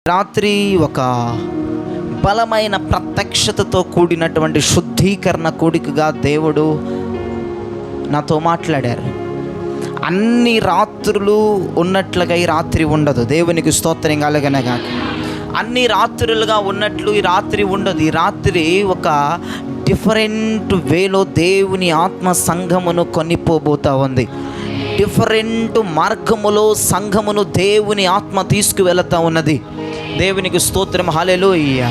రాత్రి ఒక బలమైన ప్రత్యక్షతతో కూడినటువంటి శుద్ధీకరణ కూడికగా దేవుడు నాతో మాట్లాడారు. అన్ని రాత్రులు ఉన్నట్లుగా ఈ రాత్రి ఉండదు. దేవునికి స్తోత్రం కలుగనగా. అన్ని రాత్రులుగా ఉన్నట్లు ఈ రాత్రి ఉండదు. ఈ రాత్రి ఒక డిఫరెంట్ వేలో దేవుని ఆత్మ సంఘమును కొనిపోబోతా ఉంది. డిఫరెంట్ మార్గములో సంఘమును దేవుని ఆత్మ తీసుకువెళతా ఉన్నది. దేవునికి స్తోత్రం, హల్లెలూయా.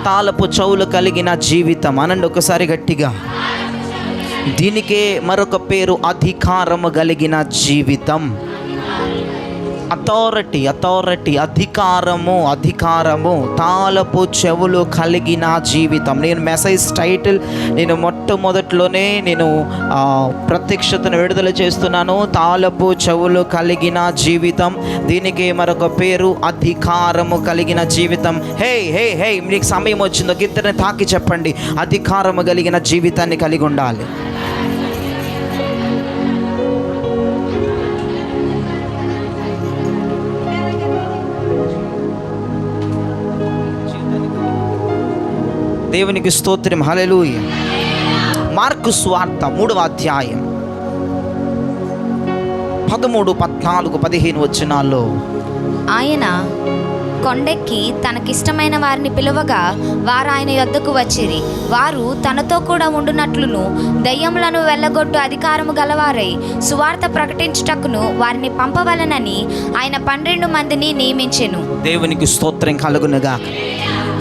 తాళపు చెవులు కలిగిన జీవితం అనండి ఒకసారి గట్టిగా. దీనికే మరొక పేరు అధికారము కలిగిన జీవితం. అథారిటీ, అధికారము, తాళపు చెవులు కలిగిన జీవితం. నేను మెసేజ్ టైటిల్ మొట్టమొదట్లోనే ప్రత్యక్షతను విడుదల చేస్తున్నాను. తాళపు చెవులు కలిగిన జీవితం, దీనికి మరొక పేరు అధికారము కలిగిన జీవితం. హే హే హే మీకు సమయం వచ్చిందో ఇద్దరిని తాకి చెప్పండి, అధికారము కలిగిన జీవితాన్ని కలిగి ఉండాలి. దేవునికి స్తోత్రం, హల్లెలూయా. మార్కు సువార్త 3వ అధ్యాయం 13, 14, 15 వచనాల్లో ఆయన కొండెక్కి తనకిష్టమైన వారిని పిలువగా వారు ఆయన యొద్దకు వచ్చిరి. వారు తనతో కూడా ఉండునట్లును దయ్యములను వెళ్ళగొట్టు అధికారము గలవారై సువార్త ప్రకటించుటకును వారిని పంపవలనని ఆయన 12 మందిని నియమించెను. దేవునికి స్తోత్రం కలుగునుగా.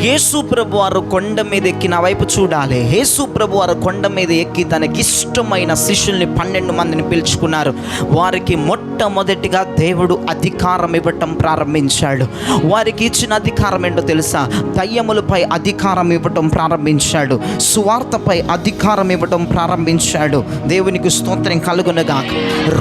యేసు ప్రభు వారు కొండ మీద ఎక్కి నా వైపు చూడాలి. యేసు ప్రభు వారు కొండ మీద ఎక్కి తనకిష్టమైన శిష్యుల్ని 12 మందిని పిలుచుకున్నారు. వారికి మొట్టమొదటిగా దేవుడు అధికారం ఇవ్వటం ప్రారంభించాడు. వారికి ఇచ్చిన అధికారం ఏంటో తెలుసా? దయ్యములపై అధికారం ఇవ్వటం ప్రారంభించాడు. సువార్తపై అధికారం ఇవ్వటం ప్రారంభించాడు. దేవునికి స్తోత్రం కలుగునగా.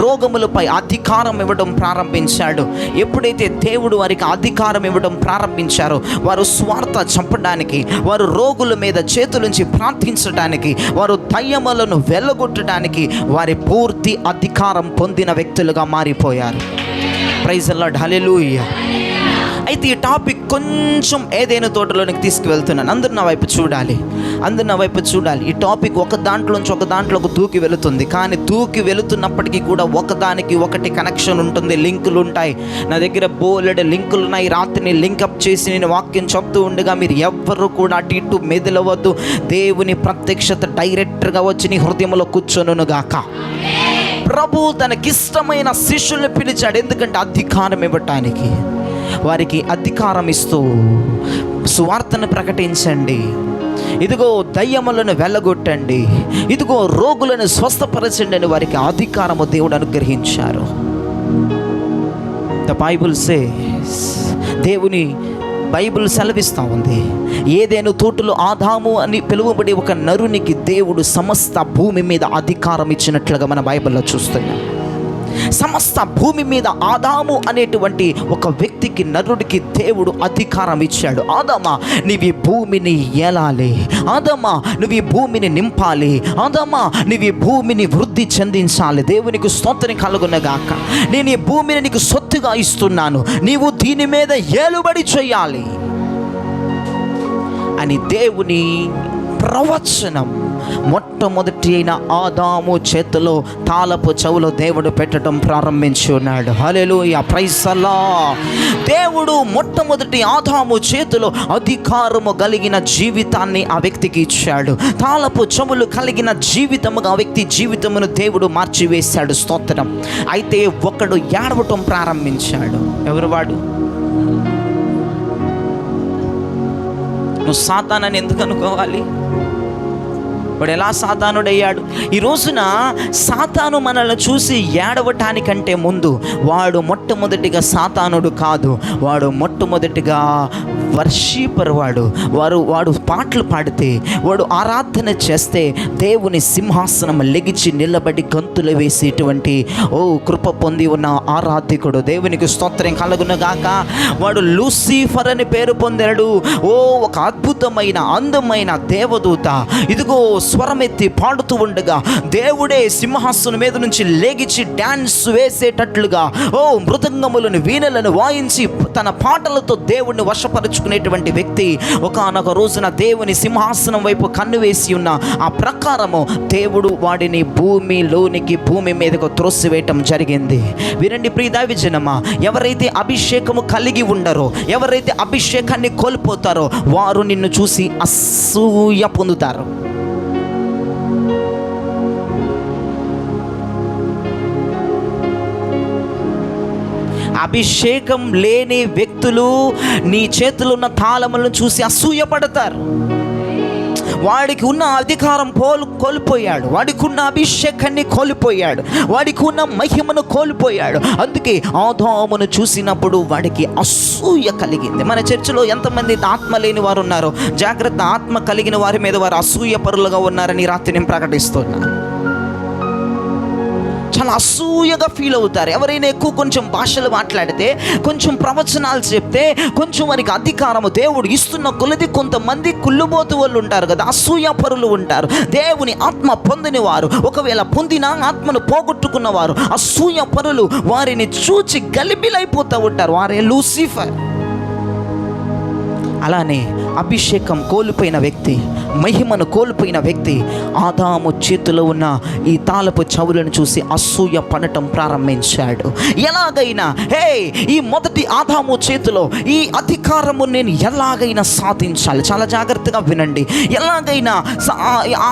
రోగములపై అధికారం ఇవ్వడం ప్రారంభించాడు. ఎప్పుడైతే దేవుడు వారికి అధికారం ఇవ్వడం ప్రారంభించారో వారు స్వార్థ చంపడానికి, వారు రోగుల మీద చేతులుంచి ప్రార్థించడానికి, వారు దయ్యములను వెళ్ళగొట్టడానికి వారి పూర్తి అధికారం పొందిన వ్యక్తులుగా మారిపోయారు. ప్రైజ్ ది లార్డ్, హల్లెలూయా. అయితే ఈ టాపిక్ కొంచెం ఏదైనా తోటలోనికి తీసుకువెళ్తున్నాను. అందరు నా వైపు చూడాలి. ఈ టాపిక్ ఒక దాంట్లోంచి ఒక దాంట్లోకి దూకి వెళుతుంది. కానీ దూకి వెళుతున్నప్పటికీ కూడా ఒకదానికి ఒకటి కనెక్షన్ ఉంటుంది, లింకులు ఉంటాయి. నా దగ్గర బోలెడు లింకులు ఉన్నాయి. రాత్రిని లింకప్ చేసి నేను వాక్యం చెప్తూ ఉండగా మీరు ఎవ్వరూ కూడా అటు ఇటు మెదలవద్దు. దేవుని ప్రత్యక్షత డైరెక్ట్గా వచ్చి నీ హృదయంలో కూర్చొనుగాక. ప్రభు తనకిష్టమైన శిష్యుల్ని పిలిచాడు. ఎందుకంటే అధికారం ఇవ్వటానికి. వారికి అధికారం ఇస్తూ సువార్తను ప్రకటించండి, ఇదిగో దయ్యములను వెళ్ళగొట్టండి, ఇదిగో రోగులను స్వస్థపరచండి అని వారికి అధికారము దేవుడు అనుగ్రహించారు. ద బైబుల్ సేస్, దేవుని బైబిల్ సెలవిస్తూ ఉంది, ఏదైనా తోటలో ఆదాము అని పిలువబడి ఒక నరునికి దేవుడు సమస్త భూమి మీద అధికారం ఇచ్చినట్లుగా మన బైబిల్లో చూస్తున్నాం. సమస్త భూమి మీద ఆదాము అనేటువంటి ఒక వ్యక్తికి, నరుడికి దేవుడు అధికారం ఇచ్చాడు. ఆదామా నీవు ఈ భూమిని ఏలాలి, ఆదామా నువ్వు ఈ భూమిని నింపాలి, ఆదామా నువ్వు ఈ భూమిని వృద్ధి చెందించాలి. దేవునికి స్తోత్రం కలుగునగాక. నేను ఈ భూమిని నీకు సొత్తుగా ఇస్తున్నాను, నీవు దీని మీద ఏలుబడి చేయాలి అని దేవుని ప్రవచనం మొట్టమొదటి అయిన ఆదాము చేతిలో తాళపు చెవులో దేవుడు పెట్టడం ప్రారంభించి ఉన్నాడు. హల్లెలూయా, ప్రైజ్ ది లార్డ్. దేవుడు మొట్టమొదటి ఆదాము చేతిలో అధికారము కలిగిన జీవితాన్ని ఆ వ్యక్తికి ఇచ్చాడు. తాళపు చెవులు కలిగిన జీవితముగా ఆ వ్యక్తి జీవితమును దేవుడు మార్చివేశాడు. స్తోత్రం. అయితే ఒకడు ఏడవటం ప్రారంభించాడు. ఎవరు వాడు? నువ్వు సాతానని ఎందుకు అనుకోవాలి? వాడు ఎలా సాతానుడయ్యాడు? ఈ రోజున సాతాను మనల్ని చూసి ఏడవటానికంటే ముందు వాడు మొట్టమొదటిగా సాతానుడు కాదు, వాడు మొట్టమొదటిగా వర్షీపర్. వాడు పాటలు పాడితే, వాడు ఆరాధన చేస్తే దేవుని సింహాసనం లెగిచి నిలబడి గంతులు వేసేటువంటి కృప పొంది ఉన్న ఆరాధికుడు. దేవునికి స్తోత్రం కలుగునుగాక. వాడు లూసిఫర్ అని పేరు పొందాడు. ఒక అద్భుతమైన అందమైన దేవదూత. ఇదిగో స్వరం ఎత్తి పాడుతూ ఉండగా దేవుడే సింహాసనం మీద నుంచి లేగిచి డాన్స్ వేసేటట్లుగా మృదంగములను వీణలను వాయించి తన పాటలతో దేవుణ్ణి వశపరుచుకునేటువంటి వ్యక్తి ఒకానొక రోజున దేవుని సింహాసనం వైపు కన్ను వేసి ఉన్న ఆ ప్రకారము దేవుడు వాడిని భూమి మీదకు త్రోసివేయటం జరిగింది. వినండి ప్రియ దైవజనమా, ఎవరైతే అభిషేకము కలిగి ఉండరో, ఎవరైతే అభిషేకాన్ని కోల్పోతారో వారు నిన్ను చూసి అసూయ పొందుతారు. అభిషేకం లేని వ్యక్తులు నీ చేతిలో ఉన్న తాళములను చూసి అసూయపడతారు. వాడికి ఉన్న అధికారం కోల్పోయాడు, వాడికి ఉన్న అభిషేకాన్ని కోల్పోయాడు, వాడికి ఉన్న మహిమను కోల్పోయాడు. అందుకే ఆదామును చూసినప్పుడు వాడికి అసూయ కలిగింది. మన చర్చిలో ఎంతమంది ఆత్మ లేని వారు ఉన్నారో జాగ్రత్త, ఆత్మ కలిగిన వారి మీద వారు అసూయ పరులుగా ఉన్నారని రాత్రి నేను ప్రకటిస్తున్నాను. చాలా అసూయగా ఫీల్ అవుతారు. ఎవరైనా ఎక్కువ కొంచెం భాషలు మాట్లాడితే, కొంచెం ప్రవచనాలు చెప్తే, కొంచెం వారికి అధికారము దేవుడు ఇస్తున్న కొలది కొంతమంది కుళ్ళుబోతు వాళ్ళు ఉంటారు కదా, అసూయ పరులు ఉంటారు. దేవుని ఆత్మ పొందిన వారు, ఒకవేళ పొందిన ఆత్మను పోగొట్టుకున్నవారు అసూయ పరులు వారిని చూచి గలిబిలైపోతూ ఉంటారు. వారే లూసిఫర్. అలానే అభిషేకం కోల్పోయిన వ్యక్తి, మహిమను కోల్పోయిన వ్యక్తి ఆదాము చేతిలో ఉన్న ఈ తాళపు చెవులను చూసి అసూయ పడటం ప్రారంభించాడు. ఎలాగైనా ఈ మొదటి ఆదాము చేతిలో ఈ అధికారము నేను ఎలాగైనా సాధించాలి. చాలా జాగ్రత్తగా వినండి. ఎలాగైనా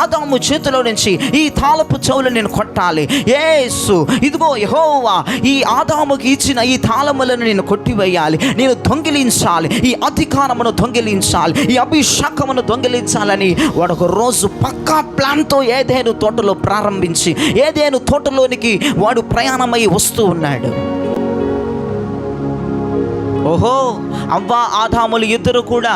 ఆదాము చేతిలో నుంచి ఈ తాళపు చెవులను నేను కొట్టాలి. యేసు ఇదిగో యెహోవా ఈ ఆదాముకి ఇచ్చిన ఈ తాళములను నేను కొట్టివేయాలి, నేను దొంగిలించాలి, ఈ అధికారమును దొంగిలించాలి, ఈ అభిషేకమును దొంగిలించాలని వాడు ఒక రోజు పక్కా ప్లాన్తో ఏదెను తోటలో ప్రారంభించి ఏదెను తోటలోనికి వాడు ప్రయాణమై వస్తూ ఉన్నాడు. ఓహో, అవ్వ ఆదాములు ఇద్దరు కూడా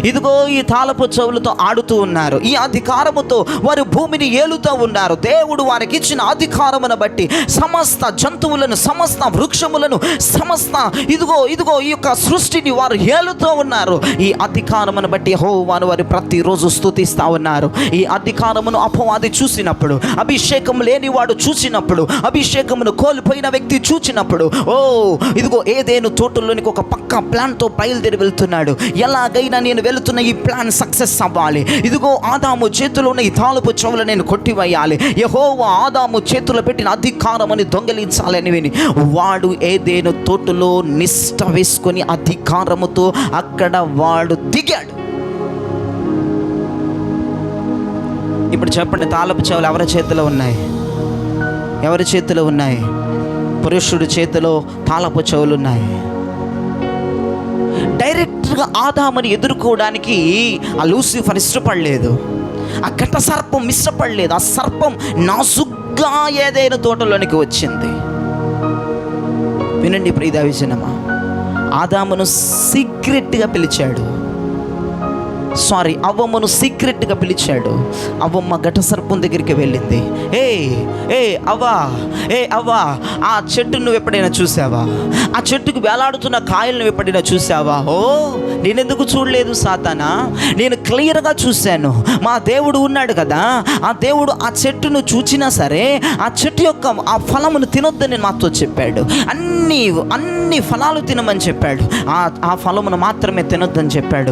ఇదిగో ఈ తాళపు చెవులతో ఆడుతూ ఉన్నారు. ఈ అధికారముతో వారు భూమిని ఏలుతూ ఉన్నారు. దేవుడు వారికి ఇచ్చిన అధికారమును బట్టి సమస్త జంతువులను, సమస్త వృక్షములను, సమస్త ఇదిగో ఈ యొక్క సృష్టిని వారు ఏలుతూ ఉన్నారు. ఈ అధికారమును బట్టి యెహోవాను వారు ప్రతిరోజు స్తుతిస్తూ ఉన్నారు. ఈ అధికారమును అపవాది చూసినప్పుడు, అభిషేకం లేనివాడు చూసినప్పుడు, అభిషేకమును కోల్పోయిన వ్యక్తి చూసినప్పుడు, ఇదిగో ఏదేను తోటలోనికి ఒక పక్కా ప్లాన్తో బయలుదేరి వెళ్తున్నాడు. ఎలాగైనా నేను వెళుతున్న ఈ ప్లాన్ సక్సెస్ అవ్వాలి. ఇదిగో ఆదాము చేతిలో ఉన్న ఈ తాళపు చెవులు నేను కొట్టివేయాలి, యెహోవా ఆదాము చేతిలో పెట్టిన అధికారమని దొంగిలించాలని విని వాడు ఏదేను తోటలో నిష్ట వేసుకొని అధికారముతో అక్కడ వాడు దిగాడు. ఇప్పుడు చెప్పండి, తాళపు చెవులు ఎవరి చేతిలో ఉన్నాయి? ఎవరి చేతిలో ఉన్నాయి? పురుషుడి చేతిలో తాళపు చెవులు ఉన్నాయి. డైరెక్ట్గా ఆదాముని ఎదుర్కోవడానికి ఆ లూసిఫర్ ఇష్టపడలేదు, ఆ ఘట సర్పం ఇష్టపడలేదు. ఆ సర్పం నాజుగ్గా ఏదైనా తోటలోనికి వచ్చింది. వినండి ప్రియ దైవజనమా, ఆదామును సీక్రెట్గా పిలిచాడు. అవ్వమ్మను సీక్రెట్గా పిలిచాడు. అవ్వమ్మ ఘట సర్పం దగ్గరికి వెళ్ళింది. అవ్వా ఆ చెట్టు నువ్వు ఎప్పుడైనా చూసావా? ఆ చెట్టుకు వేలాడుతున్న కాయలు నువ్వు ఎప్పుడైనా చూసావా? నేనెందుకు చూడలేదు సాతానా? నేను క్లియర్గా చూశాను. మా దేవుడు ఉన్నాడు కదా, ఆ దేవుడు ఆ చెట్టును చూచినా సరే ఆ చెట్టు యొక్క ఆ ఫలమును తినొద్దని మాతో చెప్పాడు. అన్ని ఫలాలు తినమని చెప్పాడు, ఆ ఫలమును మాత్రమే తినొద్దని చెప్పాడు.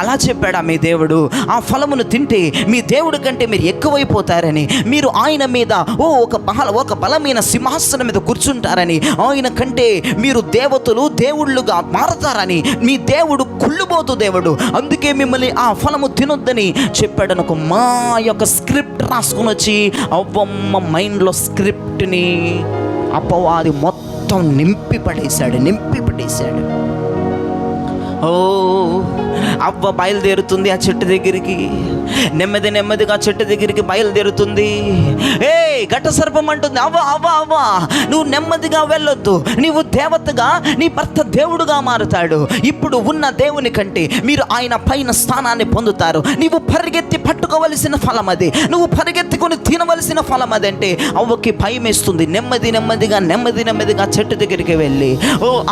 అలా చెప్పాడా మీ దేవుడు? ఆ ఫలమును తింటే మీ దేవుడి కంటే మీరు ఎక్కువైపోతారని, మీరు ఆయన మీద ఒక బలమైన సింహాసనం మీద కూర్చుంటారని, ఆయన కంటే మీరు దేవుళ్ళుగా మారతారని మీ దేవుడు కుళ్ళుబోతు దేవుడు, అందుకే మిమ్మల్ని ఆ ఫలము తినొద్దని చెప్పాడని మా యొక్క స్క్రిప్ట్ రాసుకుని వచ్చి అవ్వమ్మ మైండ్లో స్క్రిప్ట్ని అపవాది మొత్తం నింపి పడేశాడు. అవ్వ బయలుదేరుతుంది ఆ చెట్టు దగ్గరికి, నెమ్మదిగా చెట్టు దగ్గరికి బయలుదేరుతుంది. ఘట సర్పం అంటుంది, అవ్వ నువ్వు నెమ్మదిగా వెళ్ళొద్దు, నీవు దేవతగా, నీ భర్త దేవుడుగా మారుతాడు. ఇప్పుడు ఉన్న దేవుని కంటే మీరు ఆయన పైన స్థానాన్ని పొందుతారు. నీవు పరిగెత్తి పట్టుకోవలసిన ఫలం అది, నువ్వు పరిగెత్తుకొని తినవలసిన ఫలం అదంటే అవ్వకి భయం వేస్తుంది. నెమ్మదిగా చెట్టు దగ్గరికి వెళ్ళి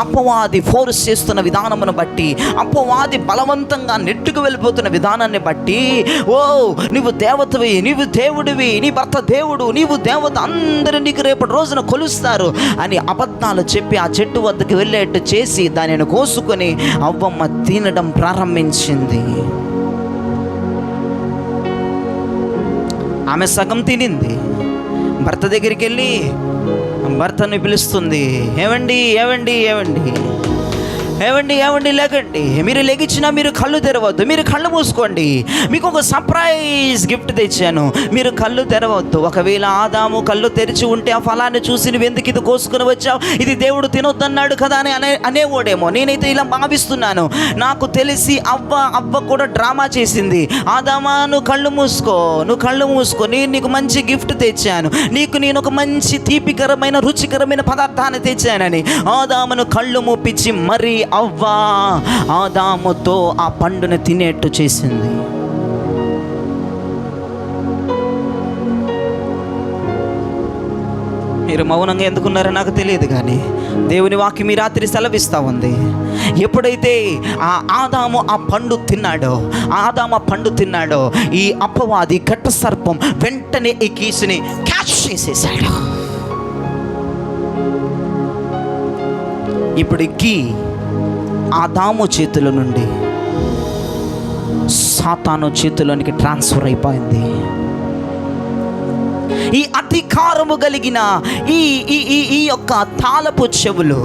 అపవాది ఫోర్స్ చేస్తున్న విధానమును బట్టి, అపవాది బలవంతం బలవంతంగా నెట్టుకు వెళ్ళిపోతున్న విధానాన్ని బట్టి, ఓ నువ్వు దేవతవి, నీవు దేవుడివి, నీ భర్త దేవుడు, నీవు దేవత, అందరూ నీకు రేపటి రోజున కొలుస్తారు అని అబద్ధాలు చెప్పి ఆ చెట్టు వద్దకు వెళ్ళేట్టు చేసి దానిని కోసుకొని అవ్వమ్మ తినడం ప్రారంభించింది. ఆమె సగం తినింది. భర్త దగ్గరికి వెళ్ళి భర్తని పిలుస్తుంది, ఏవండి ఏవండి ఏవండి ఏవండి ఏవండి లేకండి, మీరు లెగిచ్చినా మీరు కళ్ళు తెరవద్దు, మీరు కళ్ళు మూసుకోండి, మీకు ఒక సర్ప్రైజ్ గిఫ్ట్ తెచ్చాను, మీరు కళ్ళు తెరవద్దు. ఒకవేళ ఆదాము కళ్ళు తెరిచి ఉంటే ఆ ఫలాన్ని చూసి నువ్వు ఎందుకు ఇది కోసుకొని వచ్చావు, ఇది దేవుడు తినొద్దన్నాడు కదా అని అనేవాడేమో. నేనైతే ఇలా భావిస్తున్నాను. నాకు తెలిసి అవ్వ కూడా డ్రామా చేసింది. ఆదామా నువ్వు కళ్ళు మూసుకో, నువ్వు కళ్ళు మూసుకో, నేను నీకు మంచి గిఫ్ట్ తెచ్చాను, నీకు నేను ఒక మంచి తీపికరమైన రుచికరమైన పదార్థాన్ని తెచ్చానని ఆదామును కళ్ళు మూపించి మరి అవ్వ ఆదాముతో ఆ పండును తినేట్టు చేసింది. మీరు మౌనంగా ఎందుకున్నారో నాకు తెలియదు, కానీ దేవుని వాక్యం ఈ రాత్రి సెలవిస్తూ ఉంది. ఎప్పుడైతే ఆ ఆదాము ఆ పండు తిన్నాడో ఈ అపవాది ఘట్ట సర్పం వెంటనే ఈ కీసుని క్యాచ్ చేసేసాడు. ఇప్పుడు ఈ కీ ఆదాము చేతుల నుండి సాతాను చేతులోనికి ట్రాన్స్ఫర్ అయిపోయింది. ఈ అధికారము కలిగిన ఈ యొక్క తాళపు చెవులు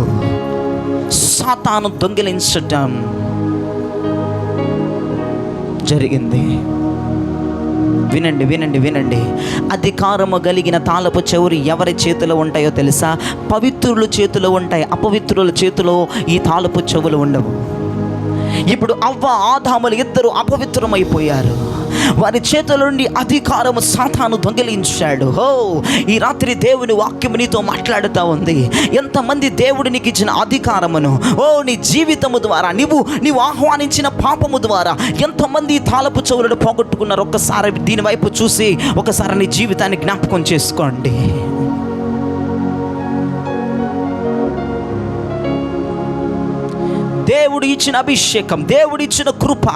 సాతాను దొంగిలించటం జరిగింది. వినండి వినండి వినండి. అధికారము కలిగిన తాళపు చెవులు ఎవరి చేతిలో ఉంటాయో తెలుసా? పవిత్రుల చేతిలో ఉంటాయి. అపవిత్రుల చేతిలో ఈ తాళపు చెవులు ఉండవు. ఇప్పుడు అవ్వ ఆదాములు ఇద్దరు అపవిత్రమైపోయారు. వారి చేతుల నుండి అధికారము సాతాను దొంగిలించాడు. ఈ రాత్రి దేవుని వాక్యము నీతో మాట్లాడుతూ ఉంది. ఎంతమంది దేవుడు నీకు ఇచ్చిన అధికారమును నీ జీవితము ద్వారా నీవు ఆహ్వానించిన పాపము ద్వారా ఎంతమంది తాళపు చెవులను పోగొట్టుకున్నారు? ఒక్కసారి దీని వైపు చూసి ఒకసారి నీ జీవితాన్ని జ్ఞాపకం చేసుకోండి. దేవుడు ఇచ్చిన అభిషేకం, దేవుడు ఇచ్చిన కృప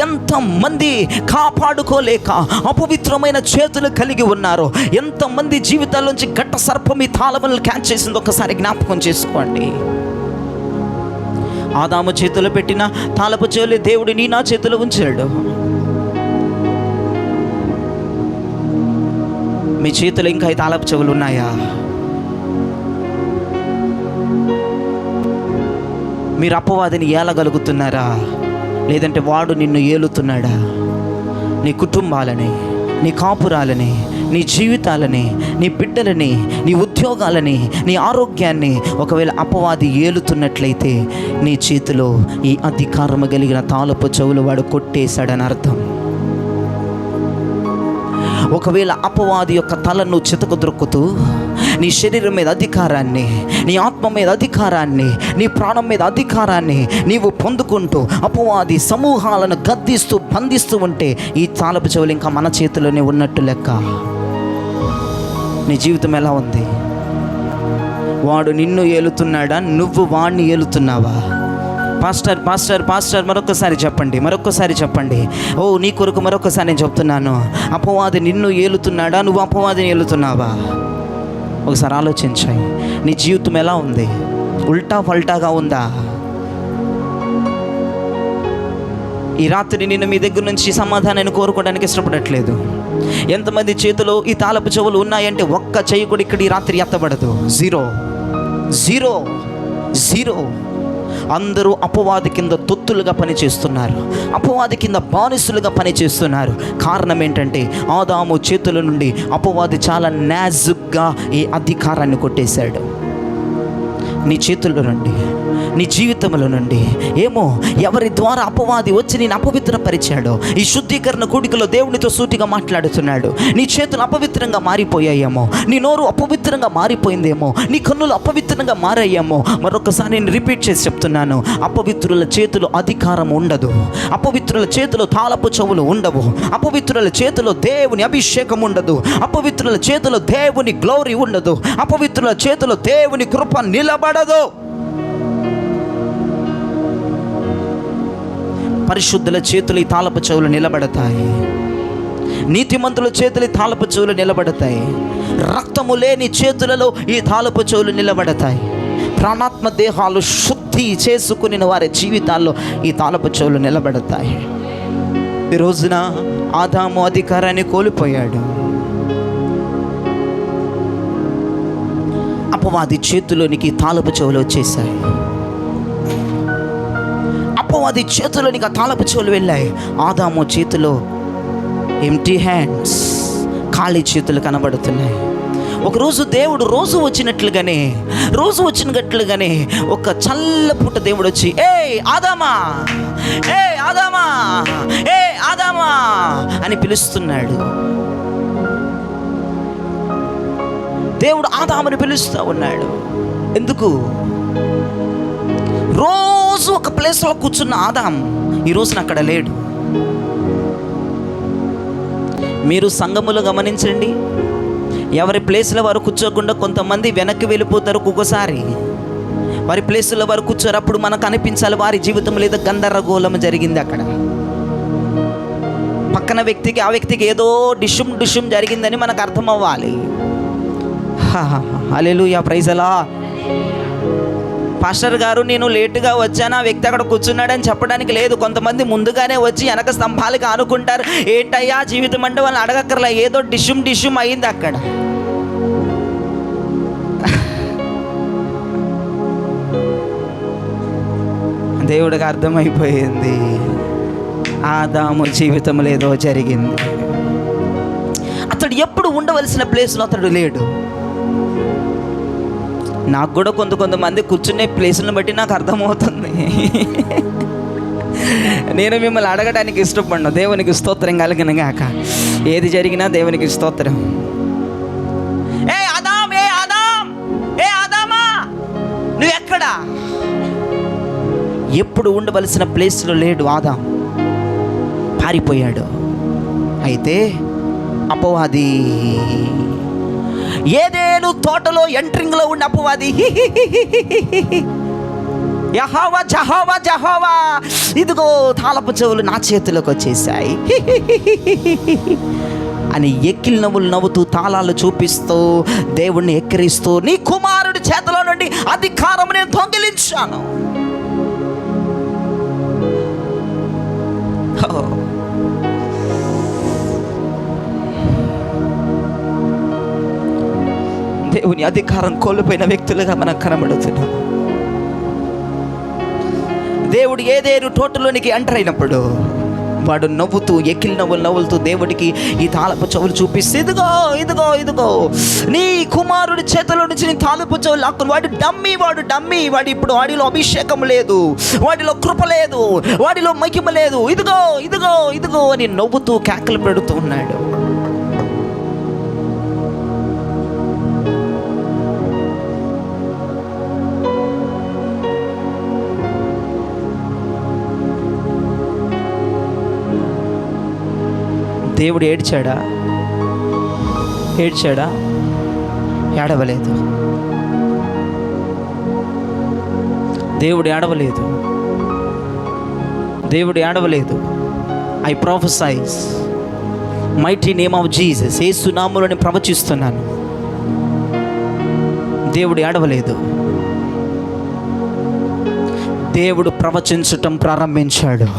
ఎంతమంది కాపాడుకోలేక అపవిత్రమైన చేతులు కలిగి ఉన్నారు? ఎంతమంది జీవితాల్లోంచి ఘట్ట సర్పం ఈ తాళములను క్యాచ్ చేసింది? ఒకసారి జ్ఞాపకం చేసుకోండి. ఆదాము చేతులు పెట్టిన తాళపు చెవులు దేవుడు నా చేతిలో ఉంచాడు. మీ చేతులు ఇంకా ఈ తాళపు చెవులు ఉన్నాయా? మీరు అపవాదిని ఏలగలుగుతున్నారా? లేదంటే వాడు నిన్ను ఏలుతున్నాడా? నీ కుటుంబాలని, నీ కాపురాలని, నీ జీవితాలని, నీ బిడ్డలని, నీ ఉద్యోగాలని, నీ ఆరోగ్యాన్ని ఒకవేళ అపవాది ఏలుతున్నట్లయితే నీ చేతిలో ఈ అధికారము కలిగిన తాళపు చెవులు వాడు కొట్టేశాడని అర్థం. ఒకవేళ అపవాది యొక్క తలను చితకు ద్రొక్కుతూ నీ శరీరం మీద అధికారాన్ని, నీ ఆత్మ మీద అధికారాన్ని, నీ ప్రాణం మీద అధికారాన్ని నీవు పొందుకుంటూ అపవాది సమూహాలను గద్దిస్తూ బంధిస్తూ ఉంటే ఈ తాళపు చెవులు ఇంకా మన చేతిలోనే ఉన్నట్టు లెక్క. నీ జీవితం ఎలా ఉంది? వాడు నిన్ను ఏలుతున్నాడా? నువ్వు వాడిని ఏలుతున్నావా? పాస్టర్ పాస్టర్ పాస్టర్ మరొకసారి చెప్పండి. నీ కొరకు మరొకసారి నేను చెప్తున్నాను. అపవాది నిన్ను ఏలుతున్నాడా? నువ్వు అపవాదిని ఏలుతున్నావా? ఒకసారి ఆలోచించాయి. నీ జీవితం ఎలా ఉంది? ఉల్టా పల్టాగా ఉందా? ఈ రాత్రి నేను మీ దగ్గర నుంచి సమాధానాన్ని కోరుకోవడానికి ఇష్టపడట్లేదు. ఎంతమంది చేతిలో ఈ తాళపు చెవులు ఉన్నాయంటే ఒక్క చెయ్యి కూడా ఇక్కడ ఈ రాత్రి ఎత్తబడదు. జీరో. అందరూ అపవాది కింద తొత్తులుగా పనిచేస్తున్నారు, అపవాది కింద బానిసులుగా పనిచేస్తున్నారు. కారణం ఏంటంటే ఆదాము చేతుల నుండి అపవాది చాలా నాజుగ్గా ఈ అధికారాన్ని కొట్టేశాడు. నీ చేతుల్లో నుండి, నీ జీవితంలో నుండి ఏమో ఎవరి ద్వారా అపవాది వచ్చి నేను అపవిత్రపరిచాడో ఈ శుద్ధీకరణ కూడికలో దేవునితో సూటిగా మాట్లాడుతున్నాడు. నీ చేతులు అపవిత్రంగా మారిపోయాయేమో, నీ నోరు అపవిత్రంగా మారిపోయిందేమో, నీ కన్నులు అపవిత్రంగా మారాయేమో. మరొకసారి నేను రిపీట్ చేసి చెప్తున్నాను. అపవిత్రుల చేతులు అధికారం ఉండదు. అపవిత్రుల చేతులు తాళపు చెవులు ఉండవు. అపవిత్రుల చేతిలో దేవుని అభిషేకం ఉండదు. అపవిత్రుల చేతిలో దేవుని గ్లోరీ ఉండదు. అపవిత్రుల చేతిలో దేవుని కృప నిలబడదు. పరిశుద్ధుల చేతులు ఈ తాళపు చెవులు నిలబడతాయి. నీతిమంతుల చేతులు ఈ తాళపు చెవులు నిలబడతాయి. రక్తము లేని చేతులలో ఈ తాళపు చెవులు నిలబడతాయి. ప్రాణాత్మ దేహాలు శుద్ధి చేసుకుని వారి జీవితాల్లో ఈ తాళపు చెవులు నిలబడతాయి. ఈ రోజున ఆదాము అధికారాన్ని కోల్పోయాడు. అపవాది చేతిలోనికి తాళపు చెవులు వచ్చేసాయి. అపవాది చేతిలోనికి ఆ తాళపు చెవులు వెళ్ళాయి. ఆదాము చేతిలో ఎంటీ హ్యాండ్స్, ఖాళీ చేతులు కనబడుతున్నాయి. ఒకరోజు దేవుడు రోజు వచ్చినట్లుగానే ఒక చల్లపూట దేవుడు వచ్చి ఏ ఆదామా అని పిలుస్తున్నాడు. దేవుడు ఆదాముని పిలుస్తూ ఉన్నాడు. ఎందుకు? రోజు ఒక ప్లేస్లో కూర్చున్న ఆదాం ఈ రోజున అక్కడ లేడు. మీరు సంఘములో గమనించండి, ఎవరి ప్లేస్లో వారు కూర్చోకుండా కొంతమంది వెనక్కి వెళ్ళిపోతారు. ఒక్కొక్కసారి వారి ప్లేస్లో వారు కూర్చోరు. అప్పుడు మనకు అనిపించాలి వారి జీవితం లేదా గందరగోళం జరిగింది అక్కడ. పక్కన వ్యక్తికి ఆ వ్యక్తికి ఏదో డిషుం జరిగిందని మనకు అర్థం అవ్వాలి. హల్లెలూయా, ప్రైజ్ అలాడ్. పాస్టర్ గారు నేను లేటుగా వచ్చాను, ఆ వ్యక్తి అక్కడ కూర్చున్నాడని చెప్పడానికి లేదు. కొంతమంది ముందుగానే వచ్చి వెనక స్తంభాలకి ఆనుకుంటారు. ఏంటయ్యా జీవితం అంటే వాళ్ళని అడగక్కర్లా, ఏదో డిషుం అయింది అక్కడ. దేవుడికి అర్థమైపోయింది ఆదాము జీవితంలో ఏదో జరిగింది. అతడు ఎప్పుడు ఉండవలసిన ప్లేస్లో అతడు లేడు. నాకు కూడా కొంతమంది కూర్చునే ప్లేసులను బట్టి నాకు అర్థమవుతుంది. నేను మిమ్మల్ని అడగడానికి ఇష్టపడను. దేవునికి స్తోత్రం కలిగిన గాక. ఏది జరిగినా దేవునికి స్తోత్రం. ఏ ఆదామా నువ్వు ఎక్కడా? ఎప్పుడు ఉండవలసిన ప్లేస్లో లేడు ఆదాం, పారిపోయాడు. అయితే అపవాది ఏదేను తోటలో ఎంట్రింగ్లో ఉన్న అపవాది యెహోవా ఇదిగో తాళపు చెవులు నా చేతిలోకి వచ్చేసాయి అని ఎక్కిలి నవ్వులు నవ్వుతూ తాళాలు చూపిస్తూ దేవుణ్ణి ఎక్కిరిస్తూ నీ కుమారుడి చేతిలో నుండి అధికారం నేను దొంగిలించాను. దేవుని అధికారం కోల్పోయిన వ్యక్తులుగా మనకు కనబడుతున్నాం. దేవుడు ఏదేను తోటలోనికి ఎంటర్ అయినప్పుడు వాడు నవ్వుతూ ఎక్కిలి నవ్వులతో దేవుడికి ఈ తాళపు చెవులు చూపిస్తే ఇదిగో నీ కుమారుడి చేతిలో నుంచి నీ తాళపు చెవులు లాక్కుని వాడు డమ్మీ వాడు ఇప్పుడు వాడిలో అభిషేకం లేదు, వాడిలో కృప లేదు, వాడిలో మహిమ లేదు, ఇదిగో అని నవ్వుతూ కేకలు పెడుతూ ఉన్నాడు. దేవుడు ఏడ్చాడా? ఏడవలేదు. దేవుడు ఏడవలేదు. I prophesy mighty name of Jesus, Yesu నామములో నేను ప్రవచిస్తున్నాను. దేవుడు ఏడవలేదు. దేవుడు ప్రవచించటం ప్రారంభించాడు.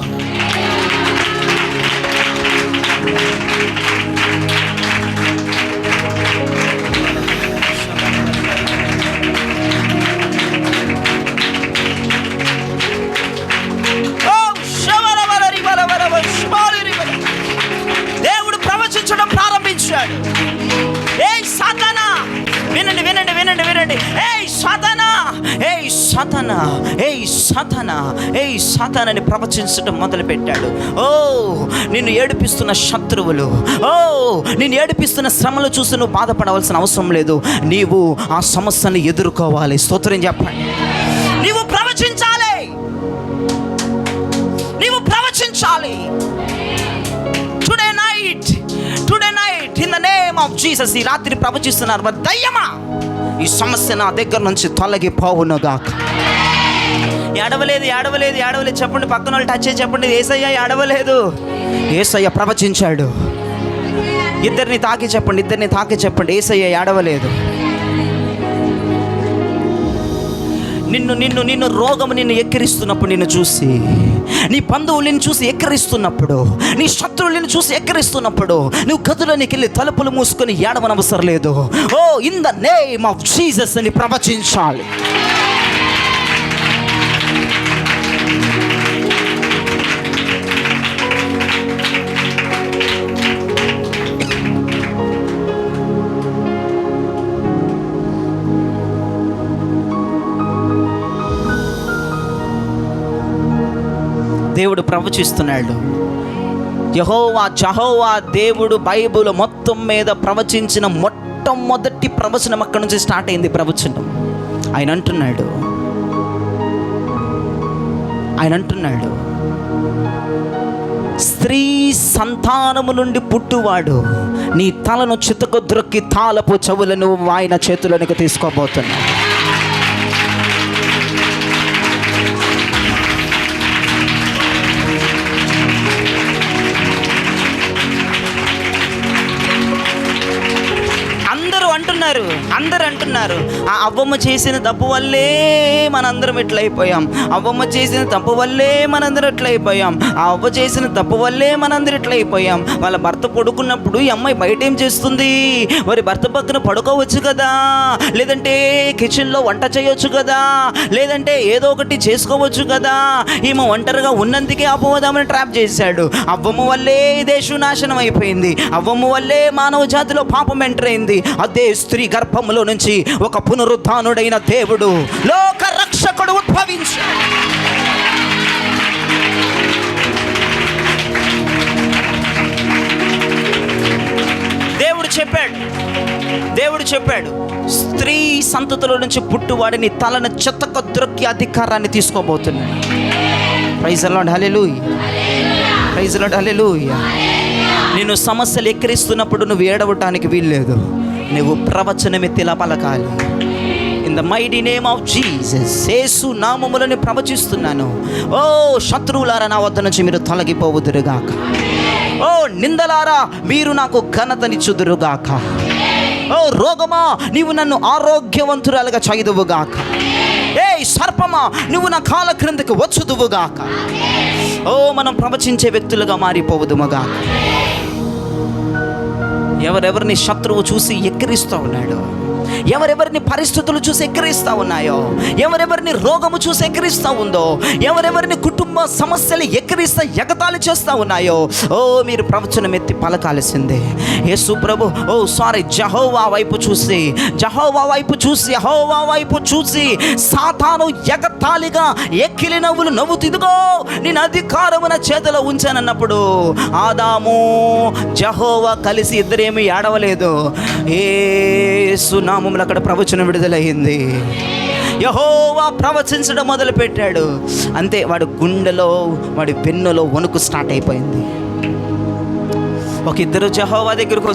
సాతానని ప్రవచించడం మొదలుపెట్టాడు. నిన్ను ఏడిపిస్తున్న శత్రువులు, నిన్ను ఏడిపిస్తున్న శ్రమలు చూసి నువ్వు బాధపడవలసిన అవసరం లేదు. నీవు ఆ సమస్యను ఎదుర్కోవాలి. స్తోత్రం చెప్పండి. నీవు ప్రవచించాలి. Today night in the name of Jesus, ఈ రాత్రి ప్రవచిస్తున్నారు. మరి దయ్యమా, ఈ సమస్య నా దగ్గర నుంచి తొలగిపోవునుగాక. ఏడవలేదు ఏడవలేదు ఏడవలేదు. చెప్పండి, పక్కన వాళ్ళు టచ్ చేసి చెప్పండి, యేసయ్య ఏడవలేదు. యేసయ్య ప్రవచించాడు. ఇద్దరిని తాకి చెప్పండి, యేసయ్య ఏడవలేదు. నిన్ను రోగము నిన్ను ఎక్కిరిస్తున్నప్పుడు, నిన్ను చూసి, నీ బంధువులు నిన్ను చూసి ఎక్కిరిస్తున్నప్పుడు, నీ శత్రువులు నిన్ను చూసి ఎక్కిరిస్తున్నప్పుడు, నువ్వు గదులోనికి వెళ్ళి తలుపులు మూసుకొని ఏడవనవసరం లేదు. Oh in the name of Jesus అని ప్రవచించాలి. దేవుడు ప్రవచిస్తున్నాడు. యెహోవా దేవుడు బైబిల్ మొత్తం మీద ప్రవచించిన మొట్టమొదటి ప్రవచనం అక్కడి నుంచి స్టార్ట్ అయింది. ప్రవచనం ఆయన అంటున్నాడు, స్త్రీ సంతానము నుండి పుట్టువాడు నీ తలను చితకు ద్రొక్కి తాళపు చెవులను ఆయన చేతులోనికి తీసుకోబోతున్నాడు. అందరూ అంటున్నారు ఆ అవ్వమ్మ చేసిన తప్పు వల్లే మనందరం ఎట్లయిపోయాం, అవ్వమ్మ చేసిన తప్పు వల్లే మనందరం ఎట్లయిపోయాం, ఆ అవ్వ చేసిన తప్పు వల్లే మనందరం ఎట్లయిపోయాం. వాళ్ళ భర్త పడుకున్నప్పుడు ఈ అమ్మాయి బయట ఏం చేస్తుంది, మరి భర్త పక్కన పడుకోవచ్చు కదా, లేదంటే కిచెన్లో వంట చేయొచ్చు కదా, లేదంటే ఏదో ఒకటి చేసుకోవచ్చు కదా. ఈమె ఒంటరిగా ఉన్నందుకే అపవాదమని ట్రాప్ చేశాడు. అవ్వమ్మ వల్లే దేశం నాశనం అయిపోయింది, అవ్వమ్మ వల్లే మానవ జాతిలో పాపం ఎంటర్ అయింది. అదే స్త్రీ గర్భంలో నుంచి ఒక పునరుద్ధానుడైన దేవుడు, లోక రక్షకుడు ఉద్భవించాడు. దేవుడు చెప్పాడు స్త్రీ సంతతిలో నుంచి పుట్టువాడిని తలను చెత్తక ద్రొక్కి అధికారాన్ని తీసుకోబోతున్నాడు. ప్రైజ్ ది లార్డ్, హల్లెలూయా, ప్రైజ్ ది లార్డ్, హల్లెలూయా. నిన్ను సమస్యలు ఎక్కిరిస్తున్నప్పుడు నువ్వు ఏడవటానికి వీల్లేదు, నువ్వు ప్రవచనమెత్తిలా పలకాలి. In the mighty name of Jesus, Yesu నామములను ప్రవచిస్తున్నాను. ఓ శత్రువులారా, నా వద్ద నుంచి మీరు తొలగిపోవుదురుగాక. ఓ నిందలారా, మీరు నాకు ఘనతనిచ్చుదురుగాక. ఓ రోగమా, నీవు నన్ను ఆరోగ్యవంతురాలుగా చేయదువుగాక. ఏ సర్పమా, నువ్వు నా కాళ్ళ క్రిందకి వచ్చుదువుగాక. ఓ మనం ప్రవచించే వ్యక్తులుగా మారిపోవుదుముగాక. ఎవరెవరిని శత్రువు చూసి ఎక్కిరిస్తూ ఉన్నాడో, ఎవరెవరిని పరిస్థితులు చూసి ఎక్కిరిస్తూ ఉన్నాయో, ఎవరెవరిని రోగము చూసి ఎక్కిరిస్తూ ఉందో, ఎవరెవరిని కుటుంబ సమస్యలు ఎక్కిరిస్తా ఎగతాళి చేస్తూ ఉన్నాయో, ఓ మీరు ప్రవచనం ఎత్తి పలకాల్సిందే. యేసు ప్రభు యెహోవా వైపు చూసి సాతాను ఎగతాళిగా ఎక్కిలి నవ్వులు నవ్వుతిదిగో నేను అధికారమున చేతిలో ఉంచానన్నప్పుడు ఆదాము యెహోవా కలిసి ఇద్దరేమీ ఏడవలేదు. యేసు నామములో అక్కడ ప్రవచనం విడుదలయ్యింది. యెహోవా ప్రవచించడం మొదలు పెట్టాడు. అంతే, వాడి గుండెలో వాడి వెన్నులో వణుకు స్టార్ట్ అయిపోయింది. ఒక ఇద్దరు యెహోవా దగ్గరకు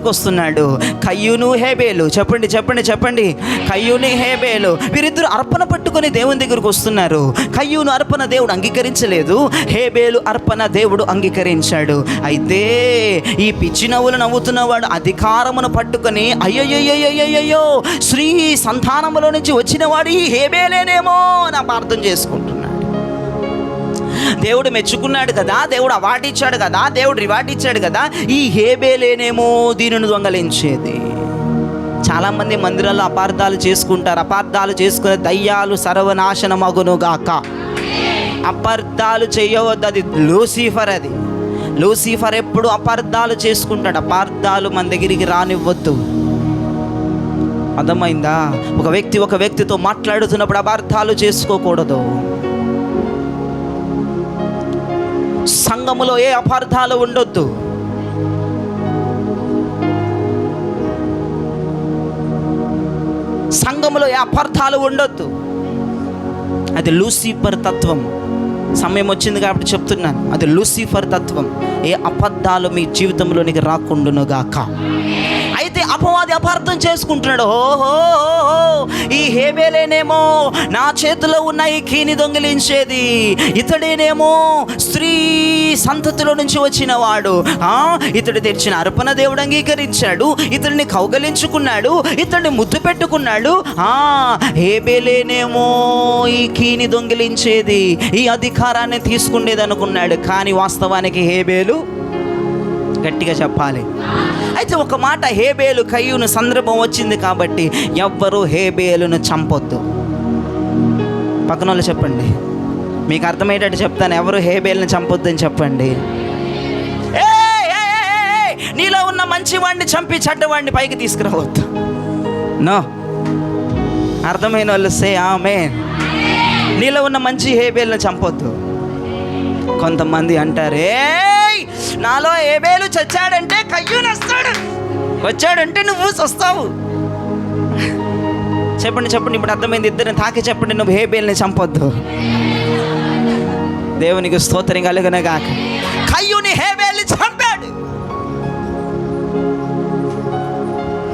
వస్తున్నాడు. కయ్యూను హేబేలు, చెప్పండి కయ్యూను హేబేలు వీరిద్దరు అర్పణ పట్టుకొని దేవుని దగ్గరకు వస్తున్నారు. కయ్యూను అర్పణ దేవుడు అంగీకరించలేదు, హేబేలు అర్పణ దేవుడు అంగీకరించాడు. అయితే ఈ పిచ్చి నవ్వులు నవ్వుతున్నవాడు అధికారమును పట్టుకొని అయ్యయ్యో స్త్రీ సంతానములో నుంచి వచ్చిన వాడు ఈ హేబేలేనేమో అని అపార్థం చేసుకుంటున్నాడు. దేవుడు మెచ్చుకున్నాడు కదా, దేవుడు అవార్డు ఇచ్చాడు కదా, దేవుడు రివార్డు ఇచ్చాడు కదా, ఈ హేబేలేనేమో దీనిని దొంగలించేది. చాలామంది మందిరాల్లో అపార్థాలు చేసుకుంటారు. అపార్థాలు చేసుకునే దయ్యాలు సర్వనాశనమగునుగాక. అపార్థాలు చేయవద్దు, అది లూసిఫర్ ఎప్పుడు అపార్థాలు చేసుకుంటాడు. అపార్థాలు మన దగ్గరికి రానివ్వద్దు. అర్థమైందా? ఒక వ్యక్తితో మాట్లాడుతున్నప్పుడు అపార్థాలు చేసుకోకూడదు. సంఘములో ఏ అపార్థాలు ఉండొద్దు. అది లూసిఫర్ తత్వం. సమయం వచ్చింది కాబట్టి చెప్తున్నాను, అది లూసిఫర్ తత్వం. ఏ అబద్ధాలు మీ జీవితంలోనికి రాకుండానుగాక. అయితే అపవాది అపార్థం చేసుకుంటున్నాడు. ఓహో, ఈ హేబేలేనేమో నా చేతిలో ఉన్న ఈ కీని దొంగిలించేది, ఇతడేనేమో స్త్రీ సంతతిలో నుంచి వచ్చిన వాడు, ఇతడు తెచ్చిన అర్పణ దేవుడు అంగీకరించాడు, ఇతడిని కౌగలించుకున్నాడు, ఇతడిని ముద్దు పెట్టుకున్నాడు. హేబేలేనేమో ఈ కీని దొంగిలించేది, ఈ అధికారాన్ని తీసుకునేది అనుకున్నాడు. కానీ వాస్తవానికి హేబేలు, గట్టిగా చెప్పాలి. అయితే ఒక మాట, హేబేలు కయ్యూను సందర్భం వచ్చింది కాబట్టి ఎవ్వరూ హేబేలును చంపొద్దు. పక్కన వాళ్ళు చెప్పండి, మీకు అర్థమయ్యేటట్టు చెప్తాను, ఎవరు హేబేలును చంపొద్దు అని చెప్పండి. నీలో ఉన్న మంచివాడిని చంపి చెడ్డవాడిని పైకి తీసుకురావద్దు. నో, అర్థమైన వాళ్ళు సే ఆమేన్. నీలో ఉన్న మంచి హేబేలును చంపొద్దు. కొంతమంది అంటారు, నాలో హేబేలు చచ్చాడంటే కయ్యూను వస్తాడు, వచ్చాడంటే నువ్వు వస్తావు. చెప్పండి చెప్పండి, ఇప్పుడు అర్థమైంది. ఇద్దరిని తాకి చెప్పండి, నువ్వు హేబేలుని చంపొద్దు. దేవునికి స్తోత్రం కలుగునగాక. కయ్యూని హేబేలుని చంపాడు.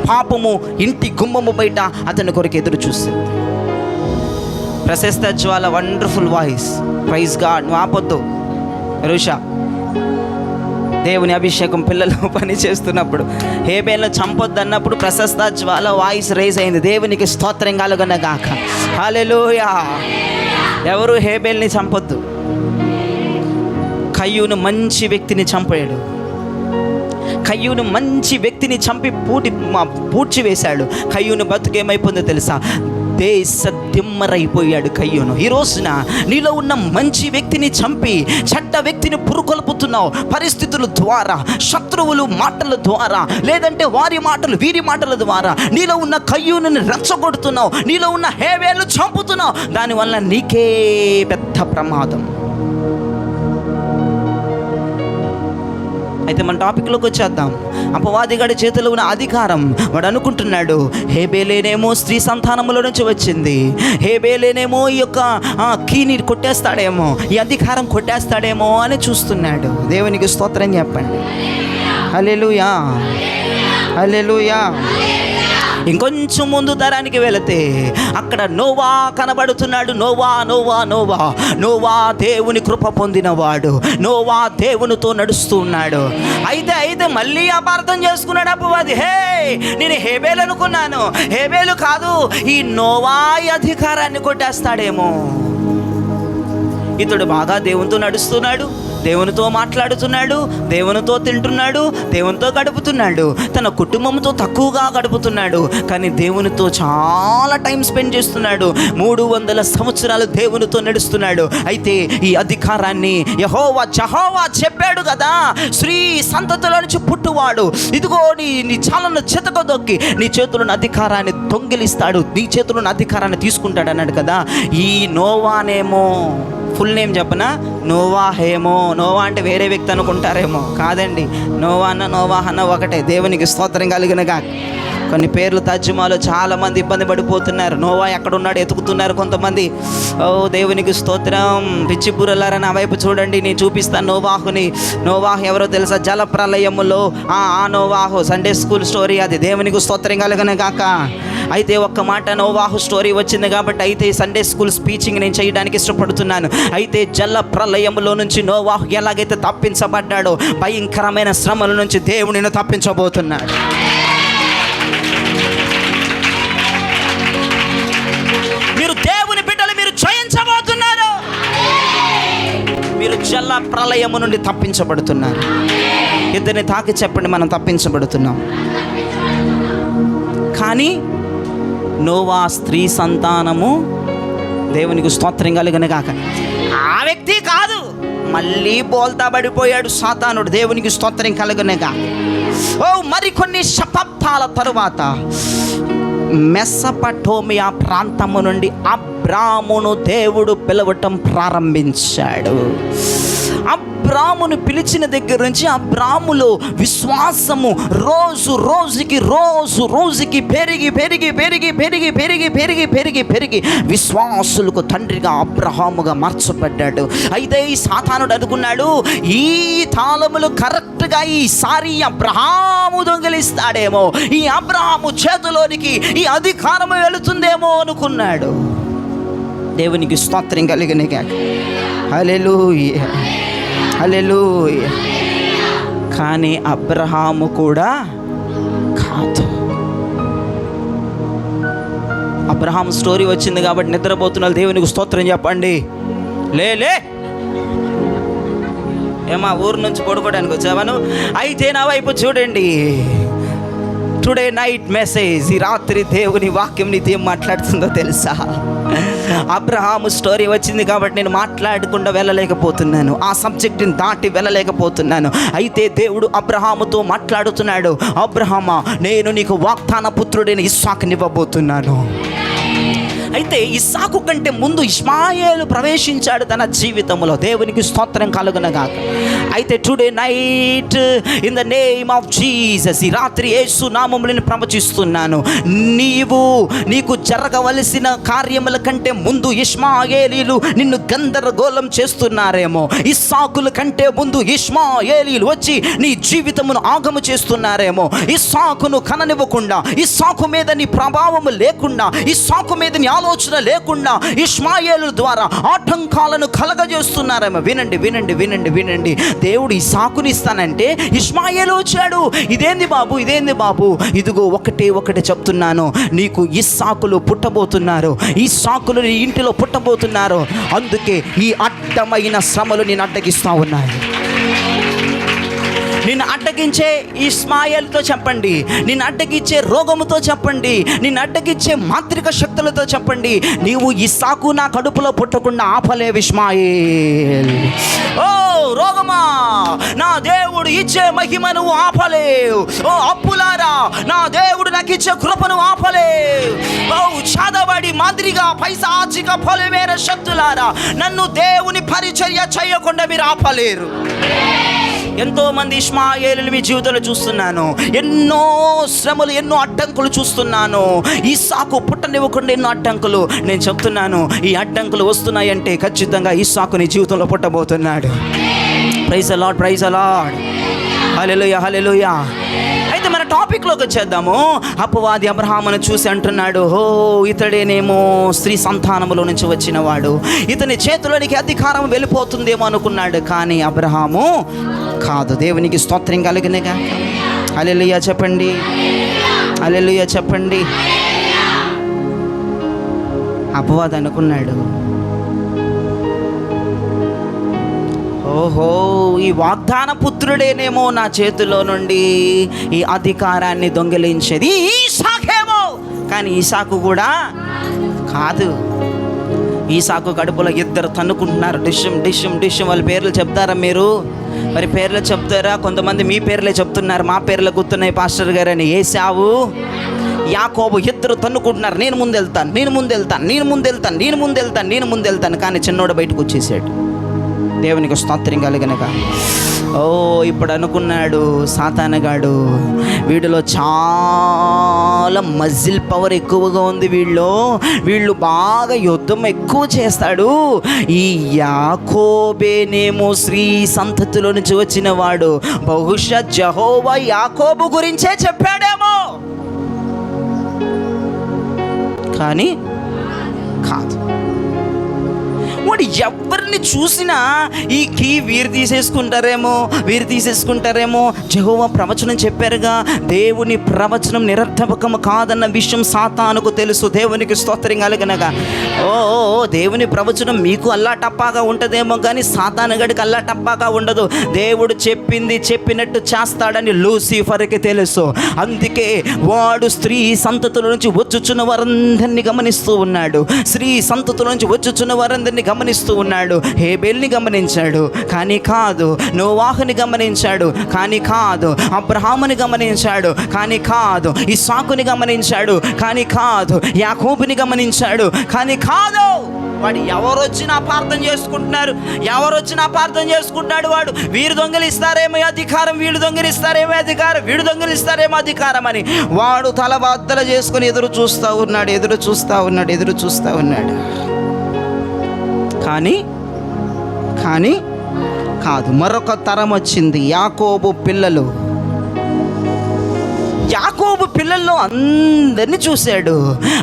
పాపము ఇంటి గుమ్మము బయట అతని కొరకు ఎదురు చూస్తుంది. ప్రశస్త జ్వాల, వండర్ఫుల్ వాయిస్, ప్రైజ్ గాడ్. నువ్వు ఆపొద్దు రుషా. దేవుని అభిషేకం పిల్లలు పని చేస్తున్నప్పుడు హేబేలును చంపొద్దు అన్నప్పుడు ప్రశస్త జ్వాల వాయిస్ రైజ్ అయింది. దేవునికి స్తోత్రం కలుగునగాక. హల్లెలూయా. ఎవరు హేబేలుని చంపొద్దు. కయ్యూను మంచి వ్యక్తిని చంపాడు. కయ్యూను మంచి వ్యక్తిని చంపి పూడ్చివేశాడు. కయ్యూను బతుకేమైపోయిందో తెలుసా? దేశదిమ్మరైపోయాడు కయ్యూను. ఈ రోజున నీలో ఉన్న మంచి వ్యక్తిని చంపి చెడ్డ వ్యక్తిని పురుకొల్పుతున్నావు. పరిస్థితుల ద్వారా, శత్రువులు మాటల ద్వారా, లేదంటే వారి మాటలు వీరి మాటల ద్వారా నీలో ఉన్న కయ్యూను రెచ్చగొడుతున్నావు. నీలో ఉన్న హేబేలు చంపుతున్నావు. దానివల్ల నీకే పెద్ద ప్రమాదం. అయితే మన టాపిక్లోకి వచ్చేద్దాం. అపవాదిగాడి చేతిలో ఉన్న అధికారం, వాడు అనుకుంటున్నాడు హేబేలేనేమో స్త్రీ సంతానములో నుంచి వచ్చింది, హేబేలేనేమో ఈ యొక్క కీని కొట్టేస్తాడేమో, ఈ అధికారం కొట్టేస్తాడేమో అని చూస్తున్నాడు. దేవునికి స్తోత్రం చెప్పండి. హల్లెలూయా, హల్లెలూయా. ఇంకొంచెం ముందు తరానికి వెళితే అక్కడ నోవా కనబడుతున్నాడు. నోవా నోవా నోవా నోవా దేవుని కృప పొందినవాడు. నోవా దేవునితో నడుస్తున్నాడు. అయితే మళ్ళీ అపార్థం చేసుకున్నాడు అపవాది. నేను హేబేలు అనుకున్నాను, హేబేలు కాదు, ఈ నోవా అధికారాన్ని కొట్టేస్తాడేమో. ఇతడు బాగా దేవునితో నడుస్తున్నాడు, దేవునితో మాట్లాడుతున్నాడు, దేవునితో తింటున్నాడు, దేవునితో గడుపుతున్నాడు, తన కుటుంబంతో తక్కువగా గడుపుతున్నాడు, కానీ దేవునితో చాలా టైం స్పెండ్ చేస్తున్నాడు. 300 సంవత్సరాలు దేవునితో నడుస్తున్నాడు. అయితే ఈ అధికారాన్ని యెహోవా చెప్పాడు కదా, స్త్రీ సంతతిలో నుంచి పుట్టువాడు ఇదిగో నీ చాలను చితకదొక్కి నీ చేతులను అధికారాన్ని దొంగిలిస్తాడు, నీ చేతులను అధికారాన్ని తీసుకుంటాడు అన్నాడు కదా. ఈ నోవానేమో, ఫుల్ నేమ్ చెప్పనా, నోవాహేమో. నోవా అంటే వేరే వ్యక్తి అనుకుంటారేమో, కాదండి. నోవాహ అన్న ఒకటే. దేవునికి స్తోత్రం కలిగినగా. కొన్ని పేర్లు తర్జుమాలో చాలామంది ఇబ్బంది పడిపోతున్నారు. నోవా ఎక్కడున్నాడు ఎతుకుతున్నారు కొంతమంది. దేవునికి స్తోత్రం. పిచ్చి బుర్రలారా నా వైపు చూడండి, నేను చూపిస్తాను నోవాహుని. నోవాహు ఎవరో తెలుసా? జల ప్రళయములో ఆ నోవాహు సండే స్కూల్ స్టోరీ అది. దేవునికి స్తోత్రం కలుగును గాక. అయితే ఒక్క మాట, నోవాహు స్టోరీ వచ్చింది కాబట్టి అయితే సండే స్కూల్ స్పీచింగ్ నేను చేయడానికి ఇష్టపడుతున్నాను. అయితే జల ప్రళయములో నుంచి నోవాహు ఎలాగైతే తప్పించబడ్డాడో భయంకరమైన శ్రమల నుంచి దేవునిని తప్పించబోతున్నాడు. మీరు దేవుని బిడ్డలు, మీరు జయించబోతున్నారు. మీరు జల ప్రళయము నుండి తప్పించబడుతున్నారు. ఇద్దరిని తాకి చెప్పండి, మనం తప్పించబడుతున్నాం. కానీ నోవా స్త్రీ సంతానము, దేవునికి స్తోత్రం కలుగును గాక, ఆ వ్యక్తి కాదు. మళ్ళీ బోల్తా పడిపోయాడు సాతానుడు. దేవునికి స్తోత్రం కలుగును గాక. మరికొన్ని శతాబ్దాల తరువాత మెసపటోమియా ప్రాంతము నుండి అబ్రామును దేవుడు పిలవటం ప్రారంభించాడు. అబ్రామును పిలిచిన దగ్గర నుంచి అబ్రాములో విశ్వాసము రోజుకి పెరిగి విశ్వాసులకు తండ్రిగా అబ్రహాముగా మార్చబడ్డాడు. అయితే ఈ సాతానుడు అనుకున్నాడు, ఈ తాళములు కరెక్ట్గా ఈసారి అబ్రహాము దొంగిలిస్తాడేమో, ఈ అబ్రహాము చేతిలోనికి ఈ అధికారము వెళుతుందేమో అనుకున్నాడు. దేవునికి స్తోత్రం కలిగిన గాక. హల్లెలూయా, హల్లెలూయా. కానీ అబ్రహాము కూడా కాదు. అబ్రహాం స్టోరీ వచ్చింది కాబట్టి నిద్రపోతున్నారు. దేవునికి స్తోత్రం చెప్పండి. లే ఏమా ఊరు నుంచి పడుకోవడానికి వచ్చావను? అయితే నా వైపు చూడండి. టుడే నైట్ మెసేజ్, ఈ రాత్రి దేవుని వాక్యం నీతో ఏం మాట్లాడుతుందో తెలుసా? అబ్రహాము స్టోరీ వచ్చింది కాబట్టి నేను మాట్లాడకుండా వెళ్ళలేకపోతున్నాను, ఆ సబ్జెక్ట్ని దాటి వెళ్ళలేకపోతున్నాను. అయితే దేవుడు అబ్రహాముతో మాట్లాడుతున్నాడు. అబ్రహామా, నేను నీకు వాగ్దాన పుత్రుడైన ఇస్సాకునివ్వబోతున్నాను. అయితే ఇస్సాకు కంటే ముందు ఇష్మాయేలు ప్రవేశించాడు తన జీవితంలో. దేవునికి స్తోత్రం కలుగునగాక. అయితే today night in the name of Jesus, ఈ రాత్రి యేసు నామములో నేను ప్రవచిస్తున్నాను, నీకు జరగవలసిన కార్యముల కంటే ముందు ఇష్మాయేలీలు నిన్ను గందరగోళం చేస్తున్నారేమో, ఇస్సాకుల కంటే ముందు ఇష్మాయేలీలు వచ్చి నీ జీవితమును ఆగము చేస్తున్నారేమో, ఇస్సాకును కననివ్వకుండా, ఇస్సాకు మీద నీ ప్రభావము లేకుండా, ఇస్సాకు మీద నీ ఆలోచన లేకుండా ఇష్మాయేలు ద్వారా ఆటంకాలను కలగజేస్తున్నారేమో. వినండి వినండి వినండి వినండి. దేవుడు ఇస్సాకుని ఇస్తానంటే ఇష్మాయేలు వచ్చాడు. ఇదేంది బాబు? ఇదిగో ఒకటే చెప్తున్నాను, నీకు ఇస్సాకులు పుట్టబోతున్నారు, ఇస్సాకులు నీ ఇంటిలో పుట్టబోతున్నారు. అందుకే ఈ అడ్డమైన శ్రమలు నేను అడ్డగిస్తా ఉన్నాయి. నిన్ను అడ్డగించే ఇష్మాయేలుతో చెప్పండి, నిన్ను అడ్డగించే రోగముతో చెప్పండి, నిన్ను అడ్డగించే మాంత్రిక శక్తులతో చెప్పండి, నీవు ఇస్సాకు నా కడుపులో పుట్టకుండా ఆపలేవు ఇష్మాయేల్. ఓ రోగమా, నా దేవుడు ఇచ్చే మహిమను ఆపలేవు. ఓ అప్పులారా, నా దేవుడు నాకు ఇచ్చే కృపను ఆపలేవు. ఓ చాదవాడి మాదిరిగా పైశాచిక పొలిమేర శక్తులారా, నన్ను దేవుని పరిచర్య చేయకుండా మీరు ఆపలేరు. ఎంతోమంది ఇష్మాయేలుని మీ జీవితంలో చూస్తున్నాను, ఎన్నో శ్రమలు, ఎన్నో అడ్డంకులు చూస్తున్నాను. ఇస్సాకు పుట్టనివ్వకుండా ఎన్నో అడ్డంకులు. నేను చెప్తున్నాను, ఈ అడ్డంకులు వస్తున్నాయంటే ఖచ్చితంగా ఇస్సాకు నీ జీవితంలో పుట్టబోతున్నాడు. Praise the lord, praise the lord. హల్లెలూయా, హల్లెలూయా. అయితే మన టాపిక్లోకి వచ్చేద్దాము. అపవాది అబ్రహామును చూసి అంటున్నాడు, ఇతడేనేమో స్త్రీ సంతానములో నుంచి వచ్చినవాడు, ఇతని చేతిలోనికి అధికారం వెళ్ళిపోతుందేమో అనుకున్నాడు. కానీ అబ్రహాము కాదు. దేవునికి స్తోత్రం కలిగినగా. హల్లెలూయా చెప్పండి, హల్లెలూయా చెప్పండి. అపవాది అనుకున్నాడు, ఓహో, ఈ వాగ్దాన పుత్రుడేనేమో నా చేతిలో నుండి ఈ అధికారాన్ని దొంగిలించేది ఈసాకేమో. కానీ ఈసాకు కూడా కాదు. ఈసాకు కడుపులో ఇద్దరు తన్నుకుంటున్నారు, డిషం. వాళ్ళ పేర్లు చెప్తారా మీరు? మరి పేర్లు చెప్తారా? కొంతమంది మీ పేర్లే చెప్తున్నారు, మా పేర్లు గుర్తున్నాయి పాస్టర్ గారు అని. ఏశావు, యాకోబు ఇద్దరు తన్నుకుంటున్నారు, నేను ముందెళ్తాను. కానీ చిన్నోడు బయటకు వచ్చేసాడు. దేవునికి స్తోత్రం కలిగినగా. ఇప్పుడు అనుకున్నాడు సాతానగాడు, వీడిలో చాలా మజిల్ పవర్ ఎక్కువగా ఉంది, వీళ్ళు బాగా యుద్ధం ఎక్కువ చేస్తాడు. ఈ యాకోబేనేమో స్త్రీ సంతతిలో నుంచి వచ్చిన వాడు, బహుశా యెహోవా యాకోబు గురించే చెప్పాడేమో. కానీ కాదు. వాడు ఎవరిని చూసినా ఈ కీ వీరు తీసేసుకుంటారేమో. యెహోవా ప్రవచనం చెప్పారుగా, దేవుని ప్రవచనం నిరర్థకము కాదన్న విషయం సాతానుకు తెలుసు. దేవునికి స్తోత్రం కలుగనగా. దేవుని ప్రవచనం మీకు అల్లాటప్పాగా ఉంటుందేమో, కానీ సాతానుగడికి అల్లాటప్పాగా ఉండదు. దేవుడు చెప్పింది చెప్పినట్టు చేస్తాడని లూసిఫర్కి తెలుసు. అందుకే వాడు స్త్రీ సంతతుల నుంచి వచ్చుచున్న వారందరినీ గమనిస్తూ ఉన్నాడు. హేబేల్ని గమనించాడు, కానీ కాదు. నోవాహుని గమనించాడు, కానీ కాదు. అబ్రహాముని గమనించాడు, కానీ కాదు. ఇస్సాకుని గమనించాడు, కానీ కాదు. యాకోబుని గమనించాడు, కానీ కాదు. వాడు ఎవరొచ్చినా అపార్థం చేసుకుంటున్నారు, ఎవరొచ్చినా అపార్థం చేసుకుంటున్నాడు. వాడు వీరు దొంగిలిస్తారేమో అధికారం, వీళ్ళు దొంగిలిస్తారేమో అధికారం, వీడు దొంగిలిస్తారేమో అధికారం అని వాడు తల బద్దలు చేసుకుని ఎదురు చూస్తూ ఉన్నాడు. కానీ కాదు. మరొక తరం వచ్చింది. యాకోబు పిల్లల్లో అందరినీ చూశాడు.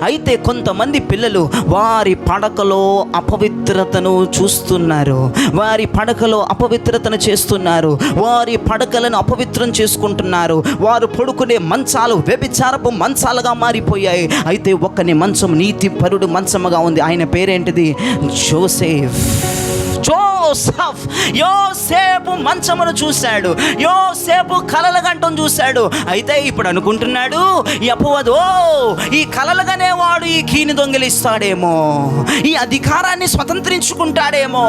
అయితే కొంతమంది పిల్లలు వారి పడకలో అపవిత్రతను చూస్తున్నారు, వారి పడకలో అపవిత్రతను చేస్తున్నారు, వారి పడకలను అపవిత్రం చేసుకుంటున్నారు. వారు పడుకునే మంచాలు వ్యభిచారపు మంచాలుగా మారిపోయాయి. అయితే ఒక్కని మంచం నీతి పరుడు మంచముగా ఉంది. ఆయన పేరేంటిది? యోసేపు మంచమును చూశాడు, యోసేపు కలల గంటను చూశాడు. అయితే ఇప్పుడు అనుకుంటున్నాడు ఈ అపవాది, ఈ కలలుగానే వాడు ఈ కీని దొంగిలిస్తాడేమో, ఈ అధికారాన్ని స్వతంత్రించుకుంటాడేమో,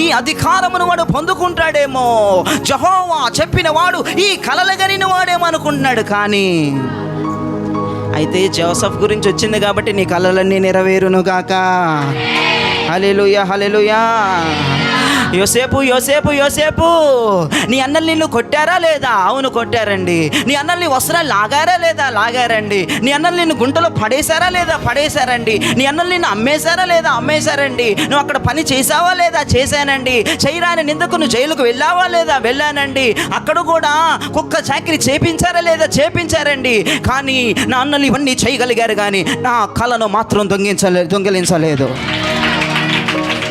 ఈ అధికారమును వాడు పొందుకుంటాడేమో, యెహోవా చెప్పిన వాడు ఈ కలలుగనిన వాడేమో అనుకుంటున్నాడు. కానీ అయితే జోసెఫ్ గురించి వచ్చింది కాబట్టి నీ కలలన్నీ నెరవేరును గాక. హల్లెలూయా, హల్లెలూయా. యోసేపు, నీ అన్నలు నిన్ను కొట్టారా లేదా? అవును కొట్టారండి. నీ అన్నల్ని వస్త్రాలు లాగారా లేదా? లాగారండి. నీ అన్నలు నిన్ను గుంటలో పడేశారా లేదా? పడేశారండి. నీ అన్నలు నిన్ను అమ్మేశారా లేదా? అమ్మేశారండి. నువ్వు అక్కడ పని చేసావా లేదా? చేశానండి. చేయరాని నిందకు నువ్వు జైలుకు వెళ్ళావా లేదా? వెళ్ళానండి. అక్కడ కూడా కుక్క చాకిరి చేపించారా లేదా? చేపించారండి. కానీ నా అన్నలు ఇవన్నీ చేయగలిగారు, కానీ నా కళను మాత్రం దొంగిలించలేదు.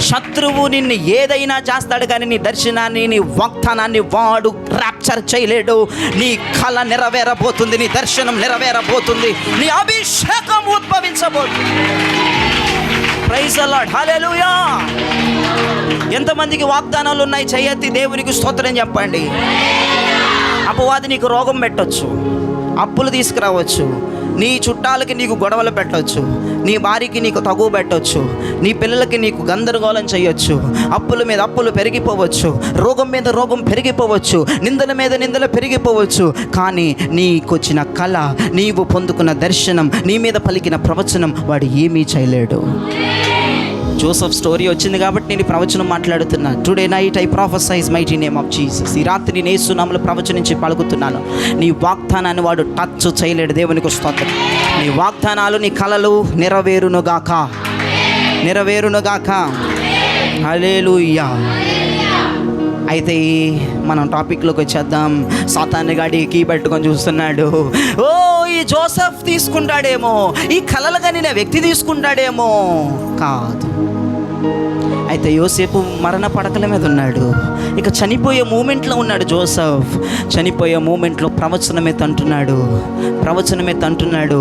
శత్రువు నిన్ను ఏదైనా చేస్తాడు, కానీ నీ దర్శనాన్ని, నీ వాగ్దానాన్ని వాడు క్యాప్చర్ చేయలేడు. నీ కళ నెరవేరబోతుంది, నీ దర్శనం నెరవేరబోతుంది, నీ అభిషేకం ఉద్భవించబోతుంది. ప్రైజ్ ది లార్డ్, హల్లెలూయా. ఎంతమందికి వాగ్దానాలు ఉన్నాయి? చేయెత్తి దేవునికి స్తోత్రం చెప్పండి. అపవాది నీకు రోగం పెట్టొచ్చు, అప్పులు తీసుకురావచ్చు, నీ చుట్టాలకి నీకు గొడవలు పెట్టవచ్చు, నీ భార్యకి నీకు తగువ పెట్టవచ్చు, నీ పిల్లలకి నీకు గందరగోళం చేయొచ్చు, అప్పుల మీద అప్పులు పెరిగిపోవచ్చు, రోగం మీద రోగం పెరిగిపోవచ్చు, నిందల మీద నిందలు పెరిగిపోవచ్చు. కానీ నీకొచ్చిన కళ, నీవు పొందుకున్న దర్శనం, నీ మీద పలికిన ప్రవచనం వాడు ఏమీ చేయలేడు. జోసెఫ్ స్టోరీ వచ్చింది కాబట్టి నేను ప్రవచనం మాట్లాడుతున్నా. Today night I prophesy mighty name of Jesus. ఈ రాత్రి నేను యేసు నామములో ప్రవచనించి పలుకుతున్నాను. నీ వాగ్దానాన్ని వాడు టచ్ చేయలేడు. దేవునికి స్తోత్రం. నీ వాగ్దానాలు, నీ కలలు నెరవేరునుగాక. హల్లెలూయా. అయితే మనం టాపిక్లోకి వచ్చేద్దాం. సాతాను గాడి కీ పట్టుకొని చూస్తున్నాడు. ఈ జోసెఫ్ తీసుకుంటాడేమో, ఈ కలలుగా నేను వ్యక్తి తీసుకుంటాడేమో. కాదు. అయితే యోసేపు మరణ పడకల మీద ఉన్నాడు. ఇక చనిపోయే మూమెంట్లో ఉన్నాడు జోసెఫ్. చనిపోయే మూమెంట్లో ప్రవచనమే తంటున్నాడు.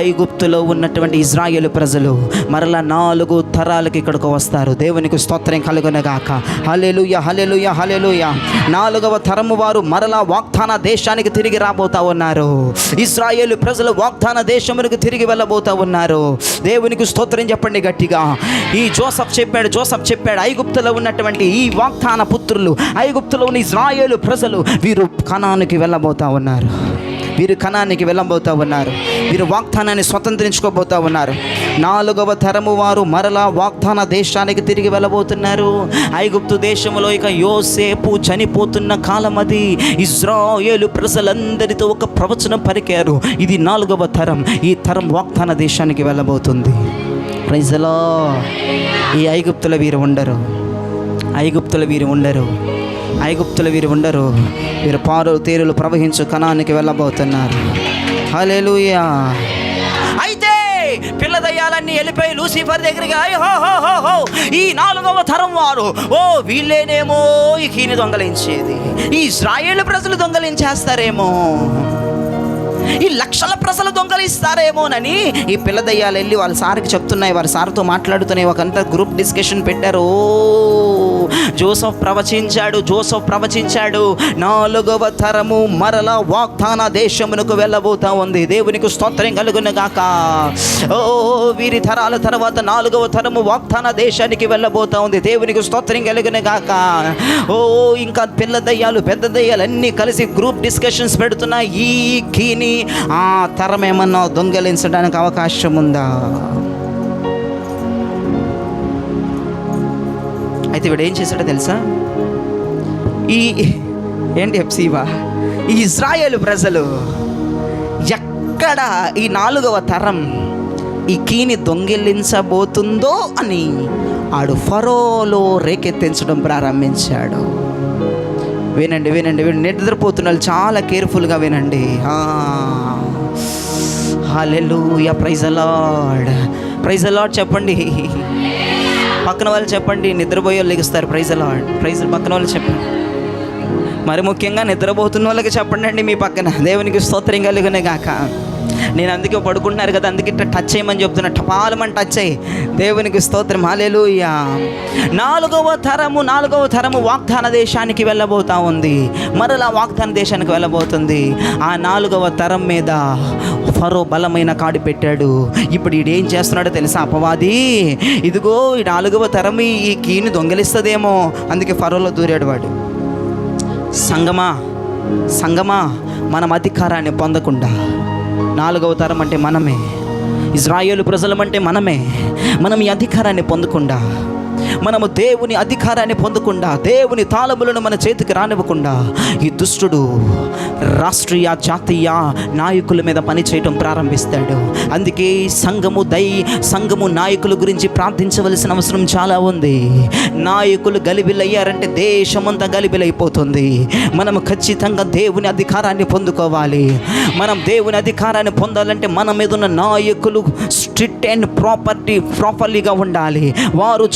ఐగుప్తులో ఉన్నటువంటి ఇజ్రాయేలు ప్రజలు మరలా 4 తరాలకి ఇక్కడికి వస్తారు. దేవునికి స్తోత్రం కలుగునగాక. హల్లెలూయా, హల్లెలూయా, హల్లెలూయా. 4వ తరము వారు మరలా వాగ్దాన దేశానికి తిరిగి రాబోతా ఉన్నారు. ఇజ్రాయేలు ప్రజలు వాగ్దాన దేశమునికి తిరిగి వెళ్ళబోతా ఉన్నారు. దేవునికి స్తోత్రం చెప్పండి గట్టిగా. ఈ జోసెఫ్ చెప్పాడు ఐగుప్తులో ఉన్నటువంటి ఈ వాగ్దాన పుత్రులు, ఐగుప్తులో ఉన్న ఇజ్రాయేలు ప్రజలు, వీరు కనానుకి వెళ్ళబోతా ఉన్నారు. వీరు వాగ్దానాన్ని స్వతంత్రించుకోబోతా ఉన్నారు. 4వ తరము వారు మరలా వాగ్దాన దేశానికి తిరిగి వెళ్ళబోతున్నారు. ఐగుప్తు దేశంలో ఇక యోసేపు చనిపోతున్న కాలం అది. ఇజ్రాయేలు ప్రజలందరితో ఒక ప్రవచనం పలికారు. ఇది 4వ తరం. ఈ తరం వాగ్దాన దేశానికి వెళ్ళబోతుంది. Praise the lord. ఈ ఐగుప్తుల వీరు ఉండరు. వీరు పారు తేరులు ప్రవహించు కనానికి వెళ్ళబోతున్నారు. హల్లెలూయా. అయితే పిల్ల దయ్యాలన్నీ వెళ్ళిపోయి లూసిఫర్ దగ్గరికి, ఈ 4వ తరం వారు, వీళ్ళేనేమో ఈ కీని దొంగలించేది, ఈ ఇశ్రాయేలు ప్రజలు దొంగలించేస్తారేమో, ఈ లక్షల ప్రజలు దొంగలిస్తారేమోనని ఈ పిల్ల దయ్యాలు వెళ్ళి వాళ్ళ సార్కి చెప్తున్నాయి. వారి సార్తో మాట్లాడుతున్నాయి. ఒకంత గ్రూప్ డిస్కషన్ పెట్టారు. జోసెఫ్ ప్రవచించాడు 4వ తరము మరలా వాగ్దాన దేశమునకు వెళ్ళబోతా ఉంది. దేవునికి స్తోత్రం కలుగునుగాక. వీరి తరాల తర్వాత 4వ తరము వాగ్దాన దేశానికి వెళ్ళబోతా ఉంది. దేవునికి స్తోత్రం కలుగునుగాక. ఇంకా పిల్ల దయ్యాలు, పెద్ద దయ్యాలు అన్నీ కలిసి గ్రూప్ డిస్కషన్స్ పెడుతున్నాయి. ఈ కీని ఆ తరం ఏమన్నా దొంగలించడానికి అవకాశం ఉందా? అయితే వీడు ఏం చేశాడో తెలుసా? ఏంటి హెప్సీబా, ఈ ఇజ్రాయేలు ప్రజలు ఎక్కడ ఈ 4వ తరం ఈ కీని దొంగిలించబోతుందో అని ఆడు ఫరోలో రేకెత్తించడం ప్రారంభించాడు. వినండి వినండి వినండి, నిద్రపోతున్న వాళ్ళు చాలా కేర్ఫుల్గా వినండి. హల్లెలూయా, praise the lord, praise the lord చెప్పండి. పక్కన వాళ్ళు చెప్పండి, నిద్రపోయే వాళ్ళు లెగుస్తారు. Praise the lord, praise. పక్కన వాళ్ళు చెప్పండి, మరి ముఖ్యంగా నిద్రపోతున్న వాళ్ళకి చెప్పండి అండి మీ పక్కన. దేవునికి స్తోత్రం కలుగునే గాక. నేను అందుకే పడుకుంటున్నారు కదా, అందుకే టచ్ చేయమని చెప్తున్నా. టపాలమని టచ్ అయ్యి, దేవునికి స్తోత్రం, హల్లెలూయా. 4వ తరము వాగ్దాన దేశానికి వెళ్ళబోతా ఉంది. మరలా వాగ్దాన దేశానికి వెళ్ళబోతుంది. ఆ 4వ తరం మీద ఫరో బలమైన కాడి పెట్టాడు. ఇప్పుడు ఈడేం చేస్తున్నాడో తెలుసా? అపవాది ఇదిగో ఈ 4వ తరం ఈ కీని దొంగిలిస్తుందేమో, అందుకే ఫరోలో దూరాడు వాడు. సంగమా మనం అధికారాన్ని పొందకుండా, 4వ తరం అంటే మనమే, ఇజ్రాయేలు ప్రజలమంటే మనమే, మనం ఈ అధికారాన్ని పొందకుండా, మనము దేవుని అధికారాన్ని పొందకుండా, దేవుని తాళములను మన చేతికి రానివ్వకుండా ఈ దుష్టుడు రాష్ట్రీయ జాతీయ నాయకుల మీద పనిచేయటం ప్రారంభిస్తాడు. అందుకే సంఘము నాయకుల గురించి ప్రార్థించవలసిన అవసరం చాలా ఉంది. నాయకులు గలిబిలయ్యారంటే దేశమంతా గలిబిలైపోతుంది. మనము ఖచ్చితంగా దేవుని అధికారాన్ని పొందుకోవాలి. మనం దేవుని అధికారాన్ని పొందాలంటే మన మీద ఉన్న నాయకులు స్ట్రిక్ట్ అండ్ ప్రాపర్లీగా ఉండాలి. వారు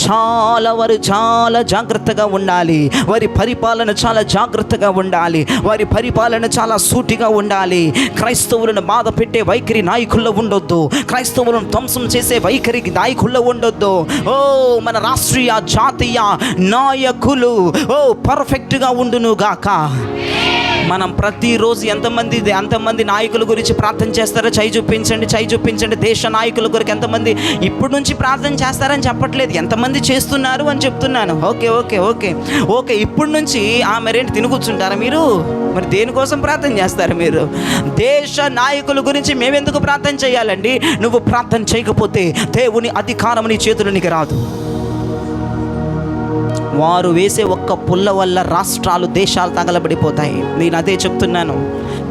చాలా జాగ్రత్తగా ఉండాలి. వారి పరిపాలన చాలా జాగ్రత్తగా ఉండాలి. వారి పరిపాలన చాలా సూటిగా ఉండాలి. క్రైస్తవులను బాధ పెట్టే వైఖరి నాయకుల్లో ఉండొద్దు. క్రైస్తవులను ధ్వంసం చేసే వైఖరి నాయకుల్లో ఉండొద్దు. మన రాష్ట్రీయ జాతీయ నాయకులు పర్ఫెక్ట్గా ఉండును గాక. మనం ప్రతిరోజు ఎంతమంది నాయకుల గురించి ప్రార్థన చేస్తారో చేయి చూపించండి. దేశ నాయకుల గురించి ఎంతమంది ఇప్పటి నుంచి ప్రార్థన చేస్తారని చెప్పట్లేదు, ఎంతమంది చేస్తున్నారు అని చెప్తున్నాను. ఓకే ఇప్పటి నుంచి మరేంటి తిని కూర్చుంటారా మీరు? మరి దేనికోసం ప్రార్థన చేస్తారు మీరు? దేశ నాయకుల గురించి మేమెందుకు ప్రార్థన చేయాలండి? నువ్వు ప్రార్థన చేయకపోతే దేవుని అధికారం నీ చేతులకు రాదు. వారు వేసే ఒక్క పుల్ల వల్ల రాష్ట్రాలు, దేశాలు తగలబడిపోతాయి. నేను అదే చెప్తున్నాను.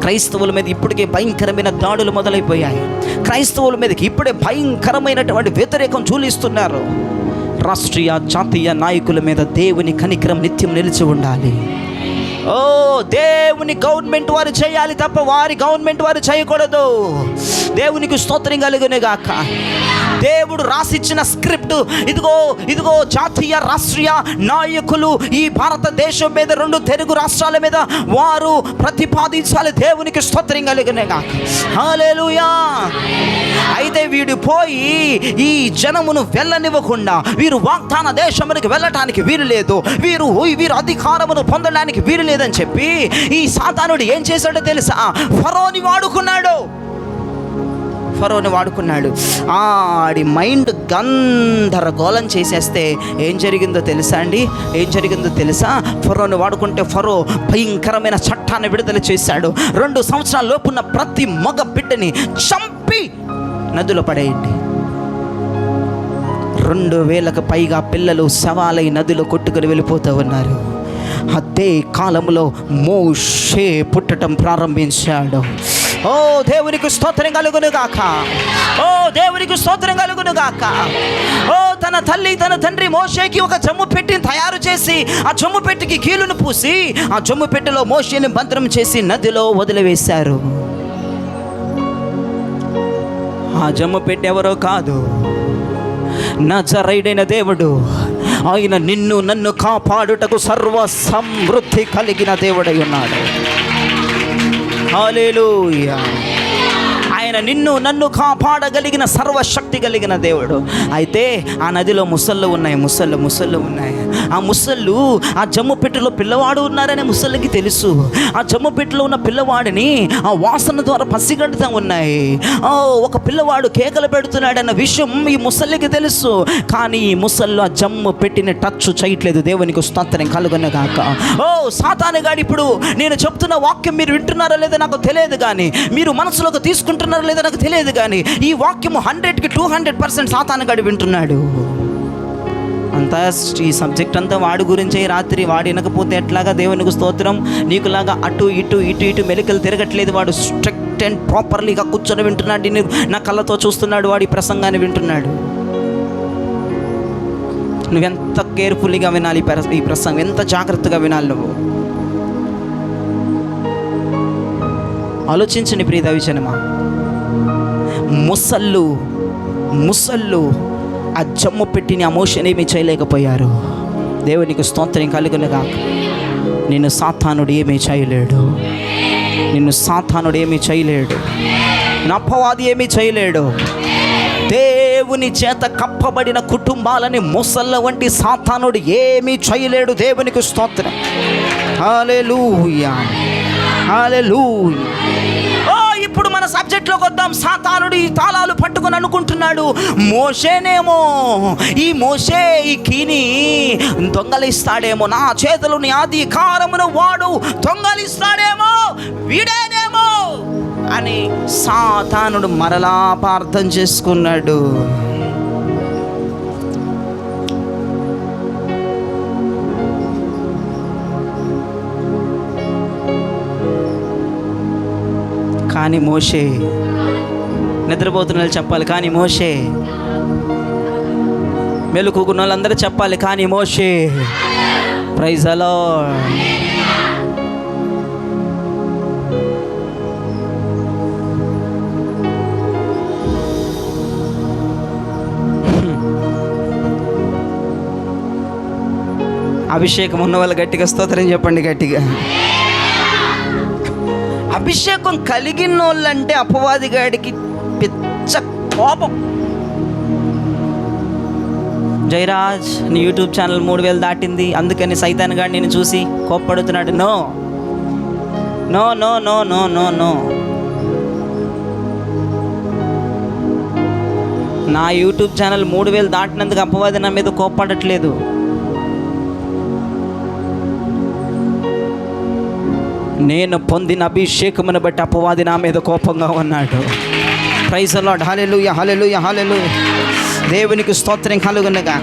క్రైస్తవుల మీద ఇప్పటికే భయంకరమైన దాడులు మొదలైపోయాయి. క్రైస్తవుల మీదకి ఇప్పుడే భయంకరమైనటువంటి వ్యతిరేకం చూలిస్తున్నారు. రాష్ట్రీయ జాతీయ నాయకుల మీద దేవుని కనికరం నిత్యం నిలిచి ఉండాలి. దేవుని గవర్నమెంట్ వారు చేయాలి తప్ప వారి గవర్నమెంట్ వారు చేయకూడదు. దేవునికి స్తోత్రం కలుగునే గాక. దేవుడు రాసిచ్చిన స్క్రిప్ట్ ఇదిగో జాతీయ రాష్ట్రీయ నాయకులు ఈ భారతదేశం మీద, 2 తెలుగు రాష్ట్రాల మీద వారు ప్రతిపాదించాలి. దేవునికి స్తోత్రం కలుగునే గాక. హల్లెలూయా. అయితే వీడు పోయి ఈ జనమును వెళ్ళనివ్వకుండా, వీరు వాగ్దాన దేశమునికి వెళ్ళటానికి వీలు లేదు, వీరు అధికారమును పొందడానికి వీలు లేదని చెప్పి ఈ సాతానుడు ఏం చేశాడో తెలుసా? ఫరోని వాడుకున్నాడు. ఆడి మైండ్ గందరగోళం చేసేస్తే ఏం జరిగిందో తెలుసా? ఫరోని వాడుకుంటే ఫరో భయంకరమైన చట్టాన్ని విడుదల చేశాడు. 2 సంవత్సరాల లోపున్న ప్రతి మగ బిడ్డని చంపి నదిలో పడేయండి. 2000కు పైగా పిల్లలు శవాలై నదిలో కొట్టుకుని వెళ్ళిపోతూ ఉన్నారు. అదే కాలంలో మోషే పుట్టడం ప్రారంభించాడు. దేవునికి స్తోత్రం కలుగును గాక. తన తల్లి తన తండ్రి మోషేకి ఒక జమ్ము పెట్టిని తయారు చేసి, ఆ జమ్ము పెట్టికి కీలును పూసి, ఆ జమ్ము పెట్టిలో మోషేని భద్రం చేసి నదిలో వదిలివేశారు. ఆ జమ్ము పెట్టి ఎవరో కాదు, నజరేయుడైన దేవుడు. ఆయన నిన్ను నన్ను కాపాడుటకు సర్వ సమృద్ధి కలిగిన దేవుడై ఉన్నాడు. హల్లెలూయా. ఆయన నిన్ను నన్ను కాపాడగలిగిన సర్వశక్తి కలిగిన దేవుడు. అయితే ఆ నదిలో ముసళ్ళు ఉన్నాయి. ఆ ముసళ్ళు ఆ జమ్ము పెట్టెలో పిల్లవాడు ఉన్నారని ముసళ్ళకి తెలుసు. ఆ జమ్ము పెట్టెలో ఉన్న పిల్లవాడిని ఆ వాసన ద్వారా పసిగడుతూ ఉన్నాయి. ఒక పిల్లవాడు కేకలు పెడుతున్నాడన్న విషయం ఈ ముసళ్ళకి తెలుసు. కానీ ఈ ముసళ్ళు ఆ జమ్ము పెట్టిన టచ్ చేయట్లేదు. దేవునికి స్తోత్రం కలుగును గాక. సాతానుగాడు ఇప్పుడు నేను చెప్తున్న వాక్యం మీరు వింటున్నారో లేదో నాకు తెలియదు, కానీ మీరు మనసులోకి తీసుకుంటున్నారో లేదో నాకు తెలియదు, కానీ ఈ వాక్యము 100కి 200% సాతానుగాడు వింటున్నాడు. అంతా ఈ సబ్జెక్ట్ అంతా వాడి గురించే. రాత్రి వాడు వినకపోతే ఎట్లాగా? దేవునికి స్తోత్రం. నీకులాగా అటు ఇటు మెలికలు తిరగట్లేదు. వాడు స్ట్రిక్ట్ అండ్ ప్రాపర్లీగా కూర్చొని వింటున్నాడు. నా కళ్ళతో చూస్తున్నాడు. వాడి ప్రసంగాన్ని వింటున్నాడు. నువ్వెంత కేర్ఫుల్గా వినాలి ఈ ప్రసంగం, ఎంత జాగ్రత్తగా వినాలి నువ్వు. ఆలోచించండి ప్రియ దైవజనమా. ముసళ్ళు ఆ జమ్ము పెట్టిన ఆ మోషన్ ఏమీ చేయలేకపోయారు. దేవునికి స్తోత్రం కలుగునుగా. నిన్ను సాతానుడు ఏమీ చేయలేడు. నా అపవాది ఏమీ చేయలేడు. దేవుని చేత కప్పబడిన కుటుంబాలని ముసళ్ళ వంటి సాతానుడు ఏమీ చేయలేడు. దేవునికి స్తోత్రం. హల్లెలూయా, హల్లెలూయా. ఇప్పుడు మన సబ్జెక్ట్లోకి వద్దాం. సాతానుడు ఈ తాళాలు పట్టుకొని అనుకుంటున్నాడు, మోషేనేమో, ఈ మోషే ఈ కీని దొంగలిస్తాడేమో, నా చేతులని అధికారమును వాడు దొంగలిస్తాడేమో, వీడేనేమో అని సాతానుడు మరలా ప్రార్థన చేసుకున్నాడు. కానీ మోషే, నిద్రపోతున్న చెప్పాలి కానీ మోషే, మెలకున్న వాళ్ళందరూ చెప్పాలి కానీ మోషే. Praise the lord. అభిషేకం ఉన్న వాళ్ళు గట్టిగా స్తోత్రం చెప్పండి గట్టిగా. అభిషేకం కలిగిన వాళ్ళంటే అపవాది గాడికి పిచ్చ కోపం. జయరాజ్, నీ యూట్యూబ్ ఛానల్ 3000 దాటింది, అందుకని సైతాన్ గాడు నేను చూసి కోప్పడుతున్నాడు. No no no no no no no. నా యూట్యూబ్ ఛానల్ 3000 దాటినందుకు అపవాది నా మీద కోప్పడట్లేదు. నేను పొందిన అభిషేకమును బట్టి అపవాది నా మీద కోపంగా ఉన్నాడు. Praise the lord. హల్లెలూయా, హల్లెలూయా, హల్లెలూయా. దేవునికి స్తోత్రం కలుగునుగా.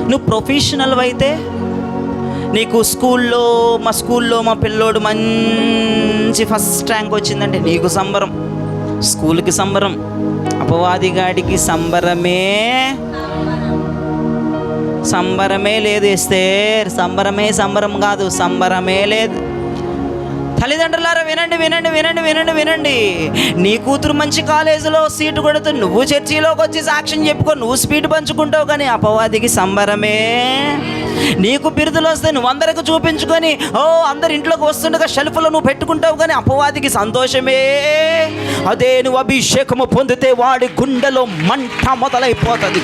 నువ్వు ప్రొఫెషనల్ అయితే నీకు మా స్కూల్లో మా పిల్లోడు మంచి ఫస్ట్ ర్యాంక్ వచ్చిందంటే నీకు సంబరం, స్కూల్కి సంబరం. అపవాది గాడికి సంబరమే లేదు. ఎస్తేర్ సంబరం కాదు, సంబరమే లేదు. తల్లిదండ్రులారా వినండి వినండి వినండి వినండి వినండి. నీ కూతురు మంచి కాలేజీలో సీటు కొడుతూ నువ్వు చర్చిలోకి వచ్చి సాక్ష్యం చెప్పుకో, నువ్వు స్పీడ్ పంచుకుంటావు. కానీ అపవాదికి సంబరమే. నీకు బిరుదులు వస్తే నువ్వు అందరికి చూపించుకొని అందరి ఇంట్లోకి వస్తుండగా షెల్ఫ్లో నువ్వు పెట్టుకుంటావు. కానీ అపవాదికి సంతోషమే. అదే నువ్వు అభిషేకము పొందితే వాడి గుండెలో మంట మొదలైపోతుంది.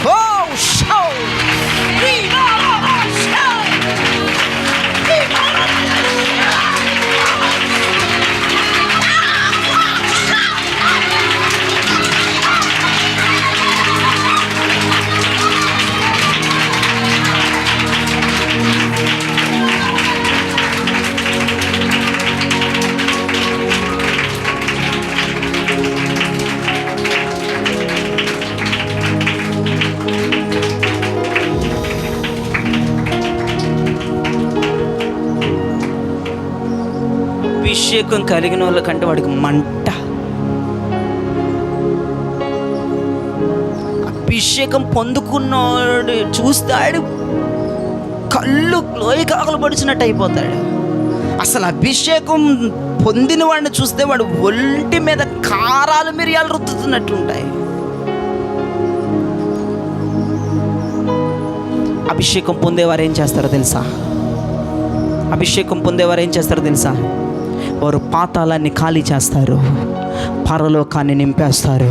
అభిషేకం కలిగిన వాళ్ళకంటే వాడికి మంట. అభిషేకం పొందుకున్నవాడు చూస్తాడు, కళ్ళు లోయ కాకలు పడిచినట్టు అయిపోతాడు. అసలు అభిషేకం పొందిన వాడిని చూస్తే వాడు ఒంటి మీద కారాలు మిరియాలు రుద్దుతున్నట్టు ఉంటాయి. అభిషేకం పొందేవారు ఏం చేస్తారో తెలుసా? వారు పాతాళాన్ని ఖాళీ చేస్తారు, పరలోకాన్ని నింపేస్తారు.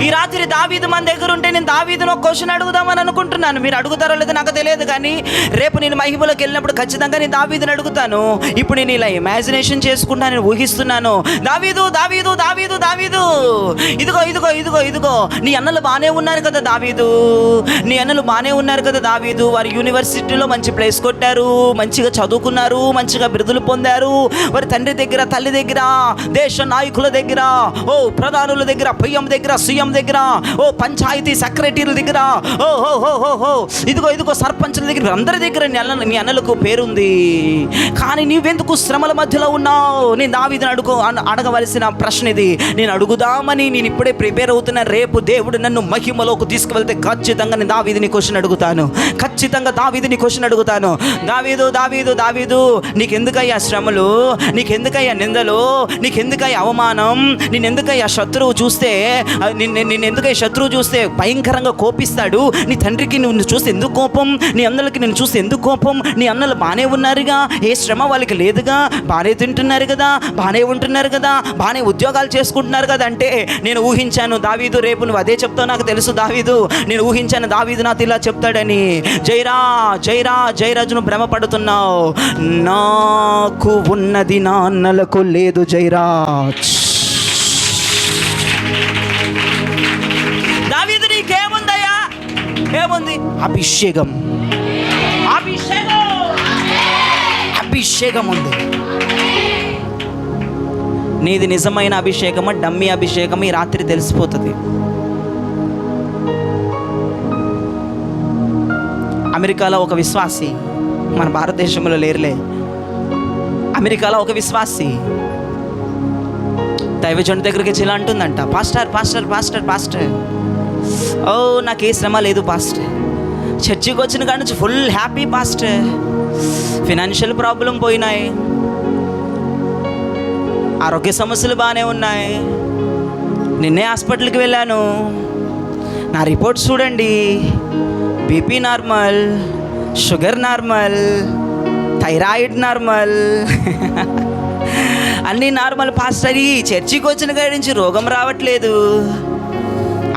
ఈ రాత్రి దావీదు మన దగ్గర ఉంటే నేను దావీదును ఒక క్వశ్చన్ అడుగుదామని అనుకుంటున్నాను. మీరు అడుగుతారో లేదో నాకు తెలియదు, కానీ రేపు నేను మహిమలోకి వెళ్ళినప్పుడు ఖచ్చితంగా నేను దావీదుని అడుగుతాను. ఇప్పుడు నేను ఇలా ఇమాజినేషన్ చేసుకుంటా, నేను ఊహిస్తున్నాను. దావీదు దావీదు దావీదు దావీదు, ఇదిగో ఇదిగో ఇదిగో ఇదిగో నీ అన్నలు బాగానే ఉన్నారు కదా దావీదు, నీ అన్నలు బాగానే ఉన్నారు కదా దావీదు. వారి యూనివర్సిటీలో మంచి ప్లేస్ కొట్టారు, మంచిగా చదువుకున్నారు, మంచిగా బిరుదులు పొందారు. వారి తండ్రి దగ్గర, తల్లి దగ్గర, దేశ నాయకుల దగ్గర, ఓ ప్రధానుల దగ్గర, పిఎం దగ్గర, సీఎం దగ్గర, ఓ పంచాయతీ సెక్రటరీల దగ్గర, ఓ హో హో హో హో ఇదిగో ఇదిగో సర్పంచుల దగ్గర, అందరి దగ్గర నీ అన్నలకు పేరుంది. కానీ నీవెందుకు శ్రమల మధ్యలో ఉన్నావు? నేను దావీదుని అడగవలసిన ప్రశ్న ఇది. నేను అడుగుదామని నేను ఇప్పుడే ప్రిపేర్ అవుతున్నా. రేపు దేవుడు నన్ను మహిమలోకి తీసుకువెళ్తే ఖచ్చితంగా నేను దావీదుని క్వశ్చన్ అడుగుతాను. ఖచ్చితంగా దావీదుని క్వశ్చన్ అడుగుతాను. దావీదు దావీదు దావీదు, నీకెందుకయ్యా శ్రమలు, నీకెందుకయ్యా నిందలు, నీకెందుకయ్యా అవమానం, నేనెందుకయ్యా శత్రువు చూస్తే నిన్నెందుకయ్యా శత్రువు చూస్తే భయంకరంగా కోపిస్తాడు? నీ తండ్రికి నువ్వు చూస్తే ఎందుకు కోపం, నీ అన్నలకి నేను చూస్తే ఎందుకు కోపం? నీ అన్నలు బాగానే ఉన్నారుగా, ఏ శ్రమ వాళ్ళకి లేదుగా, బాగానే తింటున్నారు కదా, బాగానే ఉంటున్నారు కదా, బాగానే ఉద్యోగాలు చేసుకుంటున్నారు కదా. అంటే నేను ఊహించాను దావీదు రేపు నువ్వు అదే చెప్తావు, నాకు తెలుసు దావీదు, నేను ఊహించాను దావీదు నాతో ఇలా చెప్తాడని. జైరా జైరా జైరాజు, నువ్వు భ్రమపడుతున్నావు. నాకు ఉన్నది నా అన్నలకు లేదు జైరాజ్. దావీదు నీకేముందయ్యా? ఏముంది? అభిషేకం, అభిషేకం, అభిషేకం ఉంది. నీది నిజమైన అభిషేకమా డమ్మీ అభిషేకం ఈ రాత్రి తెలిసిపోతుంది. అమెరికాలో ఒక విశ్వాసి, మన భారతదేశంలో లేరులే, అమెరికాలో ఒక విశ్వాసి దైవజనుడి దగ్గరికి ఇలా అంటుందంట, పాస్టర్ పాస్టర్ పాస్టర్ పాస్టర్, ఓ నాకు ఏ శ్రమ లేదు పాస్టర్, చర్చికి వచ్చిన కాడి నుంచి full happy pastor, financial problem పోయినాయి, ఆరోగ్య సమస్యలు బాగానే ఉన్నాయి, నిన్నే హాస్పిటల్కి వెళ్ళాను, నా రిపోర్ట్స్ చూడండి, BP normal, sugar normal, thyroid normal, అన్నీ నార్మల్ పాస్టర్. ఈ చర్చికి వచ్చిన కాడి నుంచి రోగం రావట్లేదు,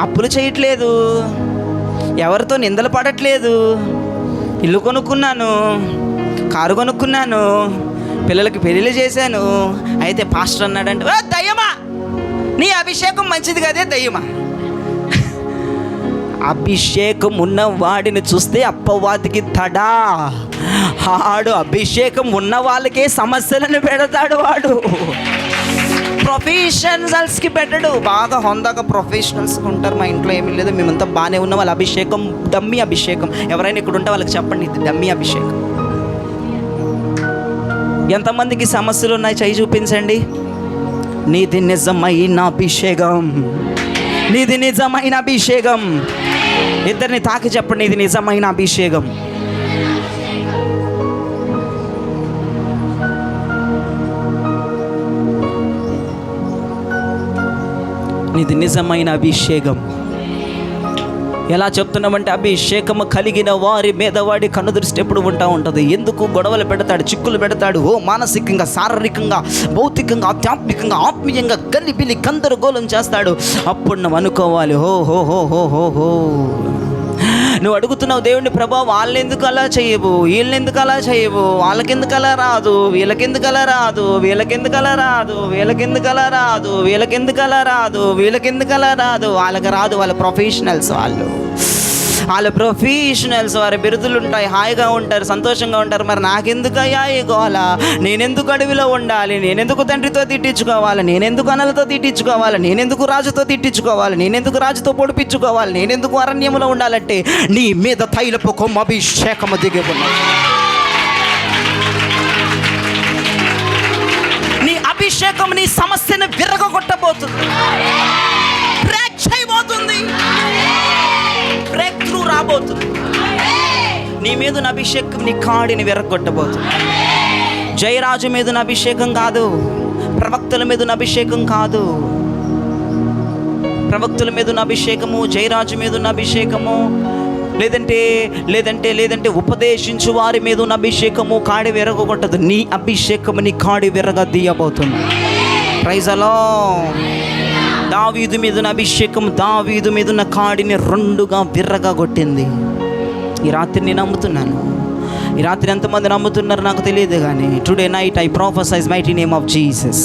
అప్పులు చేయట్లేదు, ఎవరితో నిందలు పడట్లేదు, ఇల్లు కొనుక్కున్నాను, కారు కొనుక్కున్నాను, పిల్లలకి పెళ్ళిళ్ళు చేశాను. అయితే పాస్టర్ అన్నాడంటే, ఓ దయ్యమా, నీ అభిషేకం మంచిది కదే దయ్యమా. అభిషేకం ఉన్న వాడిని చూస్తే అప్పవాదికి తడా. ఆడు అభిషేకం ఉన్న వాళ్ళకే సమస్యలను పెడతాడు. వాడు ప్రొఫెషనల్స్కి పెట్టడు. బాగా హొందాగా ప్రొఫెషనల్స్కి ఉంటారు. మా ఇంట్లో ఏమీ లేదు, మేమంతా బాగానే ఉన్న వాళ్ళ అభిషేకం డమ్మీ అభిషేకం. ఎవరైనా ఇక్కడ ఉంటే వాళ్ళకి చెప్పండి, ఇది డమ్మీ అభిషేకం. ఎంతమందికి సమస్యలు ఉన్నాయి చేయి చూపించండి. నీది నిజమైన అభిషేకం, నీది నిజమైన అభిషేకం. ఇద్దరిని తాకి చెప్పండి, ఇది నిజమైన అభిషేకం. ఇది నిజమైన అభిషేకం. ఎలా చెప్తున్నామంటే, అభిషేకము కలిగిన వారి మీద వాడి కనుదృష్టి ఎప్పుడు ఉంటుంది. ఎందుకు గొడవలు పెడతాడు, చిక్కులు పెడతాడు, ఓ మానసికంగా, శారీరకంగా, భౌతికంగా, ఆధ్యాత్మికంగా, ఆత్మీయంగా గల్లిబిల్లి గందరగోళం చేస్తాడు. అప్పుడు నువ్వు అనుకోవాలి, హో హో హో హో హో హో. నువ్వు అడుగుతున్నావు దేవుడిని, ప్రభా వాళ్ళని ఎందుకు అలా చేయవు, వీళ్ళని ఎందుకు అలా చేయవు, వాళ్ళకెందుకు అలా రాదు, వీళ్ళకెందుకు అలా రాదు, వీళ్ళకెందుకు అలా రాదు, వీళ్ళకెందుకు అలా రాదు, వీళ్ళకెందుకు అలా రాదు, వీళ్ళకెందుకు అలా రాదు. వాళ్ళకి రాదు, వాళ్ళ ప్రొఫెషనల్స్, వాళ్ళ ప్రొఫెషనల్స్, వారి బిరుదులు ఉంటాయి, హాయిగా ఉంటారు, సంతోషంగా ఉంటారు. మరి నాకెందుకయ్యా ఈ గోల? నేనెందుకు అడవిలో ఉండాలి, నేనెందుకు తండ్రితో తిట్టించుకోవాలి, నేనెందుకు అన్నలతో తిట్టించుకోవాలి, నేనెందుకు రాజుతో తిట్టించుకోవాలి, నేనెందుకు రాజుతో పొడిపించుకోవాలి, నేనెందుకు అరణ్యంలో ఉండాలంటే నీ మీద తైలపు కొమ్మ అభిషేకము దిగి ఉన్నది. నీ అభిషేకం నీ సమస్యను విరగొట్టబోతుంది, బ్రేక్ చేయబోతుంది, బ్రేక్ త్రూ రాబోతుంది. నీ మీద ఉన్న అభిషేకం నీ కాడిని విరగొట్టబోతుంది. జయరాజు మీద ఉన్న అభిషేకం కాదు, ప్రవక్తల మీద ఉన్న అభిషేకం కాదు. ప్రవక్తల మీద ఉన్న అభిషేకము, జయరాజు మీద ఉన్న అభిషేకము, లేదంటే ఉపదేశించు వారి మీద ఉన్న అభిషేకము కాడి విరగొట్టదు. నీ అభిషేకము నీ కాడి విరగ తీయబోతుంది. ప్రైజ్ అలో. దావీదు మీదున్న అభిషేకం దావీదు మీదున్న కాడిని రెండుగా విర్రగా కొట్టింది. ఈ రాత్రి నేను నమ్ముతున్నాను. ఈ రాత్రి ఎంతమంది నమ్ముతున్నారు నాకు తెలియదు, కానీ today night I prophesy mighty name of Jesus.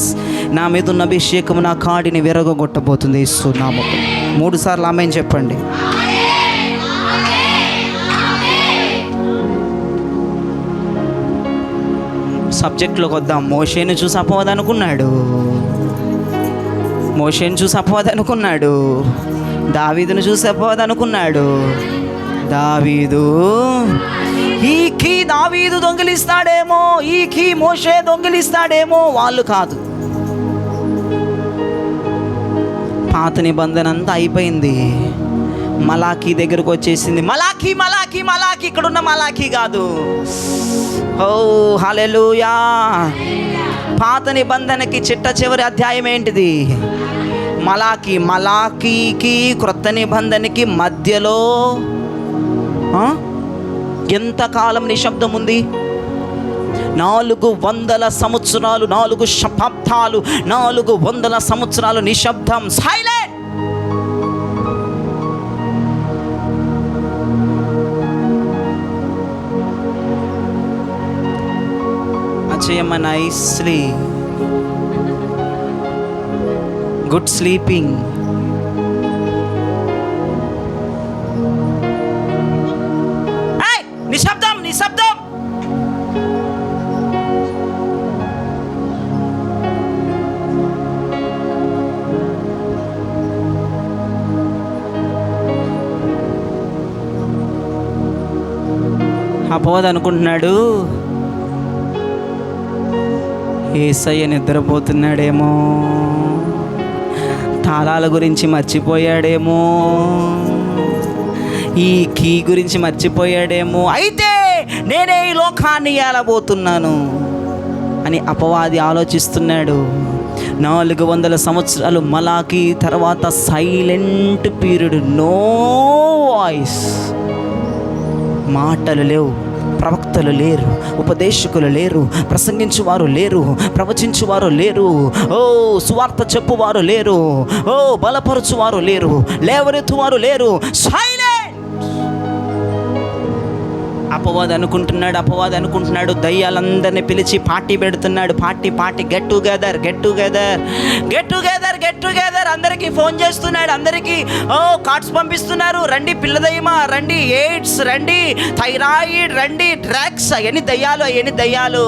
నా మీద ఉన్న అభిషేకం నా కాడిని విరగొట్టబోతుంది యేసు నామములో. 3 సార్లు ఆమేన్ చెప్పండి. సబ్జెక్ట్లోకి వద్దాం. మోషేను చూసి అపవాది అనుకున్నాడు. దావీదును చూసి అపవాది అనుకున్నాడు. దావీదు దొంగిలిస్తాడేమో, మోషే దొంగిలిస్తాడేమో. వాళ్ళు కాదు. పాత నిబంధన అంతా అయిపోయింది. మలాకీ దగ్గరకు వచ్చేసింది. మలాకీ ఇక్కడున్న మలాకీ కాదు. ఓ హల్లెలూయా. పాత నిబంధనకి చిట్ట చివరి అధ్యాయం ఏంటిది? మలాకీకి క్రొత్త నిబంధనకి మధ్యలో ఎంతకాలం నిశ్శబ్దం ఉంది? 400 సంవత్సరాలు, 4 శతాబ్దాలు, 400 సంవత్సరాలు నిశ్శబ్దం, సైలెంట్. అచయమ నైస్లీ గుడ్ స్లీపింగ్. నిశ్శబ్దం. అపవాది అనుకుంటున్నాడు యేసయ్య నిద్రపోతున్నాడేమో, తాళాల గురించి మర్చిపోయాడేమో, ఈ కీ గురించి మర్చిపోయాడేమో, అయితే నేనే ఈ లోకాన్ని ఏలబోతున్నాను అని అపవాది ఆలోచిస్తున్నాడు. 400 సంవత్సరాలు మలాకీ తర్వాత సైలెంట్ పీరియడ్, నో వాయిస్. మాటలు లేవు, ప్రవక్తలు లేరు, ఉపదేశకులు లేరు, ప్రసంగించువారు లేరు, ప్రవచించువారు లేరు, సువార్త చెప్పువారు లేరు, బలపరచువారు లేరు, లేవనెత్తువారు లేరు. సైలెంట్. అపవాది అనుకుంటున్నాడు దయ్యాలందరినీ పిలిచి పార్టీ పెడుతున్నాడు. పార్టీ గెట్ టుగెదర్ అందరికీ ఫోన్ చేస్తున్నాడు. అందరికీ కార్డ్స్ పంపిస్తున్నారు. రండి పిల్ల దయ్యమా, రండి ఎయిడ్స్, రండి థైరాయిడ్, రండి డ్రగ్స్, అవన్నీ దయ్యాలు,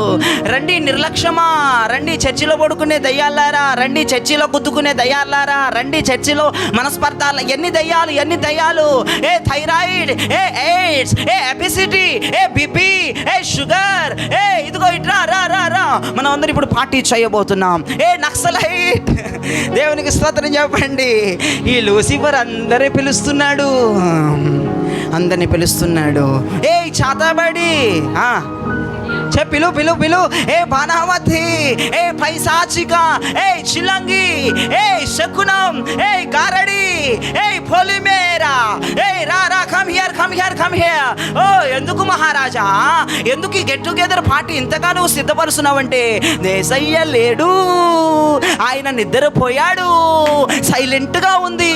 రండి నిర్లక్ష్యమా, రండి చర్చిలో పడుకునే దయ్యాలారా, రండి చర్చిలో గుద్దుకునే దయ్యాలారా, రండి చర్చిలో మనస్పర్ధాలు, ఎన్ని దయ్యాలు, ఏ థైరాయిడ్, ఏ ఎయిడ్స్, ఏ ఎబిసిటీ, ఏ బీపీ, ఏ షుగర్, ఇదిగో ఇట్రా రా. మనం అందరం ఇప్పుడు పార్టీ చేయబోతున్నాం. ఏ నక్సలైట్, దేవునికి స్తోత్రం చెప్పండి. ఈ లూసిఫర్ అందరినీ పిలుస్తున్నాడు. ఏ చాతబడి పిలు, ఏ బాణావతి, ఏ పైశాచిక, ఏ చిలంగి, ఏ శకునం, ఏ గారడి, ఏ పొలిమేరా, ఏ రా కమ్ హియర్. ఎందుకు మహారాజా, ఎందుకు ఈ గెట్ టుగెదర్ పార్టీ ఇంతగా నువ్వు సిద్ధపరుస్తున్నావంటే, యేసయ్య లేడు, ఆయన నిద్రపోయాడు, సైలెంట్గా ఉంది,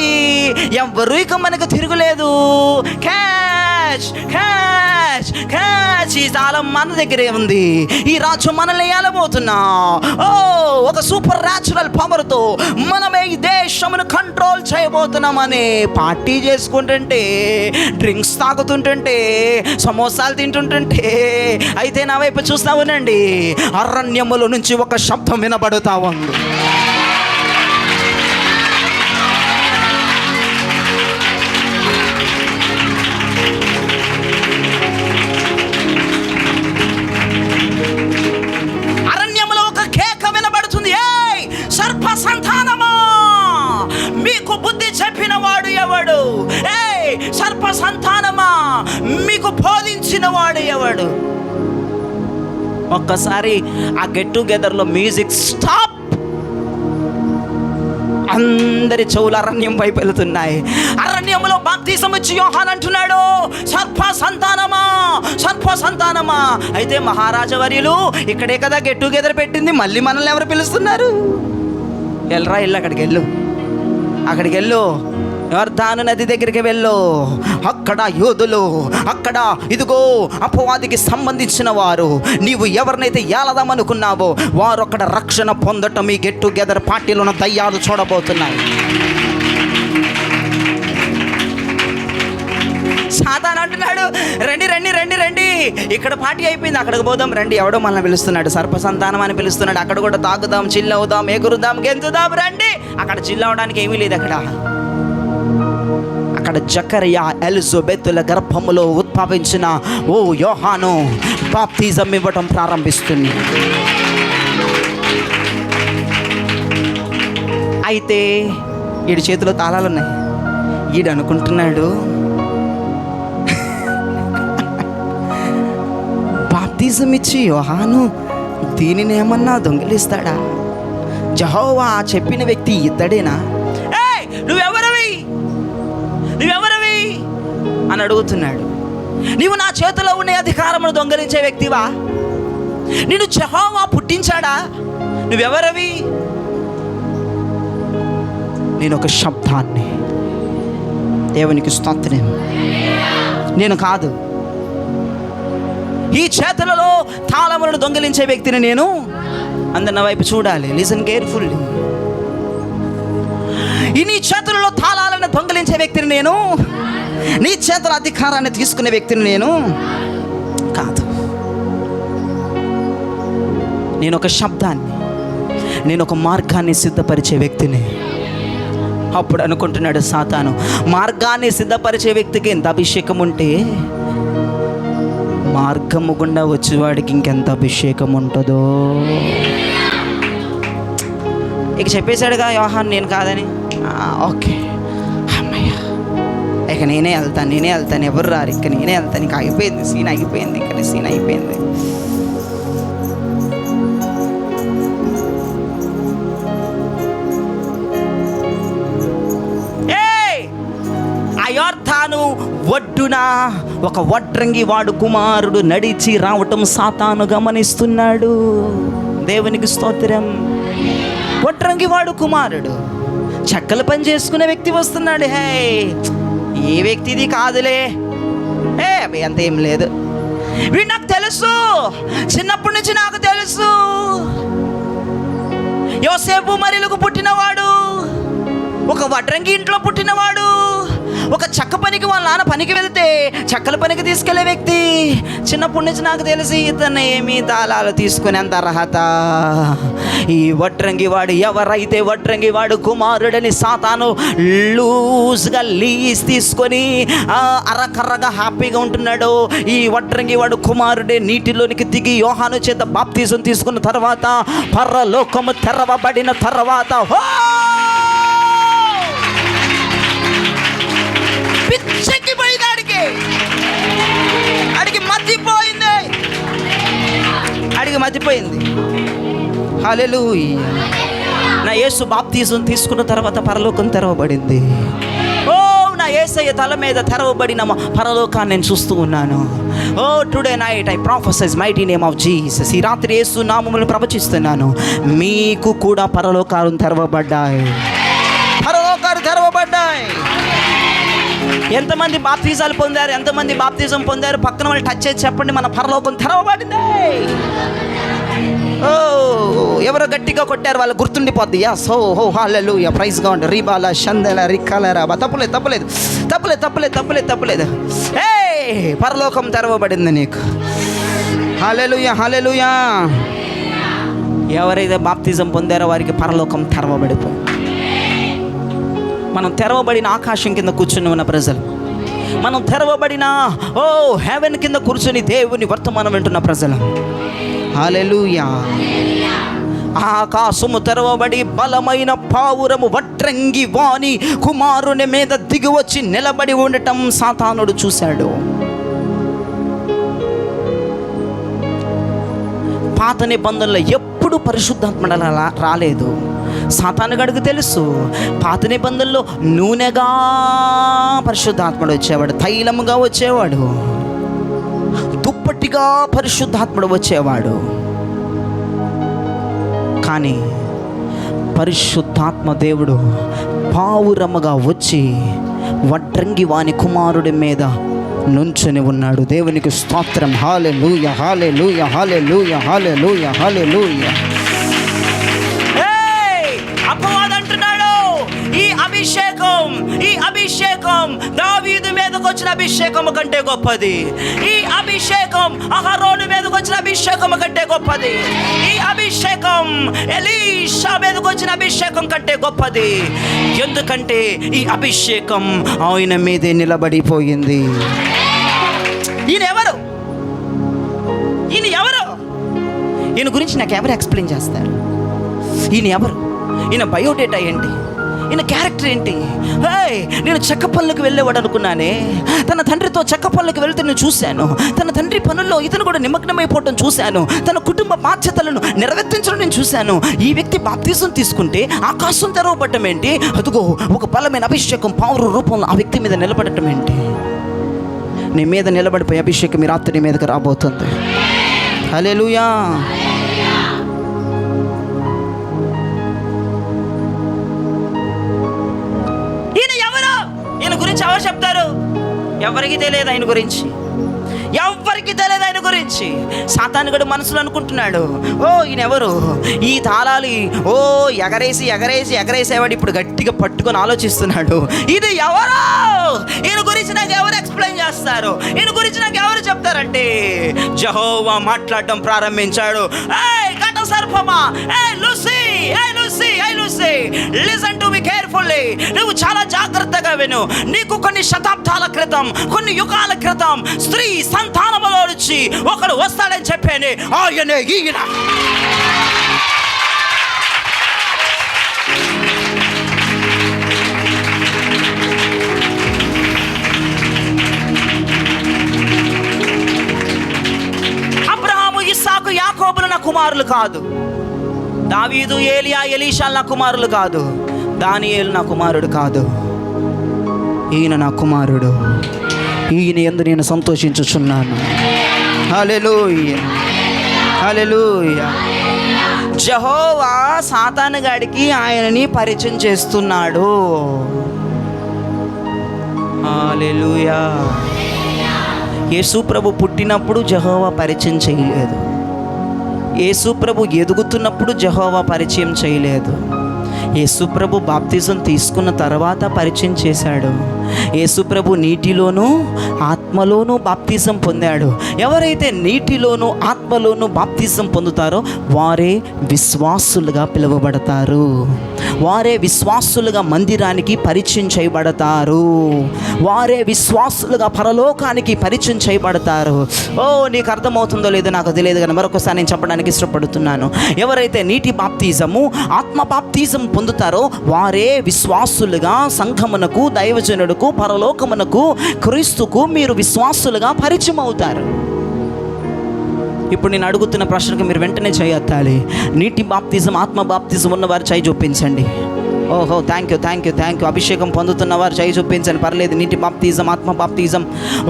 ఎవ్వరూ ఇక మనకు తిరుగులేదు. క్యాచ్ ఈ తాళం మన దగ్గరే ఉంది. ఈ రాజ్యం మనల్ని ఏలబోతున్నా. ఒక సూపర్ న్యాచురల్ పవర్తో మనమే ఈ దేశమును కంట్రోల్ చేయబోతున్నామని పార్టీ చేసుకుంటుంటే, డ్రింక్స్ తాగుతుంటుంటే, సమోసాలు తింటుంటుంటే, అయితే నా వైపు చూస్తా ఉండండి, అరణ్యముల నుంచి ఒక శబ్దం వినబడుతా ఉంది. సంతానమా, మీకు బుద్ధి చెప్పిన వాడు ఎవడు? సర్ప సంతానమా, మీకు బోధించిన వాడు ఎవడు? ఒక్కసారి ఆ గెట్ టుగెదర్లో మ్యూజిక్ స్టాప్. అందరి చెవులు అరణ్యం వైపు వెళుతున్నాయి. అరణ్యంలో బాప్తిసం ఇచ్చి యోహాన్ అంటున్నాడు, సర్ప సంతానమా. అయితే మహారాజా వర్యులు ఇక్కడే కదా గెట్ టుగెదర్ పెట్టింది, మళ్ళీ మనల్ని ఎవరు పిలుస్తున్నారు? వెళ్ళరా, అక్కడికి వెళ్ళు. అక్కడికి వెళ్ళు, యోర్దాను నది దగ్గరికి వెళ్ళు. అక్కడ యోధులు, అక్కడ ఇదిగో అపవాదికి సంబంధించిన వారు, నీవు ఎవరినైతే ఏలదామనుకున్నావో వారు అక్కడ రక్షణ పొందటం ఈ గెట్ టుగెదర్ పార్టీలో ఉన్న దయ్యాలు చూడబోతున్నాయి. సాతాను అంటున్నాడు, రండి రండి రండి రండి, ఇక్కడ పార్టీ అయిపోయింది, అక్కడికి పోదాం రండి. ఎవడో మనల్ని పిలుస్తున్నాడు, సర్పసంతానం అని పిలుస్తున్నాడు. అక్కడ కూడా తాగుదాం, చిల్లవుదాం, ఎగురుదాం, గెంతుదాం, రండి. అక్కడ చిల్లవడానికి ఏమీ లేదు. అక్కడ జకరియా ఎలిజబెతుల గర్భములో ఉద్భవించిన ఓ యోహాను బాప్తిజం ఇవ్వటం ప్రారంభిస్తుంది. అయితే వీడి చేతిలో తాళాలు ఉన్నాయి. వీడు అనుకుంటున్నాడు, బాప్తిజం ఇచ్చి యోహాను దీనిని ఏమన్నా దొంగిలిస్తాడా? యెహోవా చెప్పిన వ్యక్తి ఇతడేనా? నువ్వెవరవి అని అడుగుతున్నాడు. నీవు నా చేతిలో ఉండే అధికారమును దొంగలించే వ్యక్తివా? నిన్ను యెహోవా పుట్టించాడా? నువ్వెవరవి? నేను ఒక శబ్దాన్ని. దేవునికి స్తోత్రం. నేను కాదు. ఈ చేతులలో తాళములను దొంగిలించే వ్యక్తిని నేను. అందరి నా వైపు చూడాలి, లిసన్ కేర్ఫుల్లీ. ఈ నీ చేతులలో తాళాలను దొంగిలించే వ్యక్తిని నేను. నీ చేతుల అధికారాన్ని తీసుకునే వ్యక్తిని నేను కాదు. నేను ఒక శబ్దాన్ని, నేను ఒక మార్గాన్ని సిద్ధపరిచే వ్యక్తిని. అప్పుడు అనుకుంటున్నాడు సాతాను, మార్గాన్ని సిద్ధపరిచే వ్యక్తికి ఎంత అభిషేకం ఉంటే మార్గము గుండా వచ్చేవాడికి ఇంకెంత అభిషేకం ఉంటుందో. ఇక చెప్పేశాడుగా యోహాను నేను కాదని. ఓకే అమ్మయ్య, ఇక నేనే వెళ్తాను, ఎవరు రారు, ఇక నేనే వెళ్తాను. ఇక అయిపోయింది, సీన్ అయిపోయింది, ఇక సీన్ అయిపోయింది. యోర్దాను ఒడ్డున ఒక వడ్రంగి వాడు కుమారుడు నడిచి రావటం సాతాను గమనిస్తున్నాడు. దేవునికి స్తోత్రం. వడ్రంగి వాడు కుమారుడు, చెక్కల పని చేసుకునే వ్యక్తి వస్తున్నాడు. హే, ఏ వ్యక్తిది కాదులే, అంత ఏం లేదు. వీడు నాకు తెలుసు, చిన్నప్పటి నుంచి నాకు తెలుసు. యోసేపు మరియలకు పుట్టినవాడు, ఒక వడ్రంగి ఇంట్లో పుట్టినవాడు, ఒక చెక్క పనికి వాళ్ళ నాన్న పనికి వెళ్తే చెక్కల పనికి తీసుకెళ్లే వ్యక్తి. చిన్నప్పటి నుంచి నాకు తెలిసి ఇతను ఏమీ తాళాలు తీసుకునేంత అర్హత ఈ వడ్రంగి వాడు. ఎవరైతే వడ్రంగి వాడు కుమారుడని సాతాను లూజ్గా లీజ్ తీసుకొని అరకర్రగా హ్యాపీగా ఉంటున్నాడో, ఈ వడ్రంగి వాడు కుమారుడే నీటిలోనికి దిగి యోహాను చేత బాప్తిజం తీసుకున్న తర్వాత, పరలోకము తెరవబడిన తర్వాత పిచ్చెక్కిపోయింది. అడిగి మతిపోయింది. హల్లెలూయా. నా యేసు బాప్తిజం తీసుకున్న తర్వాత పరలోకం తెరవబడింది. ఓ, నా యేసయ్య తల మీద తెరవబడిన పరలోకాన్ని నేను చూస్తూ ఉన్నాను. Oh, today night I prophesy mighty name of Jesus. ఈ రాత్రి యేసు నామమును ప్రవచిస్తున్నాను, మీకు కూడా పరలోకాలు తెరవబడ్డాయి. పరలోకాలు తెరవబడ్డాయి. ఎంతమంది బాప్తిజాలు పొందారు? ఎంతమంది బాప్తిజం పొందారు? పక్కన వాళ్ళు టచ్ చేసి చెప్పండి, మన పరలోకం తెరవబడింది. ఓ, ఎవరో గట్టిగా కొట్టారు, వాళ్ళు గుర్తుండిపోద్ది. సో హో హల్లెలూయా, ప్రైజ్ గాడ్. రీబాల షందల రిక్కలరా. తప్పులేదు. ఏ, పరలోకం తెరవబడింది నీకు. హల్లెలూయా, హల్లెలూయా. ఎవరైతే బాప్తిజం పొందారో వారికి పరలోకం తెరవబడిపోయింది. మనం తెరవబడిన ఆకాశం కింద కూర్చుని ఉన్న ప్రజలు, మనం తెరవబడిన హెవెన్ కింద కూర్చొని దేవుని వర్తమానం వింటున్న ప్రజలు. హల్లెలూయా. ఆకాశము తెరవబడి బలమైన పావురము వడ్రంగి వాని కుమారుని మీద దిగి వచ్చి నిలబడి ఉండటం సాతానుడు చూశాడు. పాత నిబంధనలో ఎప్పుడు పరిశుద్ధాత్మ రాలేదు. సాతానుగాడికి తెలుసు, పాత నిబంధనలో నూనెగా పరిశుద్ధాత్ముడు వచ్చేవాడు, తైలముగా వచ్చేవాడు, దుప్పటిగా పరిశుద్ధాత్ముడు వచ్చేవాడు. కానీ పరిశుద్ధాత్మ దేవుడు పావురమ్మగా వచ్చి వడ్రంగి వాని కుమారుడి మీద నుంచొని ఉన్నాడు. దేవునికి స్తోత్రం. హల్లెలూయా, హల్లెలూయా, హల్లెలూయా, హల్లెలూయా, హల్లెలూయా. అపవాది అంటున్నాడు, ఈ అభిషేకం దావీదు మీదకి వచ్చిన అభిషేకం కంటే గొప్పది. ఈ అభిషేకం అహరోను మీదకి వచ్చిన అభిషేకం కంటే గొప్పది. ఈ అభిషేకం ఎలీషా మీదకి వచ్చిన అభిషేకం కంటే గొప్పది. ఎందుకంటే ఈ అభిషేకం ఆయన మీదే నిలబడిపోయింది. ఈయన ఎవరు? ఈయన గురించి నాకు ఎవరు ఎక్స్ప్లెయిన్ చేస్తారు? ఈయన ఎవరు? ఈయన బయోడేటా ఏంటి? ఈయన క్యారెక్టర్ ఏంటి? నేను చెక్క పనులకు వెళ్ళేవాడు అనుకున్నానే. తన తండ్రితో చెక్క పనులకు వెళ్తే నేను చూశాను. తన తండ్రి పనుల్లో ఇతను కూడా నిమగ్నమైపోవటం చూశాను. తన కుటుంబ బాధ్యతలను నెరవేర్చడం నేను చూశాను. ఈ వ్యక్తి బాప్తిజం తీసుకుంటే ఆకాశం తెరవబడటం ఏంటి? అదుగో ఒక బలమైన అభిషేకం పావురు రూపంలో ఆ వ్యక్తి మీద నిలబడటం ఏంటి? నీ మీద నిలబడిపోయి అభిషేకం ఈ రాత్రి నీ మీదకి రాబోతుంది. హల్లెలూయా. ఈయన గురించి ఎవరు చెప్తారు? ఎవరికి తెలియదు ఆయన గురించి. సాతానుగాడు మనసులో అనుకుంటున్నాడు, ఈయన ఎవరు? ఈ తాళాలు ఎగరేసేవాడు ఇప్పుడు గట్టిగా పట్టుకొని ఆలోచిస్తున్నాడు, ఇది ఎవరు? ఈయన గురించి నాకు ఎవరు ఎక్స్ప్లెయిన్ చేస్తారు? ఈయన గురించి నాకు ఎవరు చెప్తారంటే యెహోవా మాట్లాడడం ప్రారంభించాడు. ఘట సర్పమా, Lucy, listen to me carefully. నువ్వు చాలా జాగ్రత్తగా విను. నీకు కొన్ని శతాబ్దాల క్రితం, కొన్ని యుగాల క్రితం స్త్రీ సంతానములో నుంచి ఒకడు వస్తాడని చెప్పాను. ఆయనే ఈయన. అబ్రహాము, ఇస్సాకు, యాకోబులు నా కుమారులు కాదు. దావీదు, ఏలియా, ఎలీషా నా కుమారులు కాదు. దానియేలు నా కుమారుడు కాదు. ఈయన నా కుమారుడు. ఈయన యందు నేను సంతోషించుచున్నాను. హల్లెలూయా, హల్లెలూయా. యెహోవా సాతానుగాడికి ఆయనని పరిచయం చేస్తున్నాడు. హల్లెలూయా. యేసు ప్రభు పుట్టినప్పుడు యెహోవా పరిచయం చేయలేదు. యేసు ప్రభు ఎదుగుతున్నప్పుడు యెహోవా పరిచయం చేయలేదు. యేసు ప్రభు బాప్తిజం తీసుకున్న తర్వాత పరిచయం చేశాడు. యేసు ప్రభు నీటిలోనూ ఆత్మలోనూ బాప్తిజం పొందాడు. ఎవరైతే నీటిలోనూ ఆత్మలోనూ బాప్తిజం పొందుతారో వారే విశ్వాసులుగా పిలువబడతారు. వారే విశ్వాసులుగా మందిరానికి పరిచయం చేయబడతారు. వారే విశ్వాసులుగా పరలోకానికి పరిచయం చేయబడతారు. నీకు అర్థమవుతుందో లేదో నాకు తెలియదు, కానీ మరొకసారి నేను చెప్పడానికి ఇష్టపడుతున్నాను. ఎవరైతే నీటి బాప్తిజము, ఆత్మ బాప్తిజం పొందుతారో వారే విశ్వాసులుగా సంఘమునకు, దైవజనుడుకు, పరలోకమునకు, క్రీస్తుకు మీరు విశ్వాసులుగా పరిచయం అవుతారు. ఇప్పుడు నేను అడుగుతున్న ప్రశ్నకు మీరు వెంటనే చేయెత్తాలి. నీటి బాప్తిజం, ఆత్మ బాప్తిజం ఉన్నవారు చేయి చూపించండి. Thank you. అభిషేకం పొందుతున్నవారు చేయి చూపించండి, పర్లేదు. నీటి బాప్తిజం, ఆత్మ బాప్తిజం.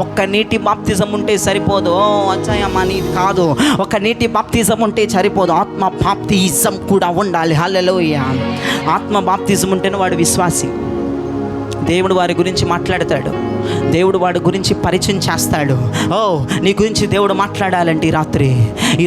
ఒక్క నీటి బాప్తిజం ఉంటే సరిపోదు. అచ్చాయమ్మా నీది కాదు. ఒక నీటి బాప్తిజం ఉంటే సరిపోదు, ఆత్మ బాప్తిజం కూడా ఉండాలి. హల్లెలూయా. ఆత్మ బాప్తిజం ఉంటేనే వాడు విశ్వాసి. దేవుడు వారి గురించి మాట్లాడతాడు. దేవుడు వాడి గురించి పరిచయం చేస్తాడు. నీ గురించి దేవుడు మాట్లాడాలంటే ఈ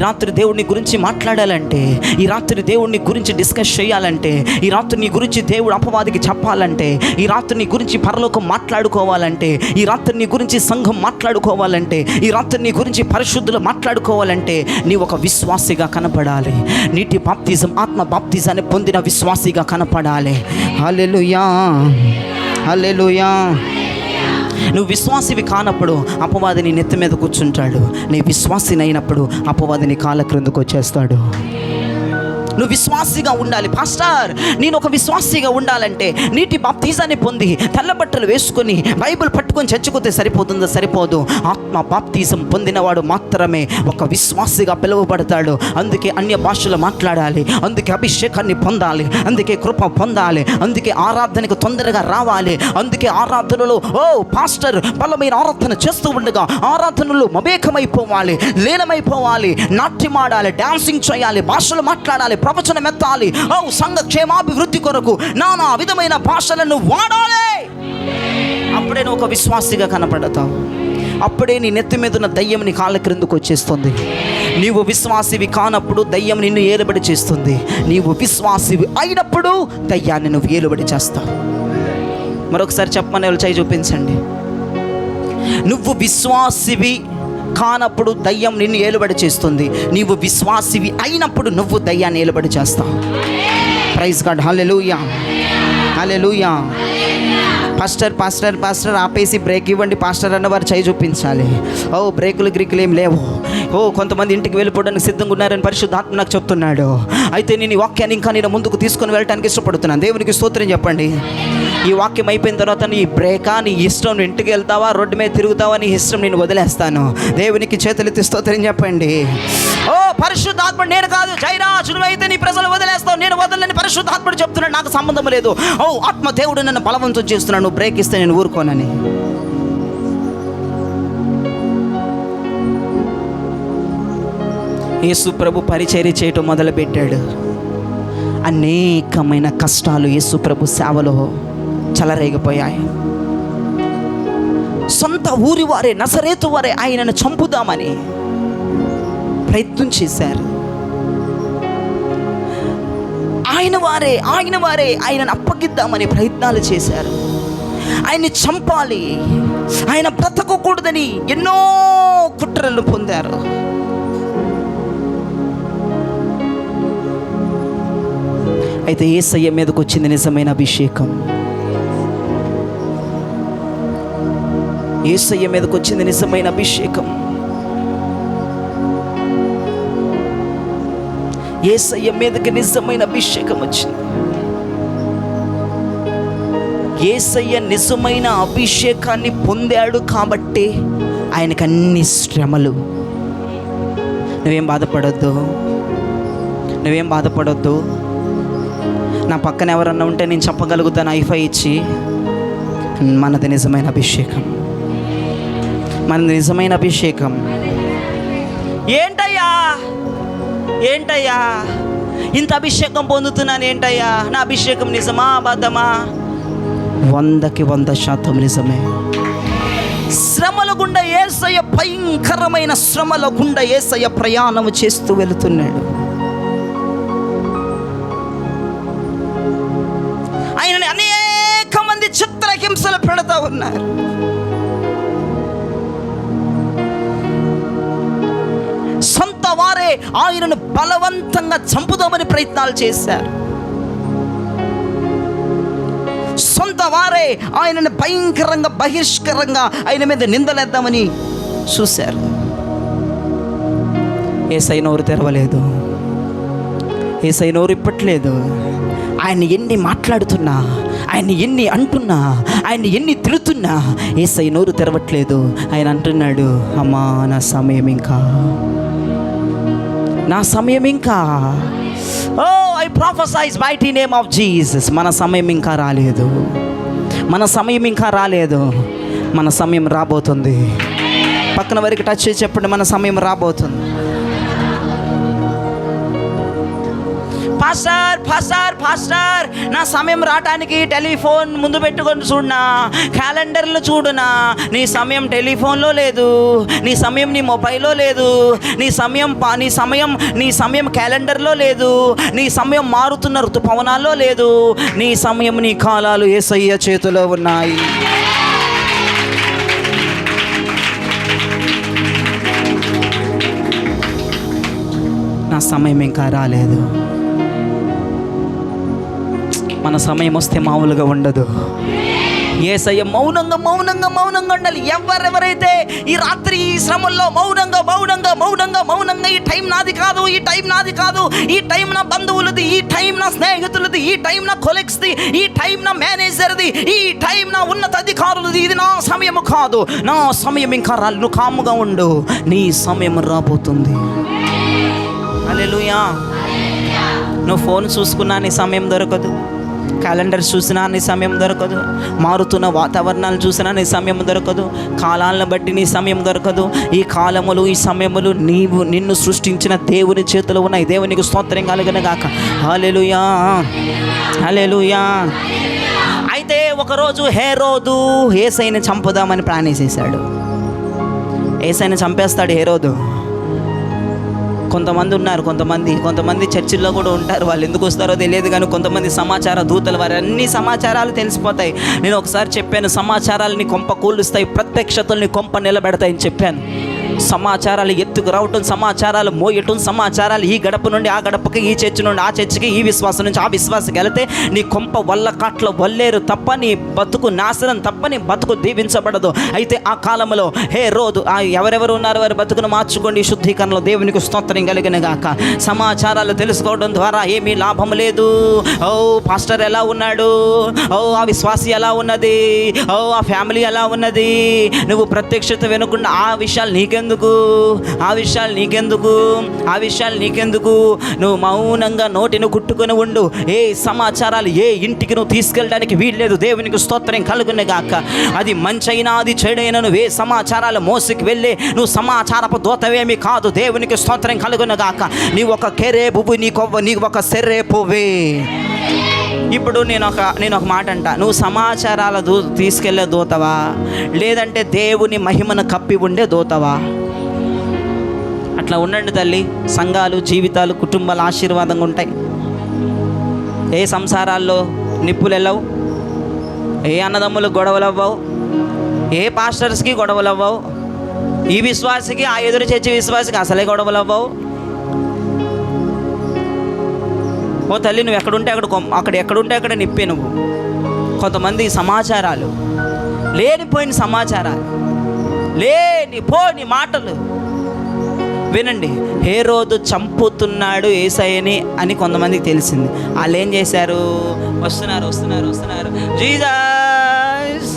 రాత్రి దేవుడిని గురించి మాట్లాడాలంటే, ఈ రాత్రి దేవుడిని గురించి డిస్కస్ చేయాలంటే, ఈ రాత్రి నీ గురించి దేవుడు అపవాదికి చెప్పాలంటే, ఈ రాత్రి నీ గురించి పరలోకం మాట్లాడుకోవాలంటే, ఈ రాత్రి నీ గురించి సంఘం మాట్లాడుకోవాలంటే, ఈ రాత్రి నీ గురించి పరిశుద్ధులు మాట్లాడుకోవాలంటే నీ ఒక విశ్వాసిగా కనపడాలి. నీటి బాప్తిజం, ఆత్మ బాప్తిజాన్ని పొందిన విశ్వాసిగా కనపడాలి. హల్లెలూయా, హల్లెలూయా. నువ్వు విశ్వాసివి కానప్పుడు అపవాది నీ నెత్తి మీద కూర్చుంటాడు. నీ విశ్వాసిని అయినప్పుడు అపవాది నీ కాళ్ళ క్రిందకు వచ్చేస్తాడు. నువ్వు విశ్వాసిగా ఉండాలి. పాస్టర్, నేను ఒక విశ్వాసిగా ఉండాలంటే నీటి బాప్తిజాన్ని పొంది తెల్ల బట్టలు వేసుకొని బైబిల్ పట్టుకొని చర్చకొతే సరిపోతుందో? సరిపోదు. ఆత్మ బాప్తిజం పొందినవాడు మాత్రమే ఒక విశ్వాసిగా పిలువబడతాడు. అందుకే అన్య భాషలు మాట్లాడాలి, అందుకే అభిషేకాన్ని పొందాలి, అందుకే కృప పొందాలి, అందుకే ఆరాధనకు తొందరగా రావాలి, అందుకే ఆరాధనలో పాస్టర్ బలమైన ఆరాధన చేస్తూ ఉండగా ఆరాధనలో మమేకమైపోవాలి, లీనమైపోవాలి, నాట్యమాడాలి, డాన్సింగ్ చేయాలి, భాషలు మాట్లాడాలి, ప్రవచనం ఎత్తాలి. సంఘ క్షేమాభివృద్ధి కొరకు నానా విధమైన భాషలను వాడాలి. అప్పుడే నువ్వు ఒక విశ్వాసిగా కనపడతావు. అప్పుడే నీ నెత్తి మీద ఉన్న దయ్యం నీ కాళ్ళ క్రిందకు వచ్చేస్తుంది. నీవు విశ్వాసివి కానప్పుడు దయ్యం నిన్ను ఏలుబడి చేస్తుంది. నీవు విశ్వాసివి అయినప్పుడు దయ్యాన్ని నువ్వు ఏలుబడి చేస్తావు. మరొకసారి చెప్పమని వాళ్ళు చేయి చూపించండి. నువ్వు విశ్వాసివి కానప్పుడు దయ్యం నిన్ను ఏలుబడి చేస్తుంది. నీవు విశ్వాసివి అయినప్పుడు నువ్వు దయ్యాన్ని ఏలుబడి చేస్తావు. Praise God. హల్లెలూయా, హల్లెలూయా. పాస్టర్ పాస్టర్ పాస్టర్ ఆపేసి బ్రేక్ ఇవ్వండి పాస్టర్ అన్నవారు చేయి చూపించాలి. బ్రేకులు గ్రీకులు ఏం లేవు. కొంతమంది ఇంటికి వెళ్ళిపోవడానికి సిద్ధంగా ఉన్నారని పరిశుద్ధాత్మ నాకు చెప్తున్నాడు. అయితే నేను ఈ వాక్యాన్ని ఇంకా నేను ముందుకు తీసుకొని వెళ్ళడానికి ఇష్టపడుతున్నాను. దేవునికి స్తోత్రం చెప్పండి. ఈ వాక్యం అయిపోయిన తర్వాత నీ బ్రేకా, నీ ఇష్టం, నువ్వు ఇంటికి వెళ్తావా, రోడ్డు మీద తిరుగుతావా, నీ ఇష్టం, నేను వదిలేస్తాను. దేవునికి చేతులెత్తి స్తోత్రం చెప్పండి. పరిశుద్ధాత్మ నేను కాదు జైరాజ్, నువ్వైతే నీ ప్రజలు వదిలేస్తావు, నేను వదలని పరిశుద్ధాత్ముడు చెప్తున్నాడు. నాకు సంబంధం లేదు. ఆత్మ దేవుడు నన్ను బలవంతం చేస్తున్నాడు. నువ్వు బ్రేక్ ఇస్తే నేను ఊరుకోనని. యేసు ప్రభు పరిచర్య చేయటం మొదలుపెట్టాడు. అనేకమైన కష్టాలు యేసు ప్రభు సేవలో చెలరేగిపోయాయి. సొంత ఊరి వారే, నజరేతు వారే ఆయనను చంపుదామని ప్రయత్నం చేశారు. ఆయన వారే ఆయనను అప్పగిద్దామని ప్రయత్నాలు చేశారు. ఆయన్ని చంపాలి, ఆయన బ్రతకకూడదని ఎన్నో కుట్రలు పొందారు. అయితే యేసయ్య మీదకి వచ్చింది నిజమైన అభిషేకం. యేసయ్య మీదకి వచ్చింది నిజమైన అభిషేకం. యేసయ్య మీదకి నిజమైన అభిషేకం వచ్చింది. యేసయ్య నిజమైన అభిషేకాన్ని పొందాడు కాబట్టి ఆయనకు అన్ని శ్రమలు. నువ్వేం బాధపడొద్దు. నా పక్కన ఎవరన్నా ఉంటే నేను చెప్పగలుగుతాను ఐఫై ఇచ్చి, మనది నిజమైన అభిషేకం, మనది నిజమైన అభిషేకం. ఏంటయ్యా ఇంత అభిషేకం పొందుతున్నాను ఏంటయ్యా? నా అభిషేకం నిజమా అబద్ధమా? 100% నిజమే. శ్రమల గుండా యేసయ్య, భయంకరమైన శ్రమల గుండా యేసయ్య ప్రయాణం చేస్తూ వెళుతున్నాడు. ఆయనని అనేక మంది చిత్రహింసలు పెడతా ఉన్నారు. సొంత వారే ఆయనను బలవంతంగా చంపుదామని ప్రయత్నాలు చేశారు. సొంత వారే ఆయనను భయంకరంగా, బహిష్కరంగా ఆయన మీద నిందలేద్దామని చూశారు. యేసయ్య నోరు తెరవలేదు, యేసయ్య నోరు ఇప్పట్లేదు. ఆయన ఎన్ని మాట్లాడుతున్నా, ఆయన ఎన్ని అంటున్నా, ఆయన ఎన్ని తిడుతున్నా యేసయ్య నోరు తెరవట్లేదు. ఆయన అంటున్నాడు, అమ్మా నా సమయం ఇంకా I prophesy mighty name of Jesus. మన సమయం ఇంకా రాలేదు, మన సమయం రాబోతుంది. పక్కన వరకు టచ్ చేసి చెప్పండి, మన సమయం రాబోతుంది. పాస్టర్ నా సమయం రావటానికి టెలిఫోన్ ముందు పెట్టుకొని చూడనా, క్యాలెండర్లో చూడనా. నీ సమయం టెలిఫోన్లో లేదు, నీ సమయం నీ మొబైల్లో లేదు, నీ సమయం క్యాలెండర్లో లేదు, నీ సమయం మారుతున్న ఋతుపవనాల్లో లేదు. నీ సమయం, నీ కాలాలు యేసయ్య చేతిలో ఉన్నాయి. నా సమయం ఇంకా రాలేదు. మన సమయం వస్తే మామూలుగా ఉండదు. యేసయ్య మౌనంగా ఉండాలి. ఎవరెవరైతే ఈ రాత్రి ఈ శ్రమల్లో మౌనంగా ఈ టైం నాది కాదు, ఈ టైం నా బంధువులది, ఈ టైం నా స్నేహితులది, ఈ టైం నా కొలీగ్స్ది, ఈ టైం నా మేనేజర్ది, ఈ టైం నా ఉన్నత అధికారులది, ఇది నా సమయం కాదు, నా సమయం ఇంకా రాలి. నువ్వు కాముగా ఉండు, నీ సమయం రాబోతుంది. హల్లెలూయా. నువ్వు ఫోన్ చూసుకున్నా నీ సమయం దొరకదు, క్యాలెండర్ చూసినా నీ సమయం దొరకదు, మారుతున్న వాతావరణాలు చూసినా నీ సమయం దొరకదు, కాలాలను బట్టి నీ సమయం దొరకదు. ఈ కాలములు, ఈ సమయములు నిన్ను సృష్టించిన దేవుని చేతిలో ఉన్నాయి. దేవునికి స్తోత్రం కలుగును గాక. హల్లెలూయా, హల్లెలూయా. అయితే ఒకరోజు హేరోదు యేసయ్యని చంపుదామని ప్లాన్ చేశాడు. యేసయ్యని చంపేస్తాడు హేరోదు. కొంతమంది ఉన్నారు, కొంతమంది చర్చిల్లో కూడా ఉంటారు. వాళ్ళు ఎందుకు వస్తారో తెలియదు, కానీ కొంతమంది సమాచార దూతలు, వారి అన్ని సమాచారాలు తెలిసిపోతాయి. నేను ఒకసారి చెప్పాను, సమాచారాలని కొంప కూలుస్తాయి, ప్రత్యక్షతల్ని కొంప నిలబెడతాయని చెప్పాను. సమాచారాలు ఎత్తుకు రావటం, సమాచారాలు మోయటం, సమాచారాలు ఈ గడప నుండి ఆ గడపకి, ఈ చర్చి నుండి ఆ చర్చికి, ఈ విశ్వాసం నుంచి ఆ విశ్వాసకి వెళితే నీ కొంప వల్ల కాట్ల వల్లేరు తప్ప, నీ బతుకు నాశనం తప్ప, నీ బతుకు దీవించబడదు. అయితే ఆ కాలంలో హేరోదు, ఎవరెవరు ఉన్నారు వారి బతుకును మార్చుకోండి, శుద్ధీకరణలో దేవునికి స్తోత్రం కలిగిన గాక. సమాచారాలు తెలుసుకోవడం ద్వారా ఏమీ లాభం లేదు. ఓ పాస్టర్ ఎలా ఉన్నాడు, ఓ ఆ విశ్వాసి ఎలా ఉన్నది, ఓ ఆ ఫ్యామిలీ ఎలా ఉన్నది, నువ్వు ప్రత్యక్షత వినకుండా ఆ విషయాలు నీకెందుకు, నువ్వు మౌనంగా నోటిని కుట్టుకొని ఉండు. ఏ సమాచారాలు ఏ ఇంటికి నువ్వు తీసుకెళ్ళడానికి వీల్లేదు. దేవునికి స్తోత్రం కలుగునే గాక. అది మంచైనా అది చెడైనా నువ్వు ఏ సమాచారాలు మోసుకు వెళ్ళి నువ్వు సమాచారపు దూతవేమీ కాదు. దేవునికి స్తోత్రం కలుగునే గాక. నీ ఒక కెరేబువు, నీ ఒక సెర్రేపువే. ఇప్పుడు నేను ఒక మాట అంట, నువ్వు సమాచారాల తీసుకెళ్లే దూతవా, లేదంటే దేవుని మహిమను కప్పి ఉండే దూతవా? అట్లా ఉండండి తల్లి. సంఘాలు, జీవితాలు, కుటుంబాలు ఆశీర్వాదంగా ఉంటాయి. ఏ సంసారాల్లో నిప్పులు వెళ్ళవు, ఏ అన్నదమ్ములు గొడవలు అవ్వవు, ఏ పాస్టర్స్కి గొడవలు అవ్వవు, ఈ విశ్వాసికి ఆ ఎదురు చర్చి విశ్వాసికి అసలే గొడవలు అవ్వవు. ఓ తల్లి, నువ్వు ఎక్కడుంటే అక్కడ నిప్పే నువ్వు. కొంతమంది సమాచారాలు, లేనిపోయిన సమాచారాలు, లేనిపోని మాటలు వినండి. హేరోదు చంపుతున్నాడు యేసయ్యని అని కొంతమందికి తెలిసింది. వాళ్ళు ఏం చేశారు, వస్తున్నారు జీసస్.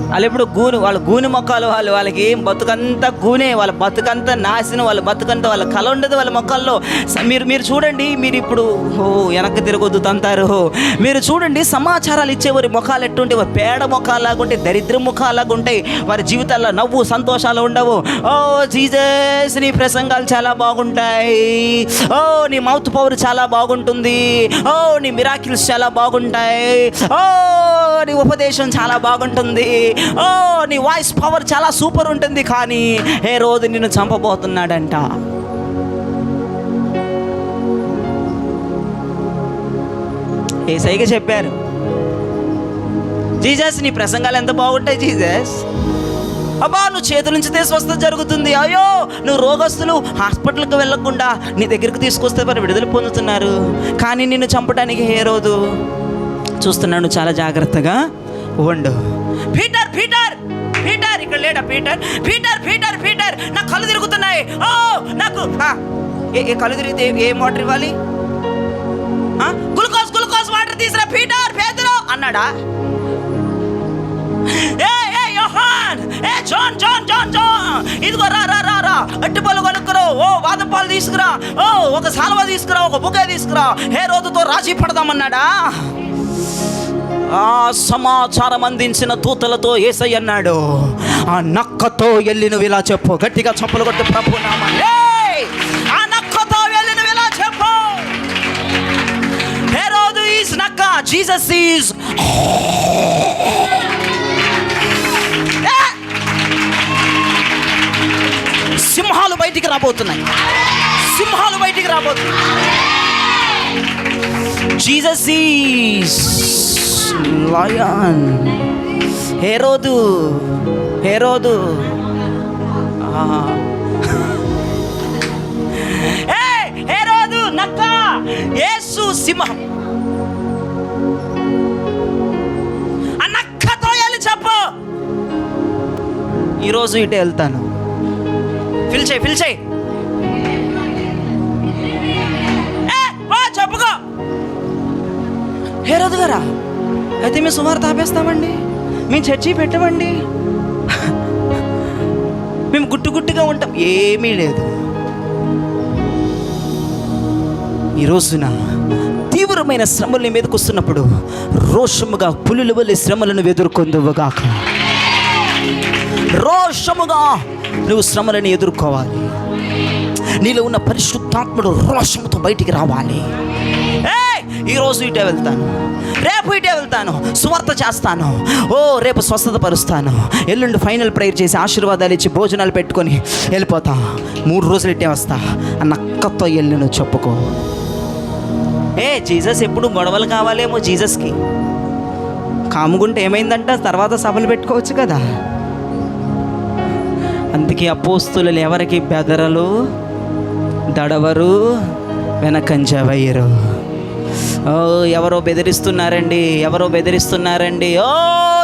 వాళ్ళు ఎప్పుడు వాళ్ళ గూని మొక్కలు, వాళ్ళకి బతుకంతా గూనే, వాళ్ళ బతుకంతా నాశనం, వాళ్ళ బతుకంతా వాళ్ళ కళ ఉండదు వాళ్ళ మొక్కల్లో. మీరు చూడండి, మీరు ఇప్పుడు వెనక్కి తిరగొద్దు తంతారు. మీరు చూడండి, సమాచారాలు ఇచ్చేవారి ముఖాలు ఎట్టుంటే పేడ ముఖాలాగా ఉంటాయి, దరిద్ర ముఖాలాగా ఉంటాయి. వారి జీవితాల్లో నవ్వు సంతోషాలు ఉండవు. ఓ జీసస్, నీ ప్రసంగాలు చాలా బాగుంటాయి, ఓ నీ మౌత్ పవర్ చాలా బాగుంటుంది, ఓ నీ మిరాకిల్స్ చాలా బాగుంటాయి, ఓ నీ ఉపదేశం చాలా బాగుంటుంది, ఓ నీ వాయిస్ పవర్ చాలా సూపర్ ఉంటుంది. కానీ హేరోదు నిన్ను చంపబోతున్నాడంట. యేసయ్యకి చెప్పారు, జీసస్ నీ ప్రసంగాలు ఎంత బాగుంటాయి జీసస్, అబ్బా నువ్వు చేతుల నుంచి స్వస్థత జరుగుతుంది, అయ్యో నువ్వు రోగస్తులు హాస్పిటల్కి వెళ్ళకుండా నీ దగ్గరికి తీసుకొస్తే మరి విడుదల పొందుతున్నారు. కానీ నిన్ను చంపడానికి హేరోదు చూస్తున్నాడు. చాలా జాగ్రత్తగా ఉండు. పీటర్ ఇక్కడ లేడా? పీటర్ నాకు కళ్ళు తిరుగుతున్నాయి, ఓ నాకు ఏ కళ్ళు తిరిగితే ఏ వాటర్ ఇవ్వాలి? గ్లూకోజ్ వాటర్ తీసురా పేతురు అన్నాడా? జాన్ ఇదిగో రా అట్టిపళ్ళు కొనుక్కురా, ఓ వాదం పాలు తీసుకురా, ఓ ఒక సాల్వ తీసుకురా, ఒక బుకే తీసుకురా, హేరోదుతో రాజీ పడదామన్నాడా? ఆ సమాచారం అందించిన దూతలతో యేసయ్య అన్నాడు, ఆ నక్కతో వెళ్ళి నువ్వు ఇలా చెప్పు. గట్టిగా చప్పలు కొట్టి ప్రభు నామములో ఆ నక్కతో వెళ్ళి నువ్వు ఇలా చెప్పు. హేరోదు ఈజ్ నక్క, జీసస్ ఈజ్. సింహాలు బయటికి రాబోతున్నాయి. Jesus is lion. హేరోదు హేరోదు నక్క, యేసు సింహం. ఆ నక్కతో వెళ్ళి చెప్పు. ఈరోజు ఇటే వెళ్తాను. పిలిచేయి చెప్పుకో. హేరోదు గారా, అయితే మేము సుమారు ఆపేస్తామండి, మేము చర్చి పెట్టమండి, మేము గుట్టుగా ఉంటాం. ఏమీ లేదు. ఈ రోజున తీవ్ర భయంకరమైన శ్రమలు నీ మీదకి వస్తున్నప్పుడు రోషముగా పులుల వలె శ్రమలను ఎదుర్కొందువుగాక. రోషముగా నువ్వు శ్రమలను ఎదుర్కోవాలి. నీలో ఉన్న పరిశుద్ధాత్ముడు రోషముతో బయటికి రావాలి. ఈరోజు ఇటే వెళ్తాను, రేపు ఇటే వెళ్తాను, సువార్త చేస్తాను, రేపు స్వస్థత పరుస్తాను, ఎల్లుండి ఫైనల్ ప్రేయర్ చేసి ఆశీర్వాదాలు ఇచ్చి భోజనాలు పెట్టుకొని వెళ్ళిపోతా, 3 రోజులు ఇట్టే వస్తా అన్న అక్కతో వెళ్ళి నువ్వు చెప్పుకో. జీసస్ ఎప్పుడు గొడవలు కావాలేమో జీసస్కి. కాముగుంటే ఏమైందంట, తర్వాత సభలు పెట్టుకోవచ్చు కదా. అందుకే అపోస్తులు ఎవరికి బెదరలు, దడవరు, వెనకంజ వేయరు. ఎవరో బెదిరిస్తున్నారండి,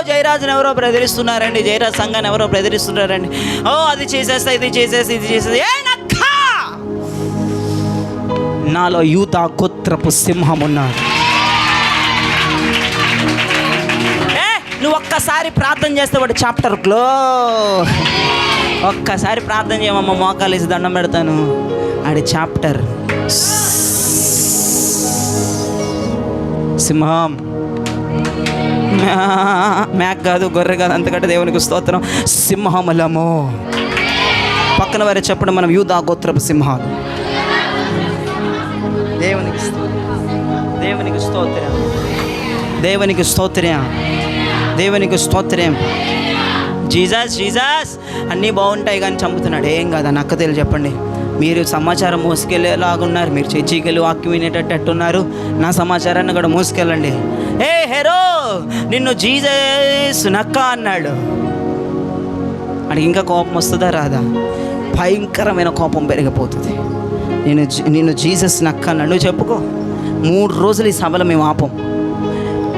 జయరాజుని ఎవరో బెదిరిస్తున్నారండి, జయరాజ్ సంఘాన్ని ఎవరో బెదిరిస్తున్నారండి, అది చేసేస్తా, ఇది చేసేసి నాలో యూదా గోత్రపు సింహం ఉన్నాడు. నువ్వు ఒక్కసారి ప్రార్థన చేస్తే వాడు చాప్టర్ క్లో. ఒక్కసారి ప్రార్థన చేయమమ్మ, మోకాలు వేసి దండం పెడతాను, ఆడి చాప్టర్ సింహం. మేక్ కాదు, గొర్రె కాదు, అంతకంటే దేవునికి స్తోత్రం. సింహములము. పక్కన వారి చెప్పడం, మనం యూదా గోత్రపు సింహాలు. దేవునికి స్తోత్రం, దేవునికి స్తోత్రం, దేవునికి స్తోత్రం. జీసస్ అన్నీ బాగుంటాయి కానీ చంపుతున్నాడు. ఏం కాదు, నక్క తెలియ చెప్పండి. మీరు సమాచారం మోసుకెళ్ళేలాగున్నారు, మీరు చర్చికెళ్ళి వాక్యం వినేటట్టున్నారు, నా సమాచారాన్ని కూడా మోసుకెళ్ళండి. హెరో నిన్ను జీసస్ నక్క అన్నాడు. అడిగి ఇంకా కోపం వస్తుందా రాదా? భయంకరమైన కోపం పెరిగిపోతుంది. నేను జీసస్ నక్క అన్నాడు. నువ్వు చెప్పుకో. 3 రోజులు ఈ సభలో మేము ఆపం.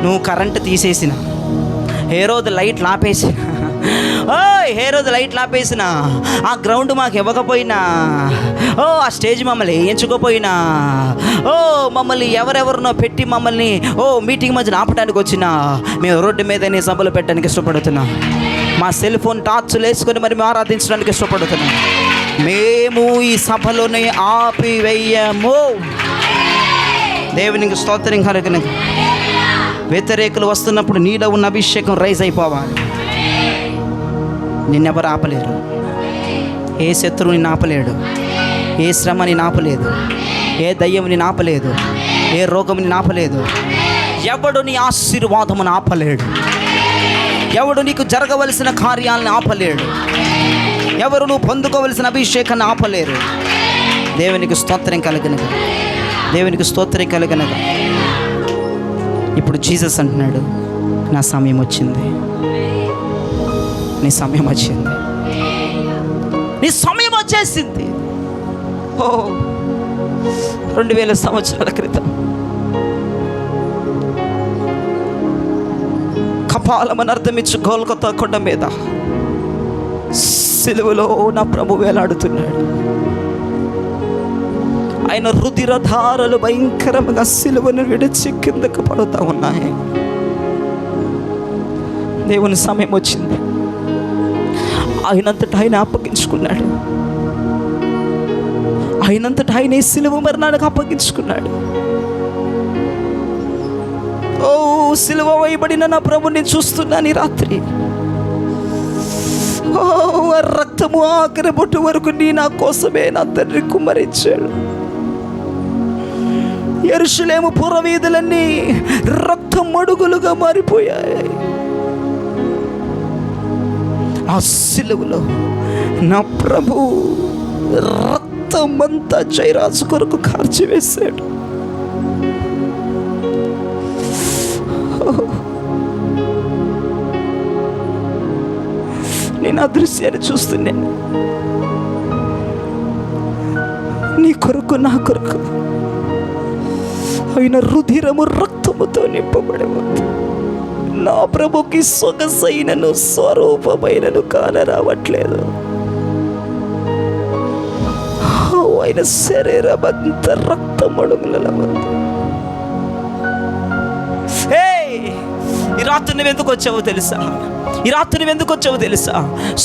నువ్వు కరెంటు తీసేసిన, హేరోదు లైట్లు ఆపేసిన, ఆ గ్రౌండ్ మాకు ఇవ్వకపోయినా, ఆ స్టేజ్ మమ్మల్ని వేయించుకోపోయినా, మమ్మల్ని ఎవరెవరినో పెట్టి మమ్మల్ని మీటింగ్ మధ్యన ఆపడానికి వచ్చినా, మేము రోడ్డు మీదనే సభలు పెట్టడానికి ఇష్టపడుతున్నాం. మా సెల్ ఫోన్ టార్చ్లు వేసుకొని మరి మేము ఆరాధించడానికి ఇష్టపడుతున్నాం. మేము ఈ సభలోనే ఆపివేయము. దేవునికి స్తోత్రం కలుగును. వ్యతిరేకులు వస్తున్నప్పుడు నీలో ఉన్న అభిషేకం రైజ్ అయిపోవాలి. నిన్నెవరు ఆపలేరు. ఏ శత్రువు నిన్ను ఆపలేడు, ఏ శ్రమ నిన్ను ఆపలేదు, ఏ దయ్యం నిన్ను ఆపలేదు, ఏ రోగం నిన్ను ఆపలేదు. ఎవడు నీ ఆశీర్వాదమును ఆపలేడు, ఎవడు నీకు జరగవలసిన కార్యాలను ఆపలేడు, ఎవరు నువ్వు పొందుకోవలసిన అభిషేకాన్ని ఆపలేరు. దేవునికి స్తోత్రం కలుగునగా, దేవునికి స్తోత్రం కలుగునగా. ఇప్పుడు జీసస్ అంటున్నాడు, నా సమయం వచ్చింది, నీ సమయం వచ్చింది, నీ సమయం వచ్చేసింది. 2000 సంవత్సరాల క్రితం కపాలమని అర్థమిచ్చు గోల్కొతా కొండ మీద సిలువలో నా ప్రభు వేలాడుతున్నాడు. ఆయన రుధిరధారలు భయంకరంగా సిలువను విడిచి కిందకు పడుతూ ఉన్నాయి. దేవుని సమయం వచ్చింది. ఆయనంతటా ఆయన అప్పగించుకున్నాడు. ఆయనంతటా ఆయన సిలువ మరణానికి అప్పగించుకున్నాడు. సిలువ వేయబడిన నా ప్రభుని చూస్తున్నాను ఈ రాత్రి. రక్తము ఆఖరి బొట్టు వరకు నీ నా కోసమే నా తండ్రి కుమ్మరించాడు. యెరూషలేము పురవీధులన్నీ రక్తం మడుగులుగా మారిపోయాయి. ఆ సిలువలో నా ప్రభు రక్తమంతా జయరాజు కొరకు కార్చివేశాడు. నేను ఆ దృశ్యాన్ని చూస్తున్నాను. నీ కొరకు నా కొరకు ఆయన రుధిరము రక్తముతో నింపబడవద్దు. నా ప్రభుకి సొగసైనను స్వరూపమైనను కానరావట్లేదు. ఆయన శరీరం అంత రక్తమడుగులలో ఉంది. ఈ రాత్రి నువ్వు ఎందుకు వచ్చావో తెలుసా? ఈ రాత్రి నువ్వు ఎందుకు వచ్చావో తెలుసా?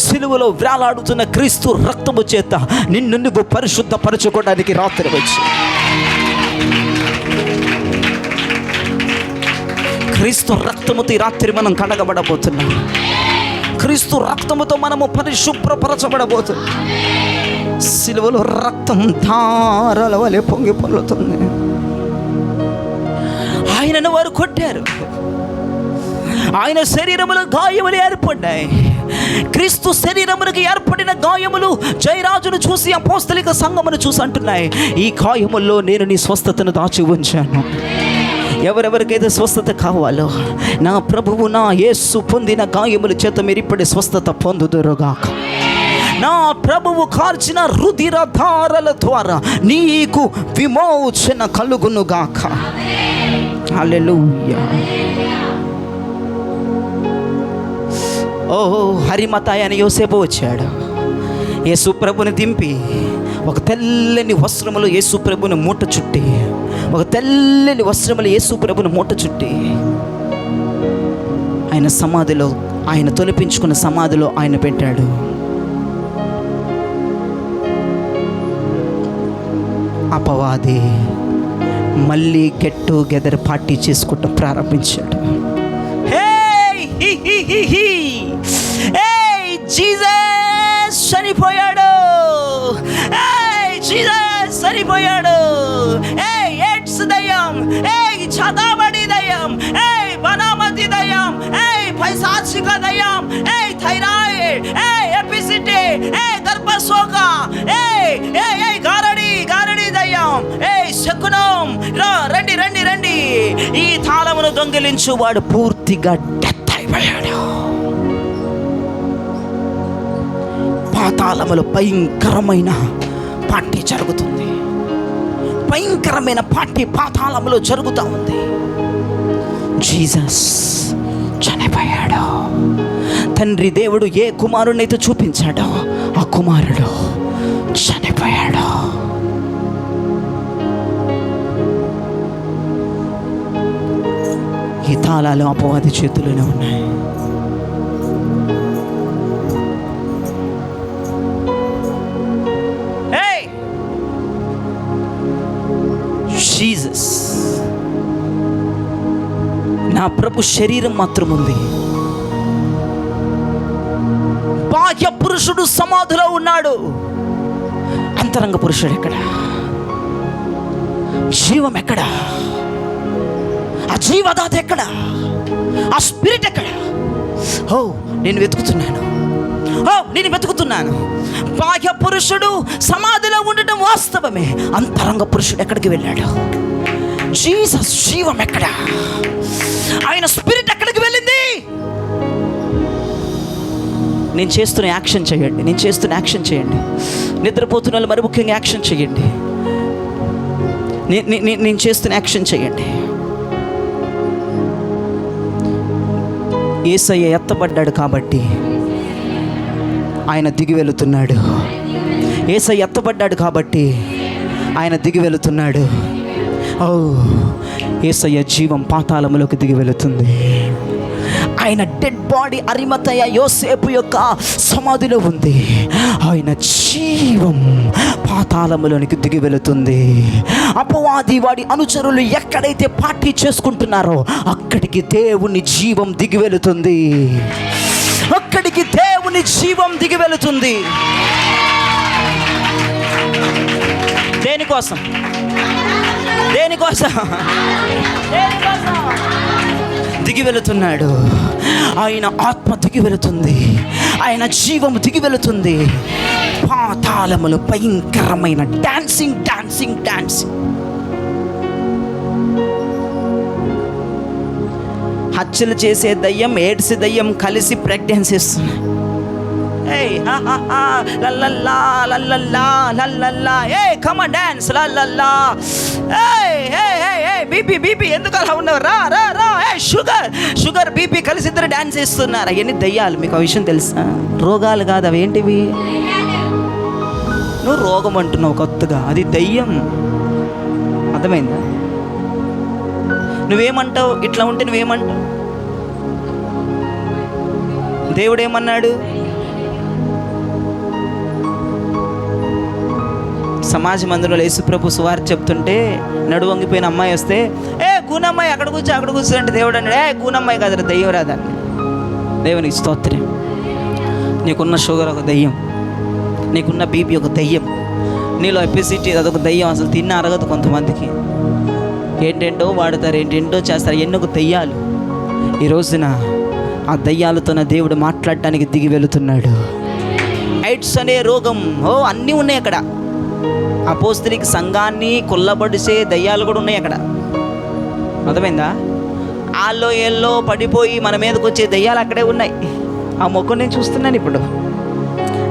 సిలువలో వేలాడుతున్న క్రీస్తు రక్తము చేత నిన్ను నువ్వు పరిశుద్ధపరచుకోవడానికి రాత్రి వచ్చి క్రీస్తు రక్తముతో ఈ రాత్రి మనం కడగబడబోతున్నాం. క్రీస్తు రక్తముతో మనము పరిశుభ్రపరచబడబోతున్నాం. సిలువలో రక్తం ధారల వలె పొంగి పొర్లుతుంది. ఆయనను వారు కొట్టారు, ఆయన శరీరములో గాయములు ఏర్పడ్డాయి. క్రీస్తు శరీరములకు ఏర్పడిన గాయములు జయరాజును చూసి అపోస్తలిక సంఘమును చూసి అంటున్నాయి, ఈ గాయముల్లో నేను నీ స్వస్థతను దాచి ఉంచాను. ఎవరెవరికైతే స్వస్థత కావాలో నా ప్రభువు నా యేసు పొందిన గాయముల చేత మీరు ఇప్పటి స్వస్థత పొందుదురుగాక. నా ప్రభువు కార్చిన రుధిర ధారల ద్వారా నీకు విమోచన కలుగునుగాక. హల్లెలూయా. ఓహో, హరిమతాయి అని యోసేపు వచ్చాడు. యేసు ప్రభుని దింపి ఒక తెల్లని వస్త్రములు యేసు ప్రభుని మూట చుట్టి, ఒక తెల్లని వస్త్రములు యేసు ప్రభుని మూట చుట్టి ఆయన సమాధిలో, ఆయన తొలిపించుకున్న సమాధిలో ఆయన పెట్టాడు. అపవాది మళ్ళీ గెట్ టుగెదర్ పార్టీ చేసుకుంటూ ప్రారంభించాడు. జీసస్ చనిపోయాడు, జీసస్ చనిపోయాడు. ఎయిడ్స్ దయ్యం, చదాబడి దయ్యం, బనామతి దయ్యం, పైశాచిక దయ్యం, థైరాయిడ్, ఎపిసిటీ, గర్భశోక, గారడి దయ్యం, శకునం, రండి రండి రండి. ఈ తాళమును దొంగిలించు వాడు పూర్తిగా డెత్ అయిపోయాడు. పాతాళములో భయంకరమైన పార్టీ జరుగుతుంది. భయంకరమైన పార్టీ పాతాళములో జరుగుతూ ఉంది. జీసస్ చనిపోయాడు. తండ్రి దేవుడు ఏ కుమారునైతే చూపించాడో ఆ కుమారుడు చనిపోయాడు. ఈ తాళాలు అపవాది చేతుల్లోనే ఉన్నాయి. జీసస్, నా ప్రభు శరీరం మాత్రం ఉంది. బాహ్య పురుషుడు సమాధిలో ఉన్నాడు, అంతరంగ పురుషుడు ఎక్కడ? జీవం ఎక్కడ? ఆ జీవదాత ఎక్కడ? ఆ స్పిరిట్ ఎక్కడ? ఓ నేను వెతుకుతున్నాను, నేను వెతుకుతున్నాను. బాహ్య పురుషుడు సమాధిలో ఉండటం వాస్తవమే, అంతరంగ పురుషుడు ఎక్కడికి వెళ్ళాడు? జీసస్ జీవం ఎక్కడ? ఆయన స్పిరిట్ ఎక్కడికి వెళ్ళింది? నేను చేస్తున్న యాక్షన్ చేయండి, నేను చేస్తున్న యాక్షన్ చేయండి. నిద్రపోతున్న వాళ్ళు మరి ముఖ్యంగా యాక్షన్ చేయండి. నేను చేస్తున్న యాక్షన్ చేయండి. యేసయ్య ఎత్తబడ్డాడు కాబట్టి ఆయన దిగి వెళుతున్నాడు. యేసయ్య ఎత్తబడ్డాడు కాబట్టి ఆయన దిగి వెళుతున్నాడు. ఓ యేసయ్య జీవం పాతాళములోకి దిగి వెళుతుంది. ఆయన డెడ్ బాడీ అరిమతయ యోసేపు యొక్క సమాధిలో ఉంది. ఆయన జీవం పాతాళములోనికి దిగి వెళుతుంది. అపవాది వాడి అనుచరులు ఎక్కడైతే పార్టీ చేసుకుంటున్నారో అక్కడికి దేవుని జీవం దిగి వెళుతుంది. అక్కడికి దేవుని జీవం దిగి వెళుతుంది. దేనికోసం? దేనికోసం? దిగి వెళుతున్నాడు. ఆయన ఆత్మ దిగి వెళుతుంది, ఆయన జీవం దిగి వెళుతుంది. పాతాళములు భయంకరమైన డాన్సింగ్ డాన్సింగ్ డాన్సింగ్. హత్యలు చేసే దయ్యం, ఎయిడ్స్ దయ్యం కలిసి ప్రెగ్నెన్సీ ఇస్తున్నాయి. బీపీ ఎందుకు అలా ఉన్నారు? రా షుగర్ బీపీ కలిసి ఇద్దరు డాన్స్ చేస్తున్నారు. అవన్నీ దయ్యాలు. మీకు ఆ విషయం తెలుసా? రోగాలు కాదు అవి. ఏంటివి? నువ్వు రోగం అంటున్నావు కొత్తగా, అది దయ్యం. అర్థమైందా? నువ్వేమంటావు? ఇట్లా ఉంటే నువ్వేమంటావు? దేవుడు ఏమన్నాడు? సమాజ మందిరంలో యేసుప్రభు సువార్త చెప్తుంటే నడువంగిపోయిన అమ్మాయి వస్తే గూనమ్మాయి అక్కడ కూర్చో అంటే దేవుడు అన్నాడు, గూనమ్మాయి కదరా, దెయ్యం రాదని. దేవునికి స్తోత్రం. నీకున్న షుగర్ ఒక దెయ్యం, నీకున్న బీపీ ఒక దెయ్యం, నీలో ఎపిసిటీ అదొక దెయ్యం. అసలు తిన్న అరగదు కొంతమందికి. ఏంటేంటో వాడతారు, ఏంటేంటో చేస్తారు, ఎన్నో దెయ్యాలు. ఈ రోజున ఆ దెయ్యాలతో నా దేవుడు మాట్లాడటానికి దిగి వెళుతున్నాడు. ఎయిడ్స్ అనే రోగం, అన్నీ ఉన్నాయి అక్కడ. అపోస్తలిక సంఘాన్ని కొల్లబడిసే దయ్యాలు కూడా ఉన్నాయి అక్కడ. అర్థమైందా? ఆల్లో ఏల్లో పడిపోయి మన మీదకి వచ్చే దయ్యాలు అక్కడే ఉన్నాయి. ఆ మొక్కను నేను చూస్తున్నాను ఇప్పుడు.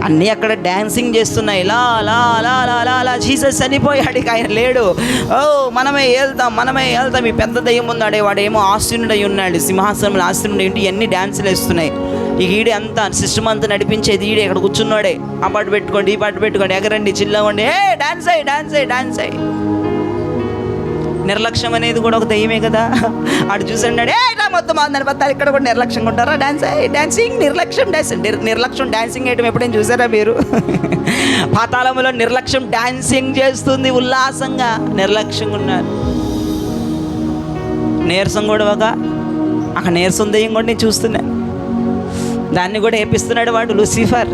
అన్నీ అక్కడ డ్యాన్సింగ్ చేస్తున్నాయి. ఇలా అలా అలా అలా అలా అలా. జీసస్ చనిపోయాడు, ఇక ఆయన లేడు. మనమే వెళ్తాం. ఈ పెద్ద దయ్యం ఉన్నాడే, వాడేమో ఆశీనుడై ఉన్నాడు, సింహాసనంలో ఆశీనుడు ఏంటి, ఇవన్నీ డ్యాన్సులు వేస్తున్నాయి. ఇక ఈడే అంతా సిస్టమ్ అంతా నడిపించేది ఈడే. ఇక్కడ కూర్చున్నాడే, ఆ పాటు పెట్టుకోండి, ఈ పాటు పెట్టుకోండి, ఎగరండి, చిల్లవండి, డాన్స్ అయ్యి. నిర్లక్ష్యం అనేది కూడా ఒక దయ్యమే కదా. ఆడు చూసాడు, మొత్తం అందరి ఇక్కడ కూడా నిర్లక్ష్యంగా ఉంటారా? డాన్సింగ్ నిర్లక్ష్యం డాన్సింగ్ వేయడం ఎప్పుడైనా చూసారా మీరు? పాతాళంలో నిర్లక్ష్యం డాన్సింగ్ చేస్తుంది ఉల్లాసంగా. నిర్లక్ష్యంగా ఉన్నారు. నీరసం కూడా అక్కడ నీరసం దయ్యం కూడా నేను చూస్తున్నాను. దాన్ని కూడా ఏపిస్తున్నాడు వాడు లూసిఫర్.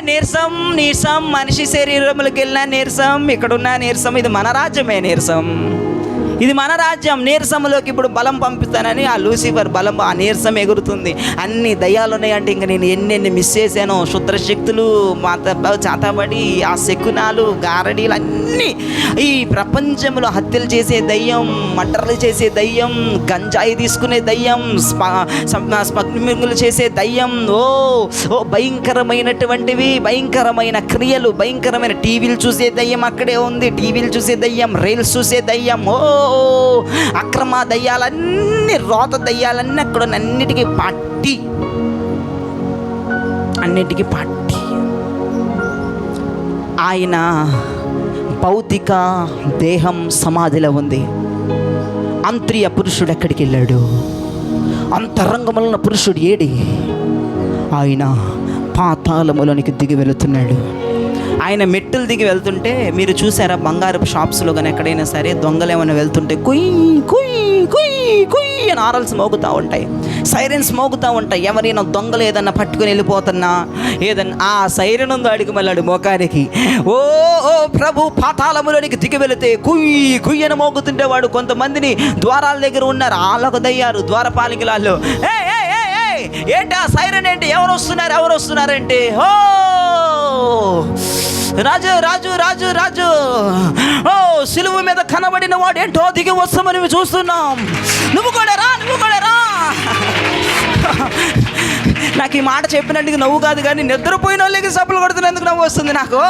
నీరసం మనిషి శరీరంలోకి వెళ్ళిన నీరసం, ఇక్కడున్న నీరసం. ఇది మన రాజ్యమే నీరసం, ఇది మన రాజ్యం. నీరసంలోకి ఇప్పుడు బలం పంపిస్తానని ఆ లూసిఫర్ బలం, ఆ నీరసం ఎగురుతుంది. అన్ని దయ్యాలు ఉన్నాయంటే ఇంక నేను ఎన్నెన్ని మిస్ చేశాను. శుద్రశక్తులు చాతబడి, ఆ శకునాలు, గారడీలు అన్నీ. ఈ ప్రపంచంలో హత్యలు చేసే దయ్యం, మర్డర్లు చేసే దయ్యం, గంజాయి తీసుకునే దయ్యం, స్మగ్లింగులు చేసే దయ్యం, భయంకరమైనటువంటివి, భయంకరమైన క్రియలు, భయంకరమైన టీవీలు చూసే దయ్యం అక్కడే ఉంది. టీవీలు చూసే దయ్యం, రీల్స్ చూసే దయ్యం, అక్రమ దయ్యాలన్నీ, రోత దయ్యాలన్నీ అక్కడ అన్నిటికీ పట్టి ఆయన భౌతిక దేహం సమాధిలో ఉంది. అంతర్య పురుషుడు ఎక్కడికి వెళ్ళాడు? అంతరంగంలో ఉన్న పురుషుడు ఏడి? ఆయన పాతాళములోనికి దిగి వెళుతున్నాడు. ఆయన మెట్టులు దిగి వెళ్తుంటే మీరు చూసారా? బంగారపు షాప్స్లో కానీ ఎక్కడైనా సరే దొంగలు ఏమైనా వెళ్తుంటే కుయ్ కుయ్ కుయ్ కుయ్ అని ఆరల్స్ మోగుతూ ఉంటాయి, సైరన్స్ మోగుతూ ఉంటాయి. ఎవరైనా దొంగలు ఏదన్నా పట్టుకుని వెళ్ళిపోతున్నా, ఏదన్నా ఆ సైరన్ ఉందో అడిగి మళ్ళాడు మోకానికి. ఓ ప్రభు, పాతాళములోనికి దిగి వెళితే కుయ్ కుయ్యని మోగుతుంటే వాడు కొంతమందిని ద్వారాల దగ్గర ఉన్నారు, వాళ్ళకు దయ్యారు, ద్వారపాలికలాల్లో. ఏంటి ఆ సైరన్ ఏంటి? ఎవరు వస్తున్నారంటే, రాజు రాజు రాజు రాజు సిలువ మీద కనబడిన వాడు ఏంటో దిగి వస్తామని చూస్తున్నాం. నువ్వు కూడా రా. నాకు ఈ మాట చెప్పినట్టుగా నవ్వు కాదు, కానీ నిద్రపోయిన వాళ్ళకి సప్పులు కొడుతున్నందుకు నవ్వు వస్తుంది నాకు.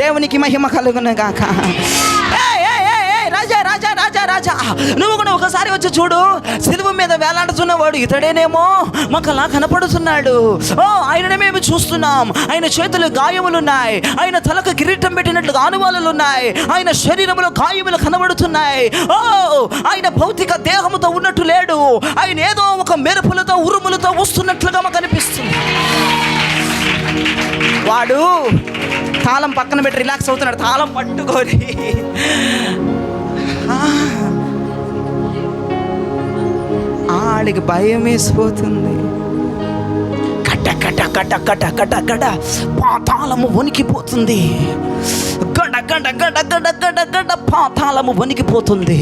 దేవునికి మహిమ కలుగును గాక. రాజా రాజా రాజా రాజా, నువ్వు కూడా ఒకసారి వచ్చి చూడు. సిలువ మీద వేలాడుతున్నవాడు ఇతడేనేమో మాకు అలా కనపడుతున్నాడు. ఆయననే మేము చూస్తున్నాం. ఆయన చేతులు గాయములున్నాయి, ఆయన తలకు కిరీటం పెట్టినట్లుగా ఆనువాలున్నాయి, ఆయన శరీరంలో గాయములు కనబడుతున్నాయి. ఆయన భౌతిక దేహముతో ఉన్నట్టు లేడు. ఆయన ఏదో ఒక మెరుపులతో, ఉరుములతో వస్తున్నట్లుగా మాకు అనిపిస్తుంది. వాడు తాళం పక్కన పెట్టి రిలాక్స్ అవుతున్నాడు, తాళం పట్టుకొని. ఆడికి భయం వేసిపోతుంది. కట్ట కట్ట కట్ట కట్ట కట్ట కట్ట పాతాళము వణికిపోతుంది. గడ గడ గడ గడ గడ గడ పాతాళము వణికిపోతుంది.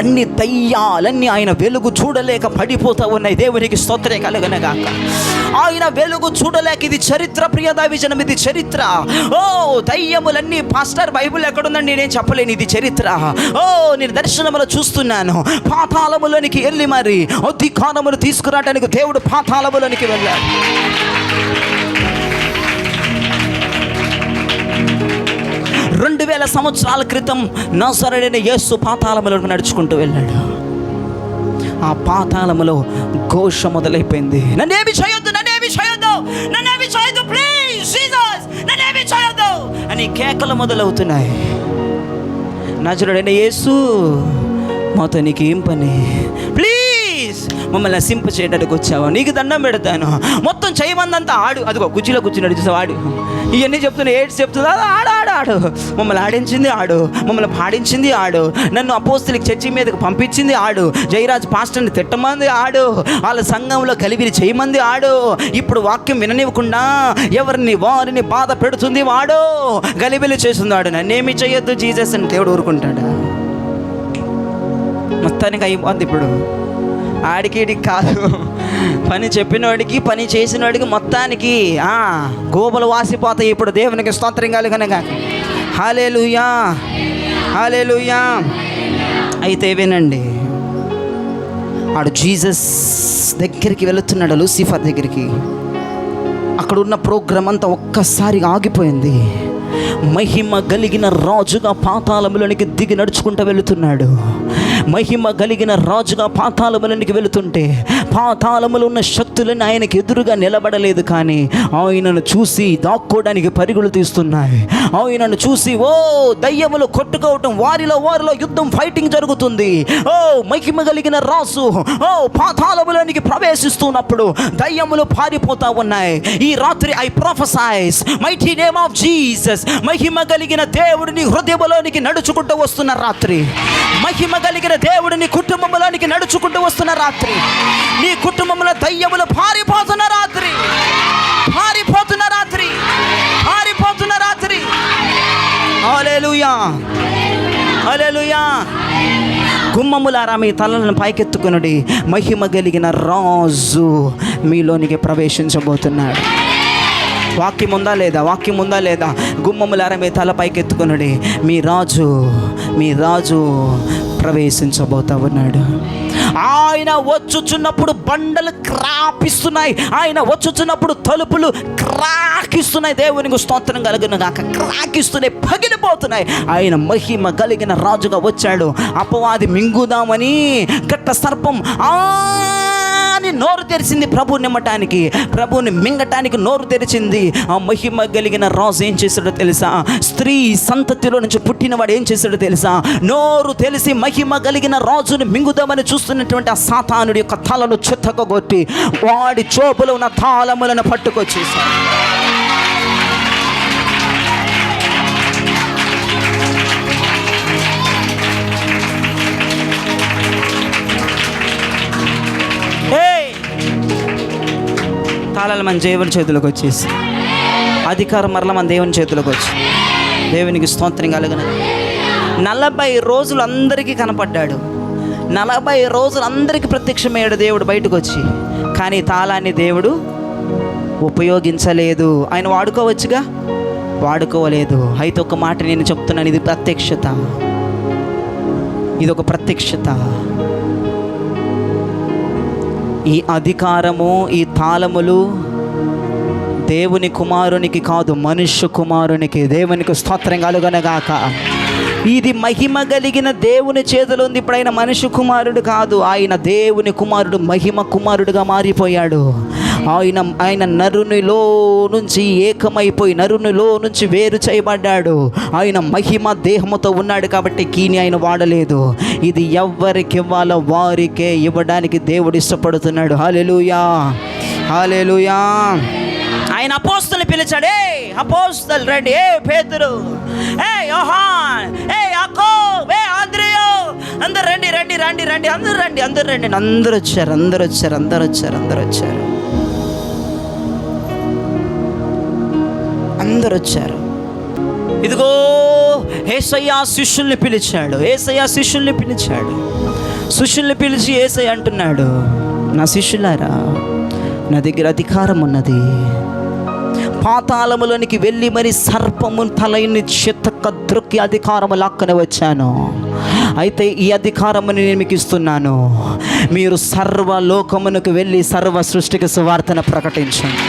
అన్ని దయ్యాలన్నీ ఆయన వెలుగు చూడలేక పడిపోతూ ఉన్నాయి. దేవునికి స్తోత్రం కలుగునుగాక. ఆయన వెలుగు చూడలేక, ఇది చరిత్ర ప్రియ దైవజనం, ఇది చరిత్ర. దయ్యములన్నీ, పాస్టర్ బైబిల్ ఎక్కడుందని నేనేం చెప్పలేను, ఇది చరిత్ర. నేను దర్శనములో చూస్తున్నాను. పాతాళములోనికి వెళ్ళి మరి అధికారమును తీసుకురావడానికి దేవుడు పాతాళములోనికి వెళ్ళాడు. రెండు 2000 సంవత్సరాల క్రితం నజరేయుడైన యేసు పాతాళములోకి నడుచుకుంటూ వెళ్ళాడు. ఆ పాతాళములో ఘోష మొదలైపోయింది. నన్నేమి చేయొద్దు, నన్నేమి చేయొద్దు, నన్నేమి చేయొద్దు, ప్లీజ్ జీసస్, నన్నేమి చేయొద్దు అని కేకలు మొదలవుతున్నాయి. నజరేయుడైన యేసు, మాతో నీకేం పని, ప్లీజ్ మమ్మల్ని నశింప చేయడానికి వచ్చావా? నీకు దండం పెడతాను. మొత్తం చేయమందంతా ఆడు, అదిగో కుర్చీలో కూర్చున్నాడు చూసావు ఆడు. ఇవన్నీ చెప్తున్నా, ఏడ్స్ చెప్తున్నా, ఆడు ఆడు ఆడు. మమ్మల్ని ఆడించింది ఆడు, మమ్మల్ని పాడించింది ఆడు, నన్ను అపోస్తలికి చర్చి మీదకి పంపించింది ఆడు, జయరాజ్ పాస్టర్ని తిట్టమంది ఆడు, వాళ్ళ సంఘంలో కలిపిరి చేయమంది ఆడు, ఇప్పుడు వాక్యం విననివ్వకుండా ఎవరిని వారిని బాధ పెడుతుంది వాడు, గలిబిలి చేస్తుంది వాడు. నన్నేమి చేయొద్దు జీసస్ అని దేవుడు ఊరుకుంటాడా? మొత్తానికి అయిపోద్ది ఇప్పుడు. ఆడికి కాదు, పని చెప్పినవాడికి పని చేసినవాడికి మొత్తానికి గోబలు వాసిపోతాయి ఇప్పుడు. దేవునికి స్తోత్రం కలుగునుగా. హల్లెలూయా, హల్లెలూయా. అయితే వినండి, ఆడు జీసస్ దగ్గరికి వెళుతున్నాడు, లూసిఫర్ దగ్గరికి. అక్కడ ఉన్న ప్రోగ్రాం అంతా ఒక్కసారి ఆగిపోయింది. మహిమ కలిగిన రాజుగా పాతాళములోనికి దిగి నడుచుకుంటూ వెళుతున్నాడు. మహిమ కలిగిన రాజుగా పాతాళములోనికి వెళుతుంటే పాతాళములో ఉన్న శక్తులను ఆయనకి ఎదురుగా నిలబడలేదు, కానీ ఆయనను చూసి దాక్కోవడానికి పరుగులు తీస్తున్నాయి. ఆయనను చూసి దయ్యములు కొట్టుకోవటం, వారిలో యుద్ధం, ఫైటింగ్ జరుగుతుంది. మహిమ కలిగిన రాజు పాతాళములోనికి ప్రవేశిస్తున్నప్పుడు దయ్యములు పారిపోతా ఉన్నాయి. ఈ రాత్రి I prophesy mighty name of Jesus, మహిమ కలిగిన దేవుడిని హృదయంలోనికి నడుచుకుంటూ వస్తున్న రాత్రి, మహిమ కలిగిన దేవుడిని కుటుంబంలోనికి నడుచుకుంటూ వస్తున్న రాత్రి, నీ కుటుంబంలో దయ్యములు పారిపోతున్న రాత్రి, పారిపోతున్న రాత్రి, పారిపోతున్న రాత్రి. హల్లెలూయా, హల్లెలూయా. గుమ్మములారా మీ తలలను పైకెత్తుకొనుడి, మహిమ కలిగిన రాజు మీలోనికి ప్రవేశించబోతున్నాడు. వాక్యం ఉందా లేదా? వాక్యం ఉందా లేదా? గుమ్మములారా మీ తల పైకెత్తుకొనుడి, మీ రాజు ప్రవేశించబోతా ఉన్నాడు. ఆయన వచ్చుచున్నప్పుడు బండలు క్రాపిస్తున్నాయి, ఆయన వచ్చుచున్నప్పుడు తలుపులు క్రాకిస్తున్నాయి. దేవునికి స్తోత్రం కలుగును గాక. క్రాకిస్తున్నాయి, పగిలిపోతున్నాయి. ఆయన మహిమ కలిగిన రాజుగా వచ్చాడు. అపవాది మింగుదామని గట్ట సర్పం అని నోరు తెరిచింది ప్రభు నిమ్మటానికి, ప్రభుని మింగటానికి నోరు తెరిచింది. ఆ మహిమ కలిగిన రాజు ఏం చేశాడో తెలుసా? స్త్రీ సంతతిలో నుంచి పుట్టినవాడు ఏం చేశాడో తెలుసా? నోరు తెలిసి మహిమ కలిగిన రాజుని మింగుదామని చూస్తున్నటువంటి ఆ సాతానుడి యొక్క తలను చెత్తకొట్టి వాడి జోబులో ఉన్న తాళములను పట్టుకొచ్చేశాడు. తాళాలు మన దేవుని చేతిలోకి వచ్చేసి, అధికారం మరల మన దేవుని చేతిలోకి వచ్చి, దేవునికి స్తోత్రం కలుగును. 40 రోజులు అందరికీ కనపడ్డాడు, 40 రోజులు అందరికీ ప్రత్యక్షమయ్యాడు దేవుడు బయటకు వచ్చి. కానీ తాళాన్ని దేవుడు ఉపయోగించలేదు. ఆయన వాడుకోవచ్చుగా, వాడుకోలేదు. అయితే ఒక మాట నేను చెప్తున్నాను, ఇది ప్రత్యక్షత, ఇది ఒక ప్రత్యక్షత. ఈ అధికారము, ఈ తాళములు దేవుని కుమారునికి కాదు, మనుష్య కుమారునికి. దేవునికి స్తోత్రం కలుగునుగాక. ఇది మహిమ కలిగిన దేవుని చేతిలో ఉంది. ఇప్పుడు ఆయన మనుష్య కుమారుడు కాదు, ఆయన దేవుని కుమారుడు, మహిమ కుమారుడుగా మారిపోయాడు. ఆయన నరునిలో నుంచి ఏకమైపోయి నరునిలో నుంచి వేరు చేయబడ్డాడు. ఆయన మహిమ దేహముతో ఉన్నాడు కాబట్టి కీని ఆయన వాడలేదు. ఇది ఎవరికి ఇవ్వాలో వారికే ఇవ్వడానికి దేవుడు ఇష్టపడుతున్నాడు. హల్లెలూయా, హల్లెలూయా. ఆయన అపోస్తలుని పిలిచాడు. అపోస్తలు రండి, పేతురు, యోహాన్, యాకోబ్, ఆంద్రేయ, అందరు రండి రండి రండి రండి, అందరు రండి, అందరు రండి. అందరూ వచ్చారు, అందరూ వచ్చారు, అందరూ వచ్చారు, అందరూ వచ్చారు, అందరూ వచ్చారు. ఇదిగో యేసయ్య శిష్యుల్ని పిలిచాడు. యేసయ్య శిష్యుల్ని పిలిచాడు. శిష్యుల్ని పిలిచి యేసయ్య అంటున్నాడు, నా శిష్యులారా, నా దగ్గర అధికారం ఉన్నది. పాతాళములోనికి వెళ్ళి మరి సర్పము తలని చెత్తక ద్రొక్కి అధికారము లాక్కని వచ్చాను. అయితే ఈ అధికారముని నేను మీకు ఇస్తున్నాను. మీరు సర్వలోకమునకు వెళ్ళి సర్వ సృష్టికి సువార్తను ప్రకటించండి.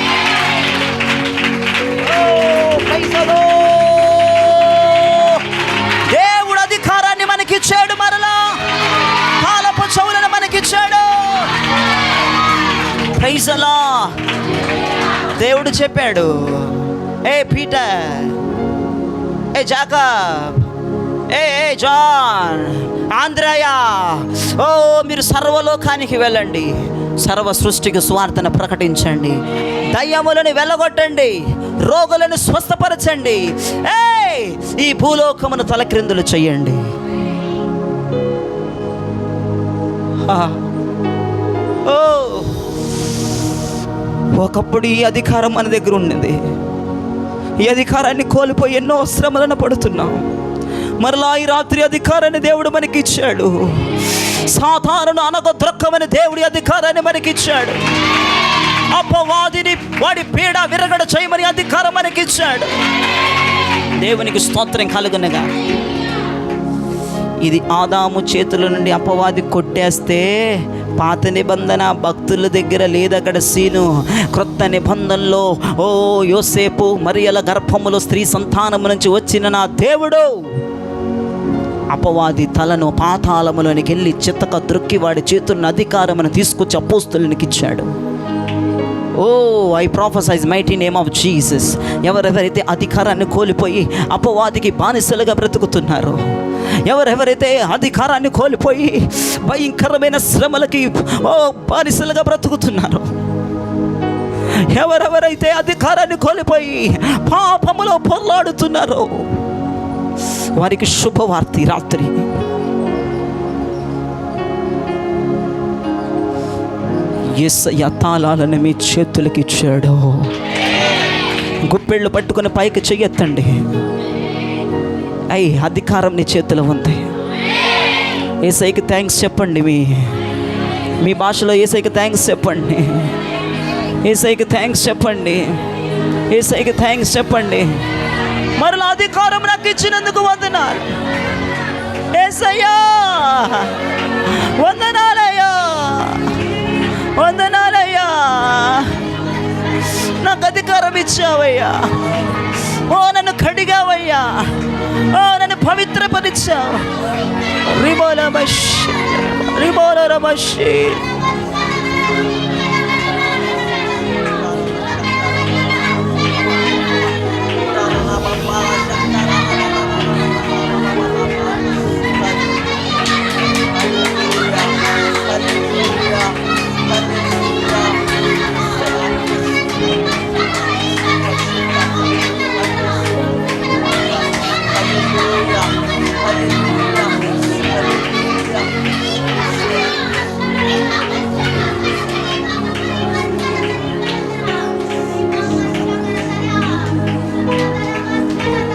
దేవుడు అధికారాన్ని మనకిచ్చాడు, మరలా తాళపు చెవులను మనకిచ్చాడు. Praise the Lord. దేవుడు చెప్పాడు, ఏ పీటర్, ఏ జాకబ్, ఏ జాన్, ఆంధ్రయ, ఓ మీరు సర్వలోకానికి వెళ్ళండి, సర్వ సృష్టికి స్వార్థను ప్రకటించండి, దయ్యములను వెళ్ళగొట్టండి, రోగులను స్వస్థపరచండి, ఈ భూలోకమును తలక్రిందులు చెయ్యండి. ఓ ఒకప్పుడు ఈ అధికారం మన దగ్గర ఉన్నది. ఈ అధికారాన్ని కోల్పోయి ఎన్నో శ్రమలను పడుతున్నాం. మరలా ఈ రాత్రి అధికారాన్ని దేవుడు మనకి ఇచ్చాడు. సాతానును అనగద్రొక్కమని దేవుడి అధికారాన్ని మనకి ఇచ్చాడు. అపవాదిని వాడి పీడ విరగడ చేయమని అధికారం మనకి ఇచ్చాడు. దేవునికి స్తోత్రం కలుగునగా. ఇది ఆదాము చేతుల నుండి అపవాది కొట్టేస్తే పాత నిబంధన భక్తుల దగ్గర లేదు, అక్కడ సీను. క్రొత్త నిబంధనలో యోసేపు మరియల గర్భములో స్త్రీ సంతానము నుంచి వచ్చిన నా దేవుడు అపవాది తలను పాతాళములోనికి వెళ్ళి చిత్తక ద్రొక్కి వాడి చేతున్న అధికారమును తీసుకొచ్చి అపోస్తులనికి ఇచ్చాడు. I prophesy mighty name of Jesus. ఎవరెవరైతే అధికారాన్ని కోల్పోయి అపవాదికి బానిసలుగా బ్రతుకుతున్నారో, ఎవరెవరైతే అధికారాన్ని కోల్పోయి భయంకరమైన శ్రమలకి బానిసలుగా బ్రతుకుతున్నారో, ఎవరెవరైతే అధికారాన్ని కోల్పోయి పాపములో పొర్లాడుతున్నారో, వారికి శుభవార్త రాత్రి. యేసయ్య తాళాలను మీ చేతులకి ఇచ్చాడు. గుప్పెళ్ళు పట్టుకుని పైకి చెయ్యెత్తండి. అధికారం నీ చేతిలో ఉంది. యేసయ్యకి థ్యాంక్స్ చెప్పండి. మీ భాషలో యేసయ్యకి థ్యాంక్స్ చెప్పండి. యేసయ్యకి థ్యాంక్స్ చెప్పండి. యేసయ్యకి థ్యాంక్స్ చెప్పండి. మరలా అధికారం నాకు ఇచ్చినందుకు వందనాలు యేసయ్యా, వందనాలయ్యా, వందనాలయ్యా. నాకు అధికారం ఇచ్చావయ్యా. నన్ను కడిగావయ్యా. నన్ను పవిత్రపరిచావు. రిబోల రమషి.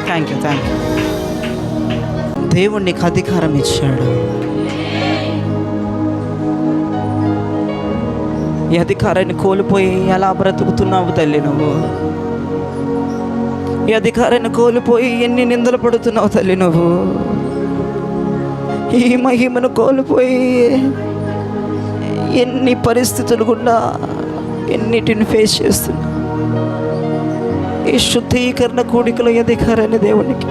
Thank you. దేవుడు నీకు అధికారం ఇచ్చాడు. ఈ అధికారాన్ని కోల్పోయి ఎలా బ్రతుకుతున్నావు తల్లి నువ్వు? ఈ అధికారాన్ని కోల్పోయి ఎన్ని నిందలు పడుతున్నావు తల్లి నువ్వు? ఈ మహిమను కోల్పోయి ఎన్ని పరిస్థితులు గుండా ఎన్నిటిని ఫేస్ చేస్తున్నావు? ఈ శుద్ధీకరణ కూడికలో అధికారాన్ని దేవునికి